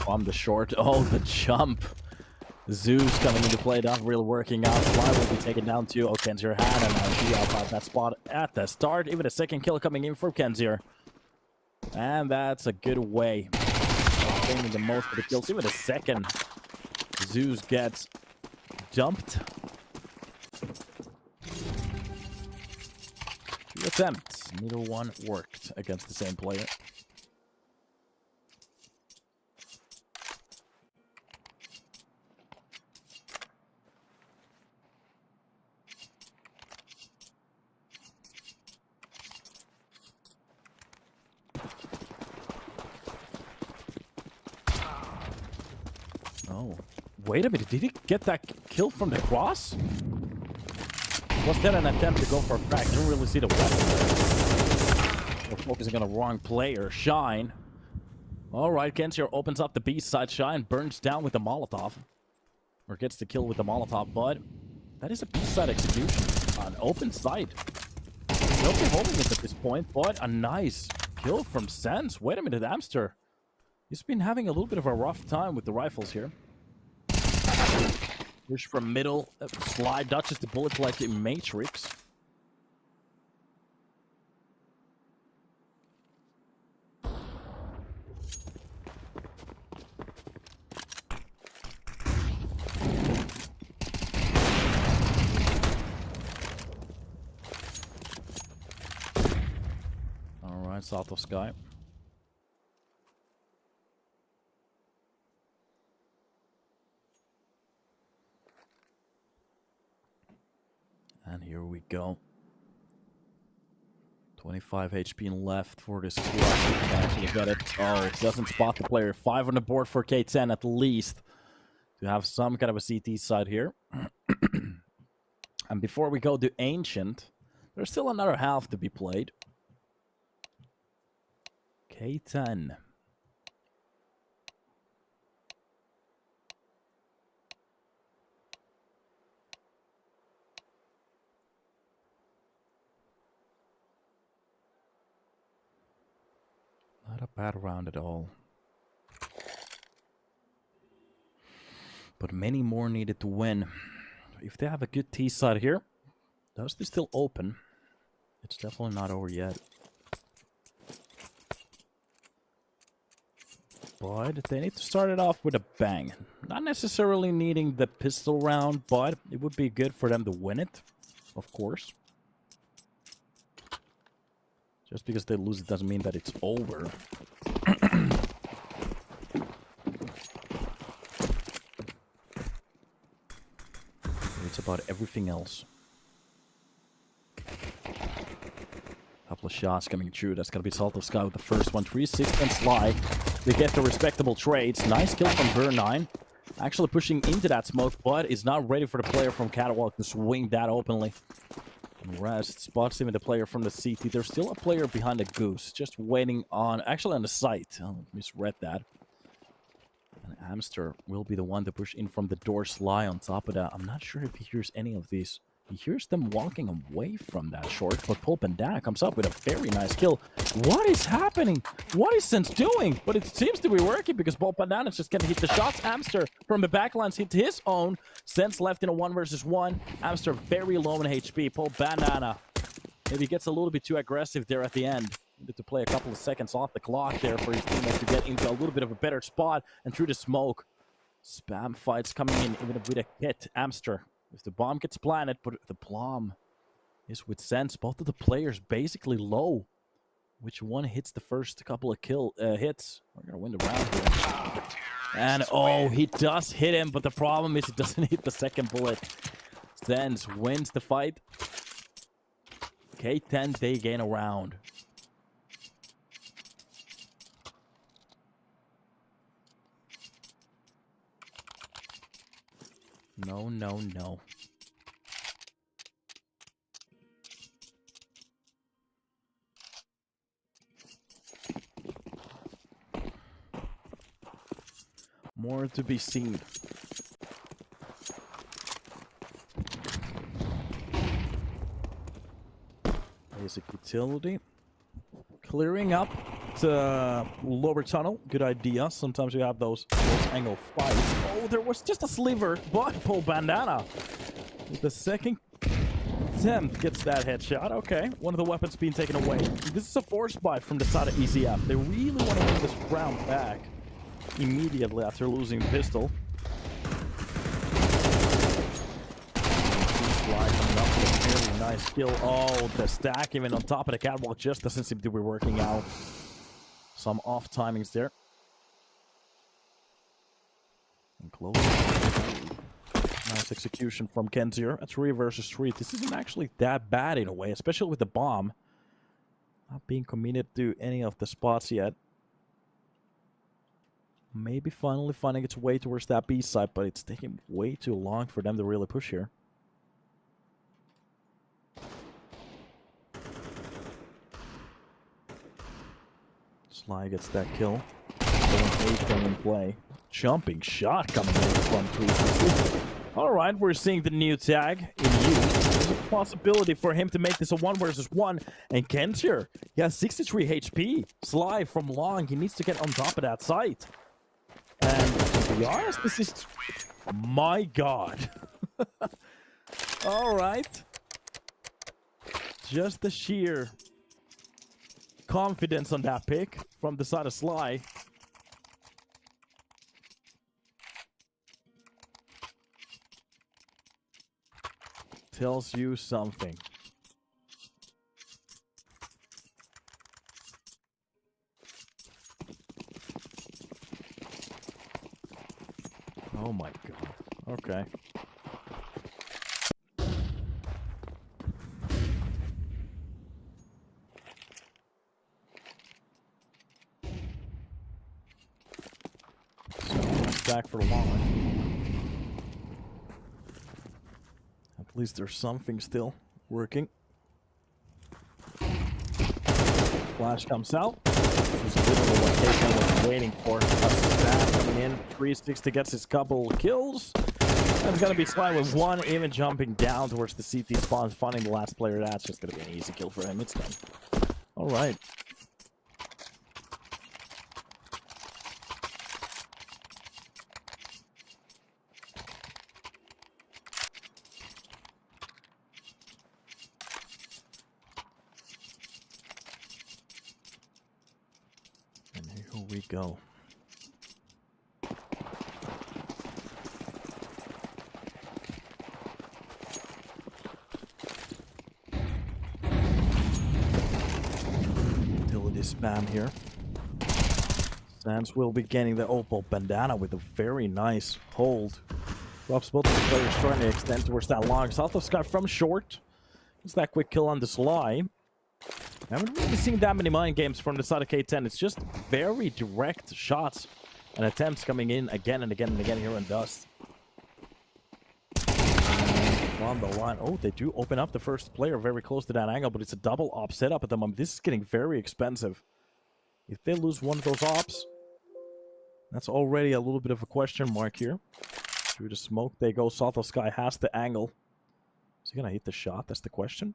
A: On the short. Oh, the jump. Zeus coming into play, not really working out. Sly will be taken down too. Oh, Kenzier had and now she out that spot at the start. Even a second kill coming in for Kenzier. And that's a good way of gaining the most of the kills. Even a second. Zeus gets dumped. 2 attempts. Neither one worked against the same player. Oh, wait a minute. Did he get that kill from the cross? Was that an attempt to go for a crack? Didn't really see the weapon there. We're focusing on the wrong player. Shine. Alright, Kenzier opens up the B side. Shine burns down with the Molotov. Or gets the kill with the Molotov, but that is a B side execution. An open side. Nobody holding it at this point, but a nice kill from Sense. Wait a minute, Amster. He's been having a little bit of a rough time with the rifles here. Push from middle, slide, dodges the bullets like in Matrix. Alright, south of Sky. And here we go. 25 HP left for this squad. Can actually get it. Oh, doesn't spot the player. 5 on the board for K10 at least. To have some kind of a CT side here. And before we go to Ancient, there's still another half to be played. K10. Not a bad round at all. But many more needed to win. If they have a good T side here, those are still open. It's definitely not over yet. But they need to start it off with a bang. Not necessarily needing the pistol round, but it would be good for them to win it, of course. Just because they lose it doesn't mean that it's over. It's about everything else. Couple of shots coming through. That's going to be Salt of Sky with the first one. 360 and Sly. They get the respectable trades. Nice kill from Burn 9. Actually pushing into that smoke, but is not ready for the player from Catwalk to swing that openly. And Rest spots even the player from the CT. There's still a player behind the Goose. Just waiting on... Actually on the site. I misread that. And Amster will be the one to push in from the door. Sly on top of that. I'm not sure if he hears any of these. He hears them walking away from that short, but Paul Bandana comes up with a very nice kill. What is happening? What is Sense doing? But it seems to be working because Paul Bandana is just going to hit the shots. Amster from the backlines hit his own. Sense left in a 1 versus 1. Amster very low in HP. Paul Bandana maybe gets a little bit too aggressive there at the end. Needed to play a couple of seconds off the clock there for his teammates to get into a little bit of a better spot. And through the smoke, spam fights coming in even with a hit. Amster. If the bomb gets planted, but the bomb is with Sense. Both of the players basically low. Which one hits the first couple of hits? We're going to win the round here. And oh, he does hit him, but the problem is he doesn't hit the second bullet. Sense wins the fight. K10, they gain a round. No, no, no. More to be seen. Basic utility. Clearing up the lower tunnel. Good idea. Sometimes you have those angle fights. Oh, there was just a sliver. But Paul Bandana with the second attempt gets that headshot. Okay, one of the weapons being taken away. This is a force buy from the side of ECF. They really want to win this round back immediately after losing the pistol. Coming up with a really nice kill. Oh, the stack even on top of the catwalk just doesn't seem to be working out. Some off timings there. And close. Nice execution from K10. That's 3 versus 3. This isn't actually that bad in a way, especially with the bomb. Not being committed to any of the spots yet. Maybe finally finding its way towards that B side, but it's taking way too long for them to really push here. Sly gets that kill. Going in play. Jumping shot coming in from 360. Alright, we're seeing the new tag in use. There's a possibility for him to make this a 1 versus 1. And K10, he has 63 HP. Sly from long, he needs to get on top of that site. And to be honest, this is... My god. Alright. Just the sheer confidence on that pick from the side of Sly. Tells you something. Oh my god. Okay. So, stack for long. At least there's something still working. Flash comes out. This is literally what K10 was waiting for. A stack coming in. 360 gets his couple kills. That's gonna be Sly with 1, even jumping down towards the CT spawn, finding the last player. That's just gonna be an easy kill for him. It's done. Alright. Here we go. Utility spam here. Sans will be getting the Opal Bandana with a very nice hold. Drops both of the players trying to extend towards that long. South of Sky from short. It's that quick kill on the Sly. I haven't really seen that many mind games from the side of K10. It's just very direct shots and attempts coming in again and again and again here in Dust. On the line. Oh, they do open up the first player very close to that angle, but it's a double op setup at the moment. This is getting very expensive. If they lose one of those ops, that's already a little bit of a question mark here. Through the smoke they go. South of Sky has the angle. Is he gonna hit the shot? That's the question.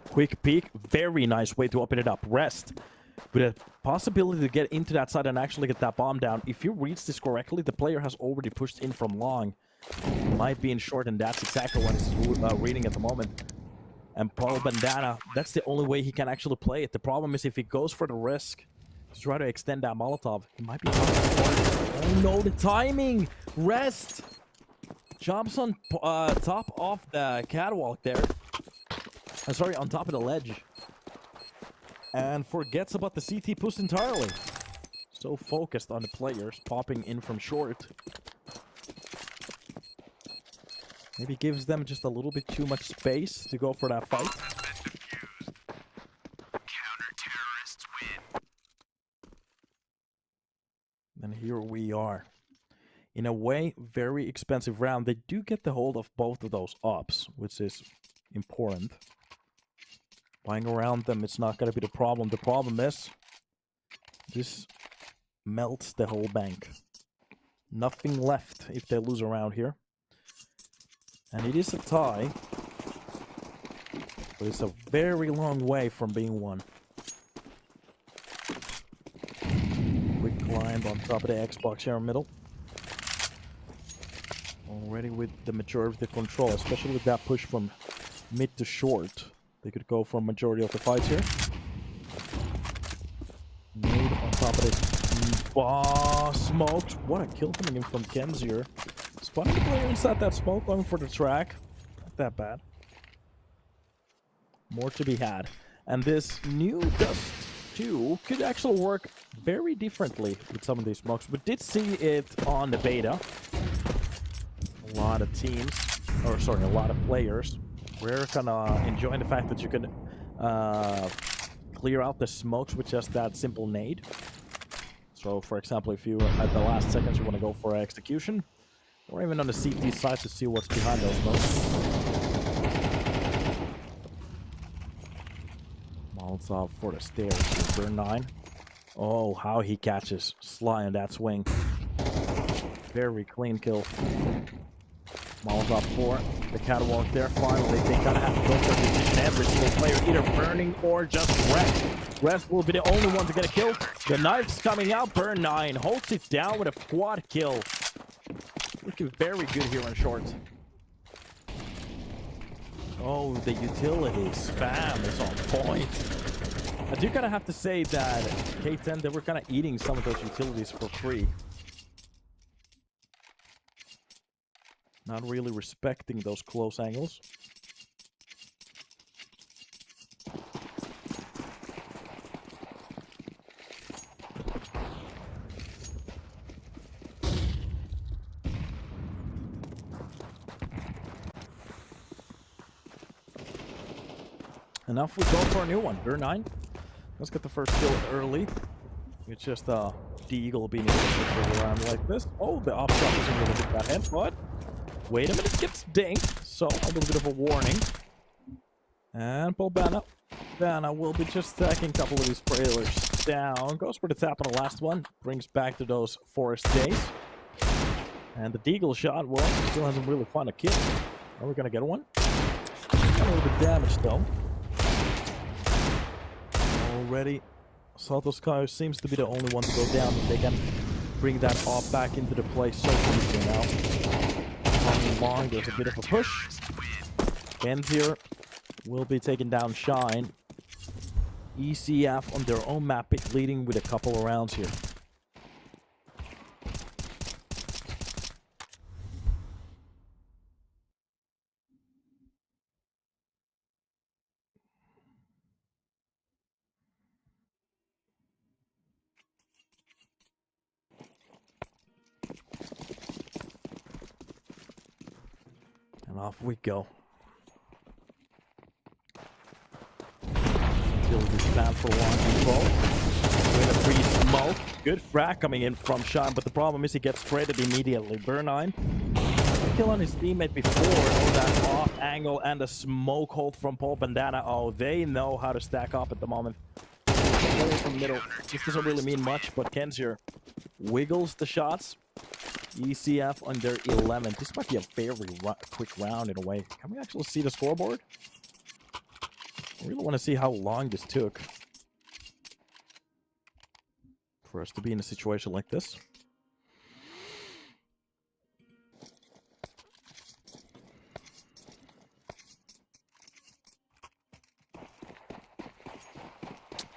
A: Quick peek. Very nice way to open it up. Rest. With a possibility to get into that side and actually get that bomb down. If you read this correctly, the player has already pushed in from long. Might be in short, and that's exactly what he's reading at the moment. And Paul Bandana, that's the only way he can actually play it. The problem is if he goes for the risk to try to extend that Molotov, he might be... Oh no, the timing! Rest! Jumps on top of the catwalk there. Sorry, on top of the ledge. And forgets about the CT push entirely. So focused on the players popping in from short. Maybe gives them just a little bit too much space to go for that fight.
B: Counter-terrorists win.
A: And here we are. in a way, very expensive round. They do get the hold of both of those ops, which is important. Buying around them, it's not going to be the problem. The problem is, this melts the whole bank. Nothing left if they lose around here. And it is a tie. But it's a very long way from being won. Quick climb on top of the Xbox here in the middle. Already with the majority of the control, especially with that push from mid to short. They could go for a majority of the fights here. Made on top of it. Smoked. What a kill coming in from Kenzier. Spotting the player inside that smoke, going for the track. Not that bad. More to be had. And this new Dust 2 could actually work very differently with some of these smokes. We did see it on the beta. A lot of teams, or sorry, a lot of players were kind of enjoying the fact that you can clear out the smokes with just that simple nade. So, for example, if you, at the last seconds, you want to go for execution, or even on the CT side to see what's behind those smokes. Molotov for the stairs. Burn 9. Oh, how he catches Sly on that swing. Very clean kill. Molotov 4. The catwalk there. Finally, they kind of have to go for a decision. Every single player either burning or just Rest. Rest will be the only one to get a kill. The knife's coming out. Burn 9 holds it down with a quad kill. Looking very good here on short. Oh, the utility spam is on point. I do kind of have to say that K10, they were kind of eating some of those utilities for free. Not really respecting those close angles. And now if we go for a new one, Burn 9. Let's get the first kill early. It's just the Eagle being able to switch around like this. Oh, the op shot isn't really good that hit, but wait a minute, gets dinged. So a little bit of a warning. And Bana will be just stacking a couple of these trailers down. Goes for the tap on the last one. Brings back to those forest days. And the Deagle shot, well, still hasn't really found a kill. Are we gonna get one? A little bit damaged though. Already, Salto seems to be the only one to go down. They can bring that off back into the play so easily now. Coming long, there's a bit of a push. Ends here will be taking down Shine. ECF on their own map, leading with a couple of rounds here. And off we go. Utilities plan for one control. With a free smoke. Good frag coming in from Shine, but the problem is he gets traded immediately. Burn 9. Kill on his teammate before that off angle and the smoke hold from Paul Bandana. Oh, they know how to stack up at the moment. From middle. This doesn't really mean much, but Kenzier wiggles the shots. ECF on their 11. This might be a very quick round in a way. Can we actually see the scoreboard? I really want to see how long this took for us to be in a situation like this.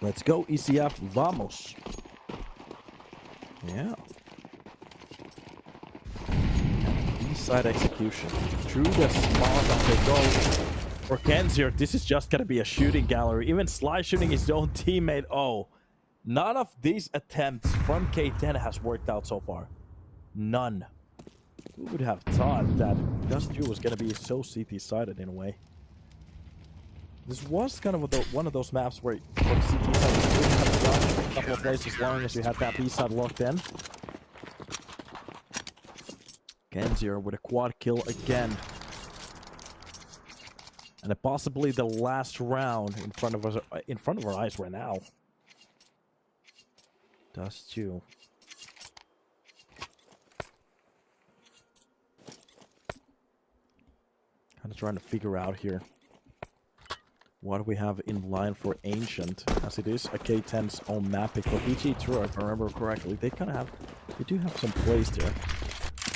A: Let's go, ECF. Vamos. Yeah. Side execution. Through the small they go. For Kenzier, this is just gonna be a shooting gallery. Even Sly shooting his own teammate. Oh, none of these attempts from K10 has worked out so far. None. Who would have thought that Dust 2 was gonna be so CT-sided in a way? This was kind of one of those maps where from CT side you didn't have to rush a couple of places as long as you had that B side locked in. K10 with a quad kill again. And possibly the last round in front of us, in front of our eyes right now. Dust 2. Kind of trying to figure out here what we have in line for Ancient, as it is a K10's own map pick. For PGE Turow, if I remember correctly, they do have some plays there.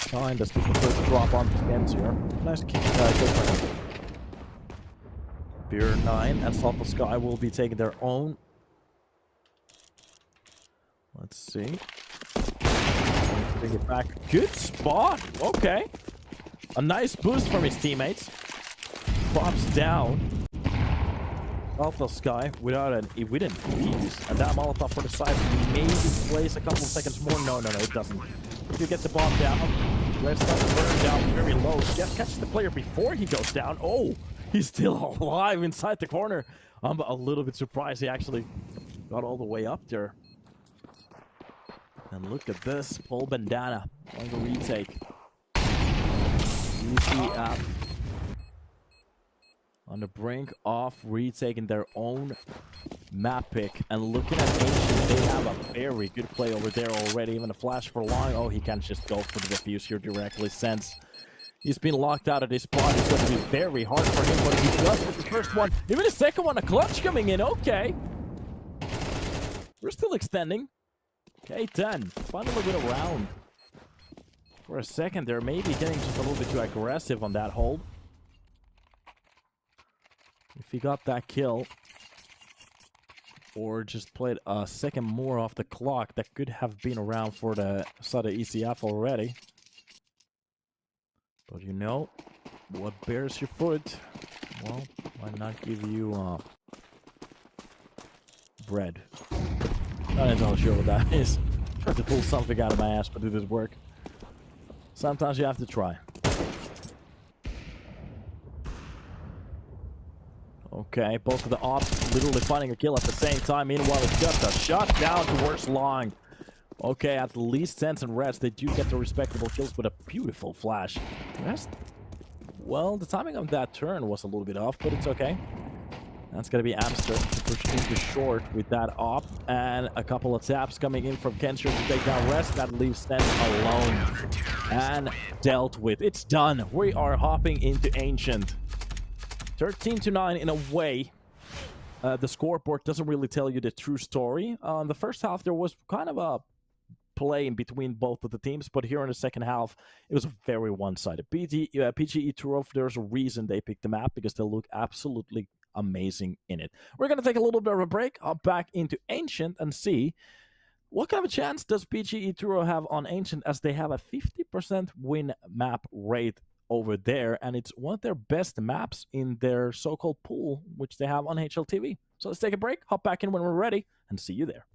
A: Kind of the first drop on K10. Nice kick for him. Beer 9 and Salto Sky will be taking their own. Let's see. Bring it back. Good spot. Okay. A nice boost from his teammates. Pops down. Salto Sky without we didn't defuse. And that Molotov for the side maybe plays a couple of seconds more. No, it doesn't. If you get the bomb down, let's start to burn down very low. Just catch the player before he goes down. Oh, he's still alive inside the corner. I'm a little bit surprised he actually got all the way up there. And look at this. Full bandana on the retake. ECF on the brink of retaking their own map pick. And looking at Ancient, they have a very good play over there already. Even a flash for long. Oh, he can't just go for the defuse here directly since he's been locked out of this spot. It's going to be very hard for him, but he does with the first one. Even the second one, a clutch coming in. Okay. We're still extending. K10, finally with a round. For a second there, maybe getting just a little bit too aggressive on that hold. If he got that kill, or just played a second more off the clock, that could have been around for the side of ECF already. But you know, what bears your foot? Well, why not give you bread? I'm not entirely sure what that is. Trying to pull something out of my ass to do this work. Sometimes you have to try. Okay, both of the ops literally finding a kill at the same time. Meanwhile, it's just a shot down towards long. Okay, at least Sense and Reds, they do get the respectable kills with a beautiful flash. Rest, well, the timing of that turn was a little bit off, but it's okay. That's going to be Amster to push into short with that op. And a couple of taps coming in from K10 to take down Rest. That leaves Sense alone. And dealt with. It's done. We are hopping into Ancient. 13-9 in a way. The scoreboard doesn't really tell you the true story. The first half, there was kind of a play in between both of the teams, but here in the second half, it was very one-sided. PGE Turow, there's a reason they picked the map, because they look absolutely amazing in it. We're going to take a little bit of a break, hop back into Ancient, and see what kind of a chance does PGE Turow have on Ancient, as they have a 50% win map rate over there, and it's one of their best maps in their so-called pool, which they have on HLTV. So let's take a break, hop back in when we're ready, and see you there.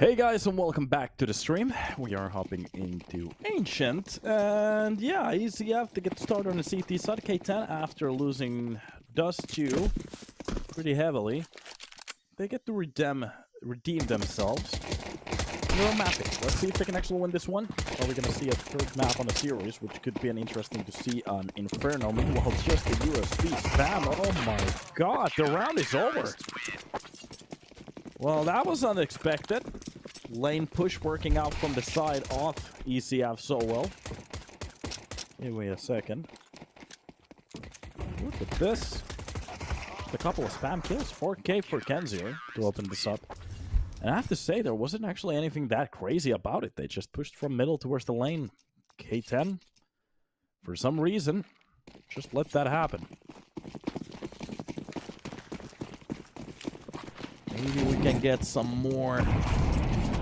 A: Hey guys, and welcome back to the stream. We are hopping into Ancient, and yeah, ECF to get started on the CT side. K10 after losing Dust 2 pretty heavily. They get to redeem themselves. They're mapping. Let's see if they can actually win this one. Are we going to see a third map on the series, which could be an interesting to see on Inferno. Meanwhile, just the USB spam. Oh my god, the round is over. Well, that was unexpected. Lane push working out from the side of ECF so well. Hey, wait a second. Look at this. Just a couple of spam kills. 4K for Kenzie to open this up. And I have to say, there wasn't actually anything that crazy about it. They just pushed from middle towards the lane. K10, for some reason, just let that happen. Maybe we can get some more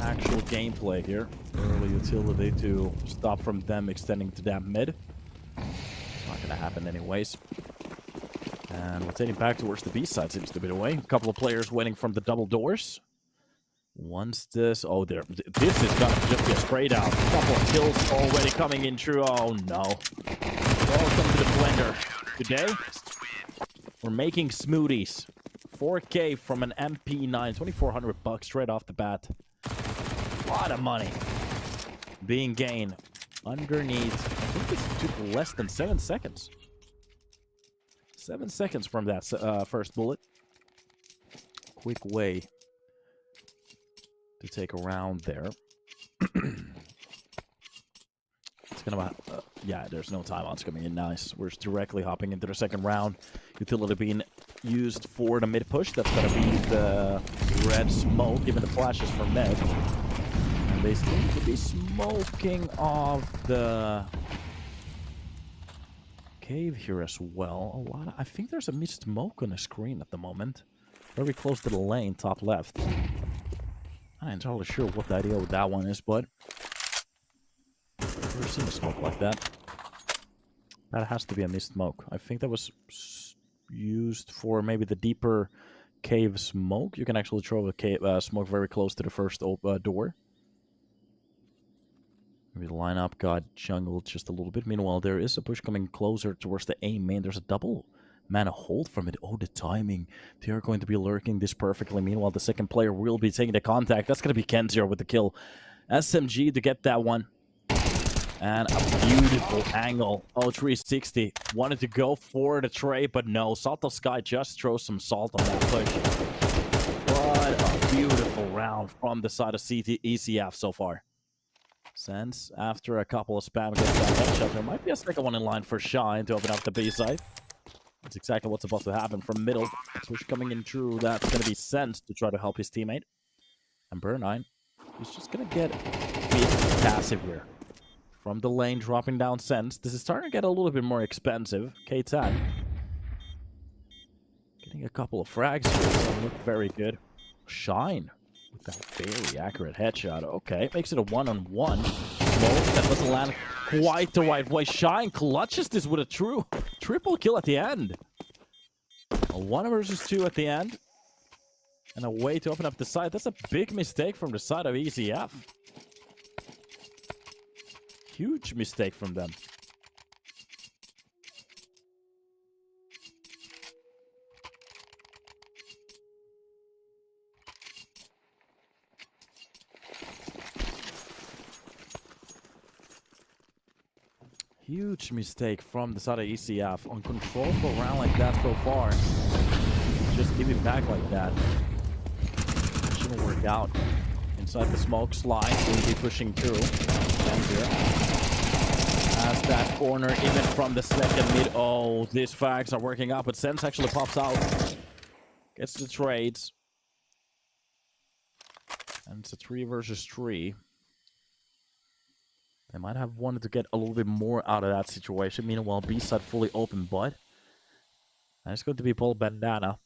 A: actual gameplay here. Early utility to stop from them extending to that mid. It's not gonna happen anyways. And rotating back towards the B side seems to be the way. A couple of players waiting from the double doors. Once this... Oh, there. This is gonna just be a spray down. A couple of kills already coming in true. Oh, no. Welcome to the blender. Today, we're making smoothies. 4K from an MP9. 2,400 bucks straight off the bat. A lot of money being gained underneath. I think this took less than 7 seconds. 7 seconds from that first bullet. Quick way to take a round there. It's gonna... yeah, there's no timeouts coming in. Nice. We're just directly hopping into the second round. Utility being used for the mid push. That's gonna be the red smoke, given the flashes from mid. And they seem to be smoking off the cave here as well. I think there's a missed smoke on the screen at the moment. Very close to the lane, top left. I'm not entirely sure what the idea with that one is, but I've never seen a smoke like that. That has to be a missed smoke. I think that was used for maybe the deeper cave smoke. You can actually throw a cave, smoke very close to the first door. Maybe the lineup got jungled just a little bit. Meanwhile, there is a push coming closer towards the A main. There's a double mana hold from it. Oh, the timing. They are going to be lurking this perfectly. Meanwhile, the second player will be taking the contact. That's going to be K10 with the kill. SMG to get that one. And a beautiful angle. Oh, 360. Wanted to go for the trade, but no. Salt of Sky just throws some salt on that push. What a beautiful round from the side of ECF so far. Sense, after a couple of spam gets that headshot, there might be a second one in line for Shine to open up the B side. That's exactly what's about to happen from middle. Push coming in through. That's going to be Sense to try to help his teammate. And Burn9 is just going to get a bit passive here. From the lane, dropping down Sense. This is starting to get a little bit more expensive. K10 getting a couple of frags here. Doesn't look very good. Shine with that very accurate headshot. Okay, makes it a one-on-one. That doesn't land quite the right way. Shine clutches this with a triple kill at the end. A 1 versus 2 at the end. And a way to open up the side. That's a big mistake from the side of ECF. Huge mistake from them. Huge mistake from the side of ECF. On control for a round like that so far. Just give it back like that. Shouldn't work out. Inside the smoke slide, we'll be pushing through. As that corner, even from the second mid. Oh, these frags are working out, but Sense actually pops out. Gets the trades. And it's a 3 versus 3. They might have wanted to get a little bit more out of that situation. Meanwhile, B side fully open, but and it's going to be Paul Bandana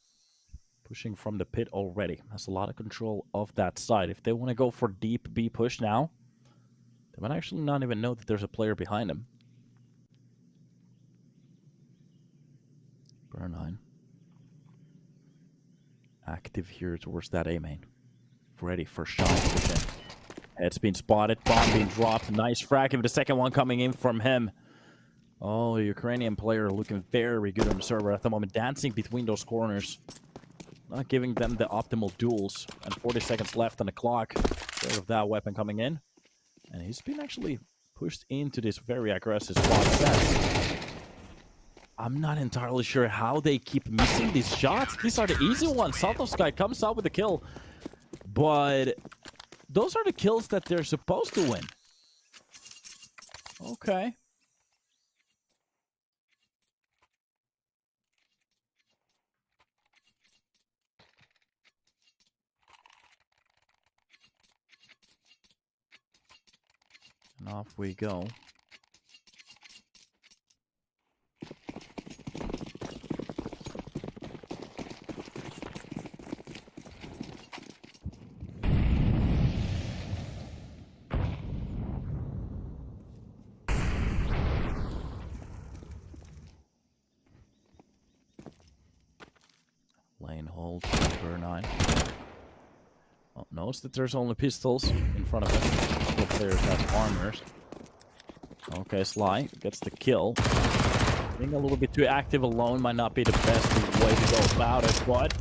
A: pushing from the pit already. Has a lot of control of that side. If they want to go for deep B push now, they might actually not even know that there's a player behind them. Burn9 active here towards that A main. ready for shot position. Head's been spotted, bomb being dropped. Nice frag, the second one coming in from him. Oh, the Ukrainian player looking very good on the server at the moment, dancing between those corners. Not giving them the optimal duels. And 40 seconds left on the clock. Sort of that weapon coming in. And he's been actually pushed into this very aggressive spot set. I'm not entirely sure how they keep missing these shots. These are the easy ones. Saltovsky comes out with a kill. But those are the kills that they're supposed to win. Okay. And off we go. Lane hold for 9. Oh, notice that there's only pistols in front of him. The players have armors. Okay, Sly gets the kill. Being a little bit too active alone might not be the best way to go about it, but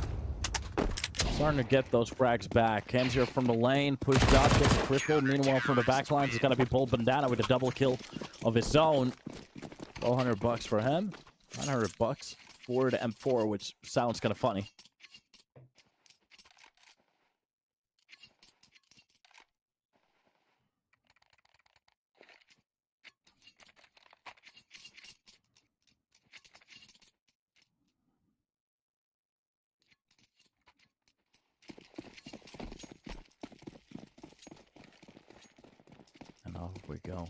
A: starting to get those frags back. Kenzier from the lane, pushed out, gets a triple. Meanwhile, from the back lines, it's going to be Bull Bandana with a double kill of his own. $1,200 for him. $900 for the M4, which sounds kind of funny. And off we go.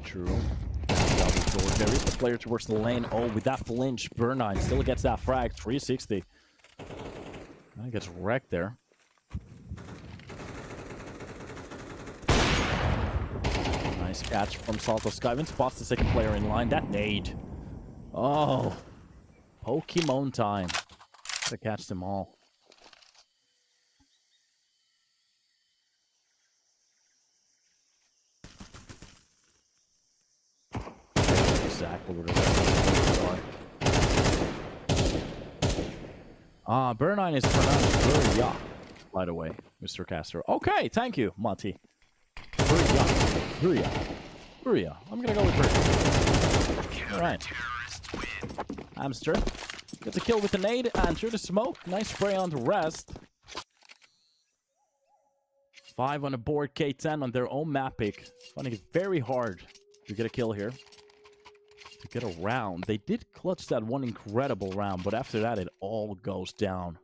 A: Turow. There is the player towards the lane. Oh, with that flinch, Burnine still gets that frag. 360. I gets wrecked there. Nice catch from Saltovsky. Even spots the second player in line. That nade. Oh. Pokemon time. Gotta catch them all. Exactly what it is. Burnine is pronounced Buria, by the way, Mr. Castro. Okay, thank you, Monty. Buria. I'm gonna go with Buria. All right. Hamster gets a kill with a nade and through the smoke. Nice spray on the rest. 5 on the board. K10 on their own map pick. Finding it very hard to get a kill here. To get a round. They did clutch that one incredible round, but after that, it all goes down.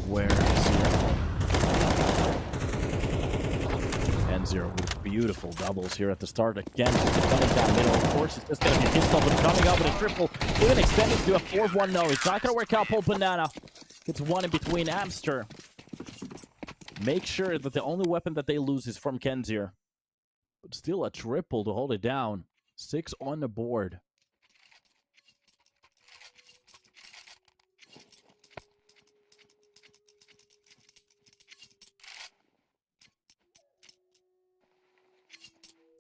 A: Where is N0 with beautiful doubles here at the start. Again, coming down middle. Of course, it's just going to be pistol, but coming up with a triple. Even extended to a 4-1. No, it's not going to work out. Bull Banana gets one in between. Hamster. Make sure that the only weapon that they lose is from Kenzier. But still a triple to hold it down. 6 on the board.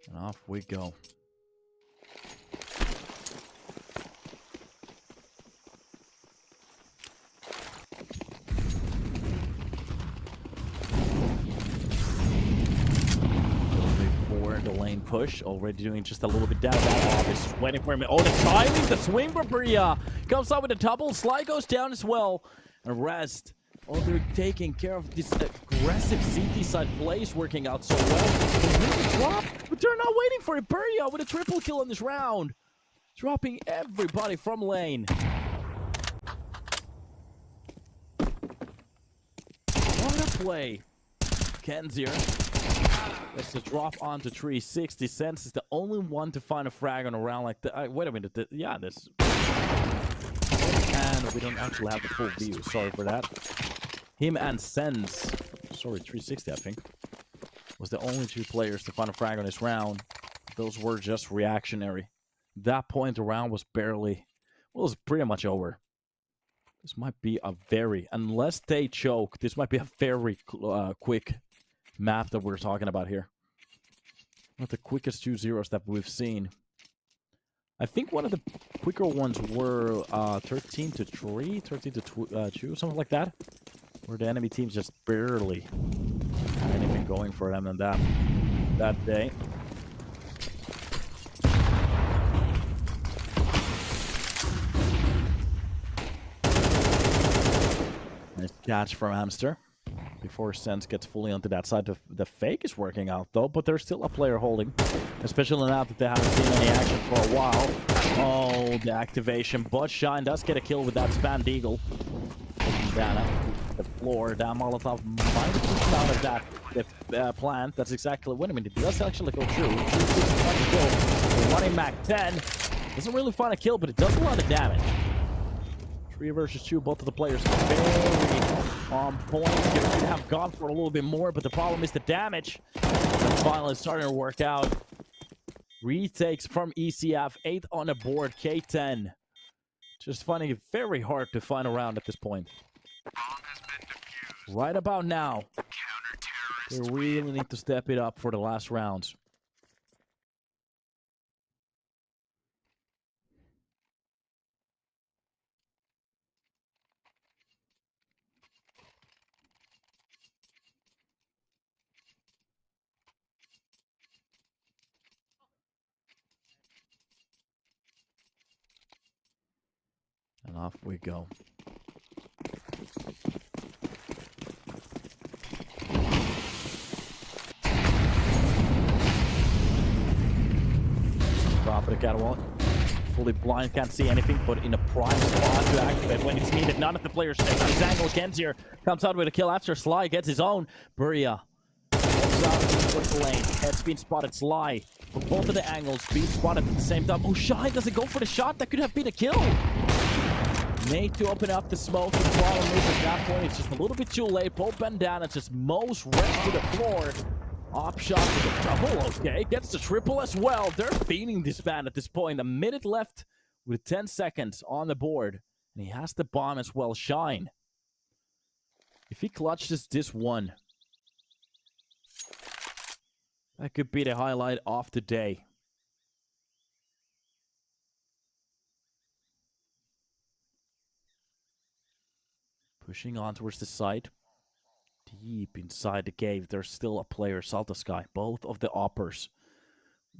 A: And off we go. For the lane push, already doing just a little bit down that. Just waiting for him. Oh, the timing, the swing for Bria comes out with a double. Sly goes down as well. And rest. Oh, they're taking care of this aggressive CT side plays working out so well. They really drop, but they're not waiting for it. Buria with a triple kill in this round. Dropping everybody from lane. What a play. Kenzier It's the drop onto 360. Sense is the only one to find a frag on a round like that. Wait a minute. Yeah, this. And we don't actually have the full view. Sorry for that. Him and Sense. Sorry, 360, I think. Was the only two players to find a frag on this round. Those were just reactionary. That point, the round was barely. Well, it was pretty much over. This might be a very. Unless they choke, this might be a very quick map that we're talking about here. Not the quickest 2-0s that we've seen. I think one of the quicker ones were 13-3, 13-2, something like that, where the enemy teams just barely had anything going for them on that day. Nice catch from Hamster. Before Sense gets fully onto that side. The fake is working out, though, but there's still a player holding. Especially now that they haven't seen any action for a while. Oh, the activation. But Shine does get a kill with that Spam Deagle. Down the floor. Down Molotov might have pushed out of that plant. That's exactly... Wait a minute. It does actually go through. Running Mac 10. Doesn't really find a kill, but it does a lot of damage. 3 versus 2. Both of the players very on point. Could have gone for a little bit more, but the problem is the damage. And finally starting to work out. Retakes from ECF. 8 on the board. K10. Just finding it very hard to find a round at this point. Right about now, they really need to step it up for the last rounds. And off we go. Top of the catwalk. Fully blind, can't see anything, but in a prime spot to activate when it's needed. None of the players take his angle. Kenzier comes out with a kill after Sly gets his own. Buria walks out into the lane. Head's been spotted. Sly from both of the angles being spotted at the same time. Oh, Shine doesn't go for the shot. That could have been a kill. Made to open up the smoke. The problem is at that point it's just a little bit too late. Both bandana just mows right to the floor. Op shot with the double. Okay, gets the triple as well. They're feeding this man at this point. A minute left with 10 seconds on the board. And he has the bomb as well. Shine. If he clutches this one, that could be the highlight of the day. Pushing on towards the side. Deep inside the cave, there's still a player, Salta Sky. Both of the oppers.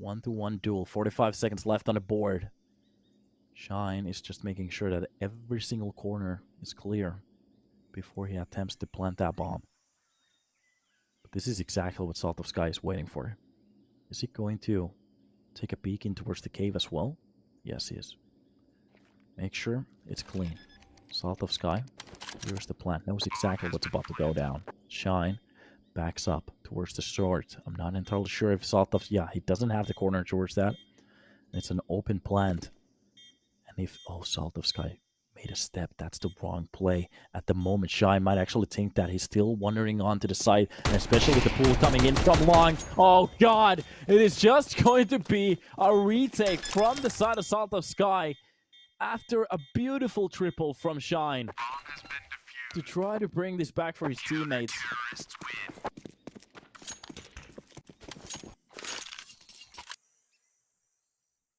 A: 1-to-1 duel. 45 seconds left on the board. Shine is just making sure that every single corner is clear before he attempts to plant that bomb. But this is exactly what Salt of Sky is waiting for. Is he going to take a peek in towards the cave as well? Yes, he is. Make sure it's clean. Salt of Sky, here's the plant. Knows exactly what's about to go down. Shine backs up towards the short. I'm not entirely sure if Salt of... Yeah, he doesn't have the corner towards that. It's an open plant. And if... Oh, Salt of Sky made a step. That's the wrong play. At the moment, Shine might actually think that he's still wandering onto the side. And especially with the pool coming in from long. Oh, God! It is just going to be a retake from the side of Salt of Sky. After a beautiful triple from Shine to try to bring this back for his teammates.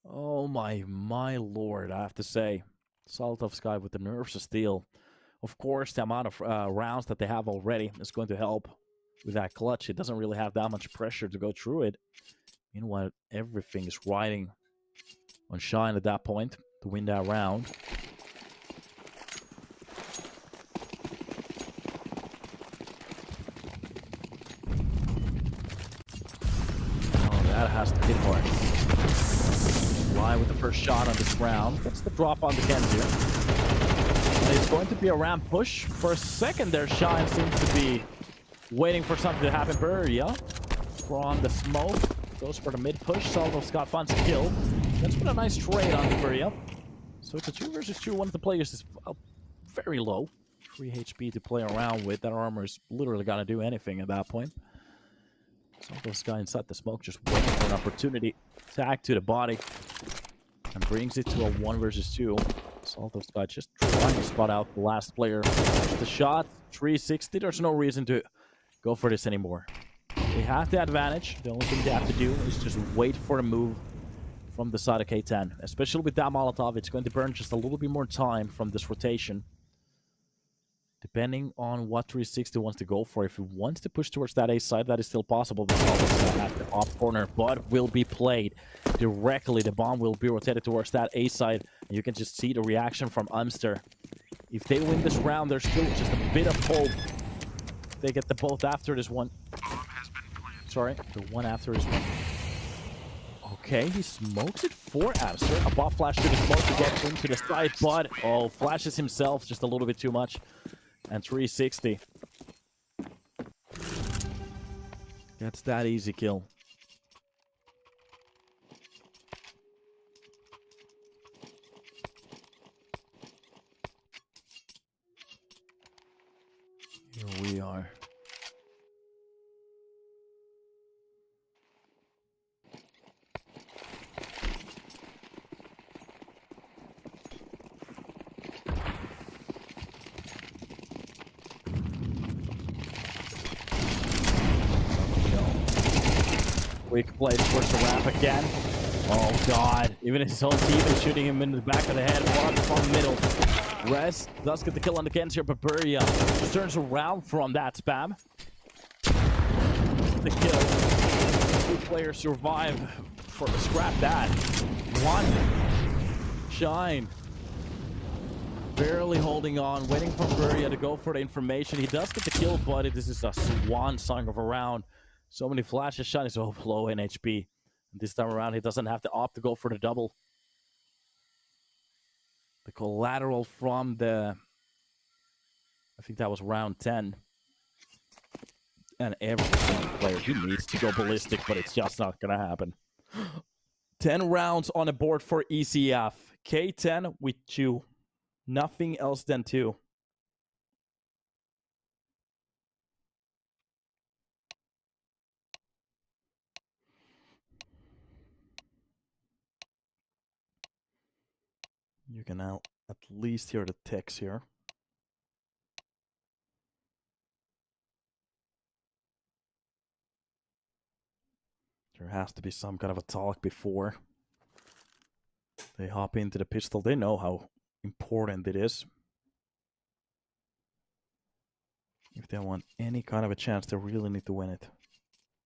A: Oh my lord, I have to say. Salt of Sky with the nerves of steel. Of course, the amount of rounds that they have already is going to help with that clutch. It doesn't really have that much pressure to go through it. Meanwhile, everything is riding on Shine at that point to win that round. Oh, that has to hit hard. Fly with the first shot on this round. That's the drop on the Kenzier. And it's going to be a ramp push. For a second there, Shine seems to be waiting for something to happen. Buria from the smoke. Goes for the mid push. Salvo Scott finds a kill. That's been a nice trade on the Furia. So it's a 2 versus 2. One of the players is very low. 3 HP to play around with. That armor is literally gonna do anything at that point. Salvo Scott inside the smoke, just waiting for an opportunity. Tag to the body. And brings it to a 1 versus 2. Salvo Scott just trying to spot out the last player. The shot, 360. There's no reason to go for this anymore. They have the advantage. The only thing they have to do is just wait for a move from the side of K10. Especially with that Molotov, it's going to burn just a little bit more time from this rotation. Depending on what 360 wants to go for. If he wants to push towards that A side, that is still possible. But Salvo at the off corner, but will be played directly. The bomb will be rotated towards that A side. And you can just see the reaction from Amster. If they win this round, there's still just a bit of hope. They get the both after this one. Sorry, the one after this one. Okay, he smokes it for Amster. A bot flash to the smoke to get into the side, but flashes himself just a little bit too much. And 360. That's that easy kill. Here we are. Quick play towards the ramp again. Oh god. Even his own team is shooting him in the back of the head. One from the middle. Rez does get the kill on the Gens here, but Buria just turns around from that spam. The kill. 2 players survive for scrap that. 1. Shine. Barely holding on, waiting for Buria to go for the information. He does get the kill, but this is a swan song of a round. So many flashes, Shine is so low in HP. This time around, he doesn't have to opt to go for the double. The collateral from the... I think that was round 10. And every single player, he needs to go ballistic, but it's just not going to happen. 10 rounds on the board for ECF. K10 with 2. Nothing else than 2. You can now at least hear the ticks here. There has to be some kind of a talk before they hop into the pistol. They know how important it is. If they want any kind of a chance, they really need to win it.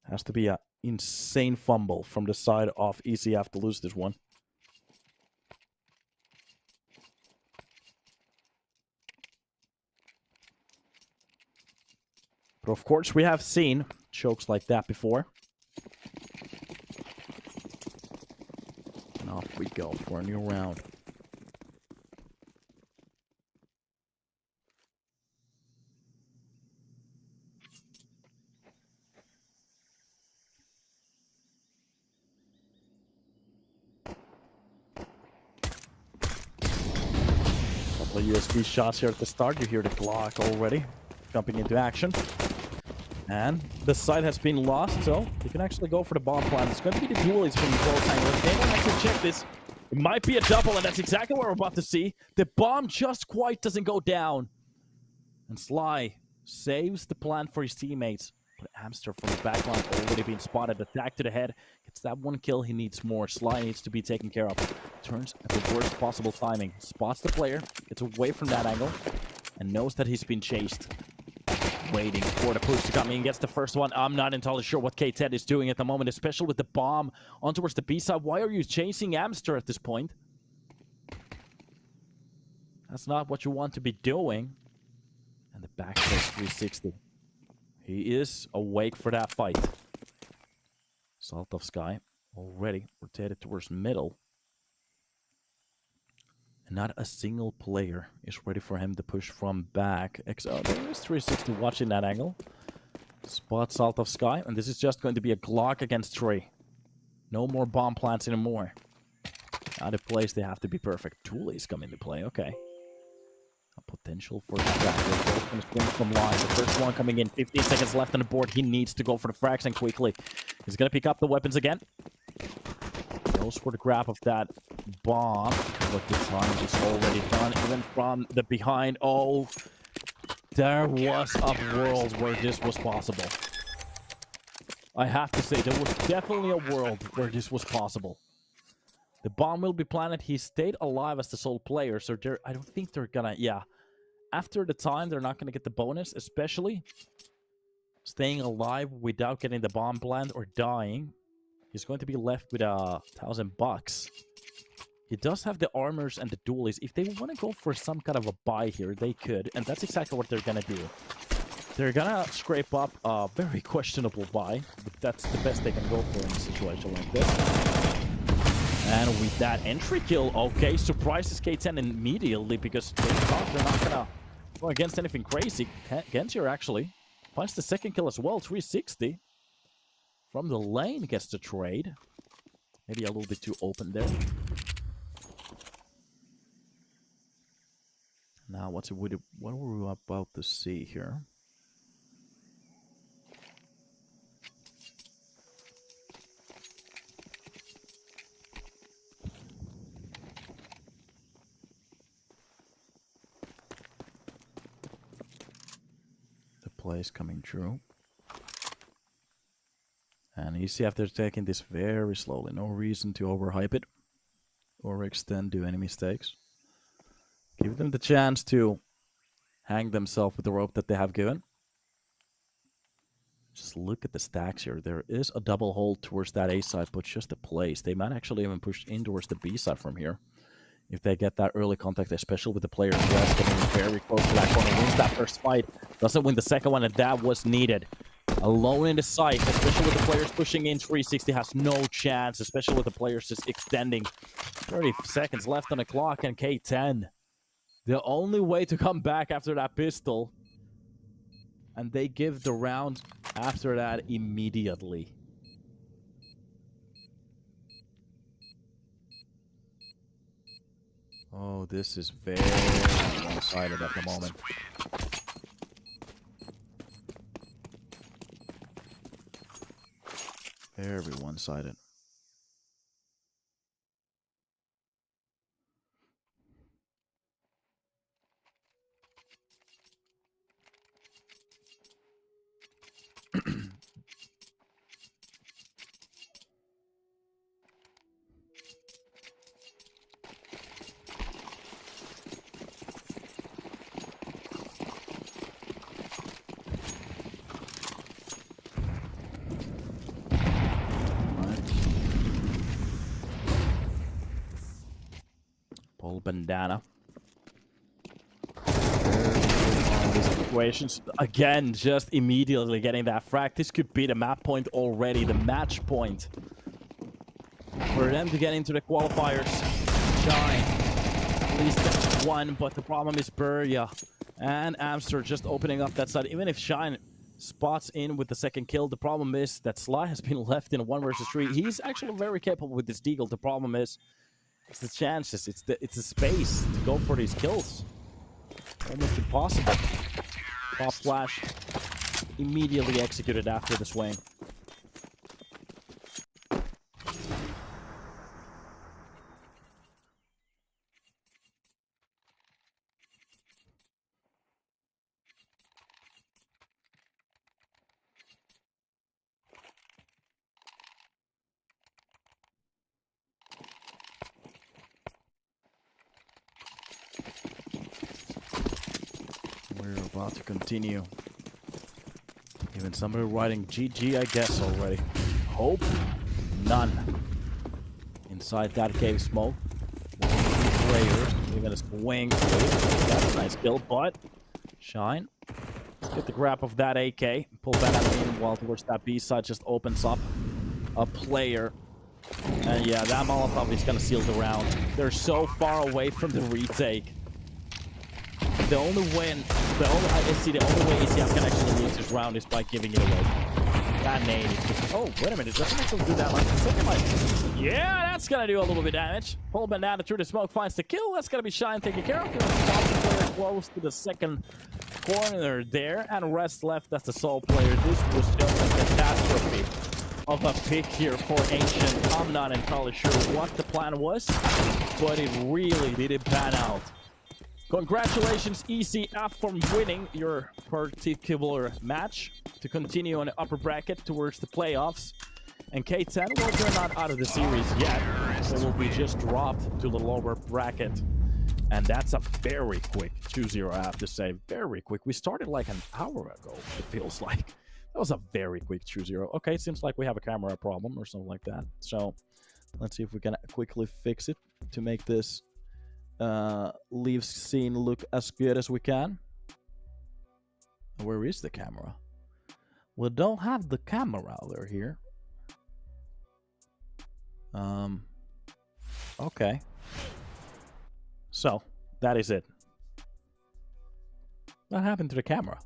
A: Has to be an insane fumble from the side of ECF to lose this one. But of course, we have seen chokes like that before. And off we go for a new round. Couple of USB shots here at the start. You hear the Glock already jumping into action. And the site has been lost, so you can actually go for the bomb plan. It's going to be the dualies from the close angle. If they don't actually check this, it might be a double, and that's exactly what we're about to see. The bomb just quite doesn't go down. And Sly saves the plan for his teammates. But Amster from the backline already being spotted. Attack to the head. Gets that 1 kill. He needs more. Sly needs to be taken care of. Turns at the worst possible timing. Spots the player. Gets away from that angle. And knows that he's been chased. Waiting for the push to come in. Gets the first one. I'm not entirely sure what K10 is doing at the moment, especially with the bomb on towards the B side. Why are you chasing Amster at this point? That's not what you want to be doing. And the back 360. He is awake for that fight. Salt of Sky already rotated towards middle. And not a single player is ready for him to push from back. There is 360 watching that angle. Spots out of sky, and this is just going to be a Glock against Trey. No more bomb plants anymore. Out of place, they have to be perfect. Toolies come into play, okay. A potential for distraction. Both going to swing from line. The first one coming in, 15 seconds left on the board. He needs to go for the frags and quickly. He's going to pick up the weapons again. Goes for the grab of that bomb. But the time is already done, even from the behind. Oh, there was a world where this was possible. I have to say, there was definitely a world where this was possible. The bomb will be planted. He stayed alive as the sole player, so I don't think they're gonna... Yeah, after the time, they're not gonna get the bonus, especially staying alive without getting the bomb plant or dying. He's going to be left with $1,000. He does have the armors and the dualies. If they want to go for some kind of a buy here, they could, and that's exactly what they're gonna do. They're gonna scrape up a very questionable buy, but that's the best they can go for in a situation like this. And with that entry kill, okay, surprises K10 immediately because they thought they're not gonna go against anything crazy. Gentier actually finds the second kill as well, 360. From the lane gets the trade. Maybe a little bit too open there. Now, what are we about to see here? Plays coming through. And ECF, they're taking this very slowly. No reason to overhype it or do any mistakes. Give them the chance to hang themselves with the rope that they have given. Just look at the stacks here. There is a double hold towards that A side, but just a place. They might actually even push in towards the B side from here. If they get that early contact, especially with the player dress getting very close to that corner, wins that first fight, doesn't win the second one, and that was needed. Alone in the site, especially with the players pushing in, 360 has no chance, especially with the players just extending. 30 seconds left on the clock, and K10. The only way to come back after that pistol, and they give the round after that immediately. Oh, this is very one-sided at the moment. Very one-sided. Paul Bandana. Situations again, just immediately getting that frag. This could be the map point already, the match point for them to get into the qualifiers. Shine, at least one, but the problem is Burya and Amster just opening up that side. Even if Shine spots in with the second kill, the problem is that Sly has been left in a 1 versus 3. He's actually very capable with this deagle. The problem is it's the chances, it's the space to go for these kills. Almost impossible. Pop flash immediately executed after the swing. We're about to continue. Even somebody writing GG, I guess, already. Hope? None. Inside that cave smoke. Players, even a swing. That's a nice kill, but Shine. Let's get the grab of that AK. Pull that out meanwhile towards that B side. Just opens up a player. And yeah, that Molotov is gonna seal the round. They're so far away from the retake. the only way ECF can actually lose this round is by giving it away. That nade is just, oh, wait a minute, doesn't actually do that much. Second life. Yeah, that's gonna do a little bit of damage. Pull Bandana through the smoke, finds the kill. That's gonna be Shine taken care of. Player close to the second corner there, and rest left as the sole player. This was just a catastrophe of a pick here for Ancient. I'm not entirely sure what the plan was, but it really didn't pan out. Congratulations, ECF, for winning your particular match to continue on the upper bracket towards the playoffs. And K10, well, they're not out of the series yet. They will be just dropped to the lower bracket. And that's a very quick 2-0, I have to say. Very quick. We started like an hour ago, it feels like. That was a very quick 2-0. Okay, it seems like we have a camera problem or something like that. So let's see if we can quickly fix it to make this leave scene look as good as we can. Where is the camera? We don't have the camera over here. Okay. So that is it. What happened to the camera?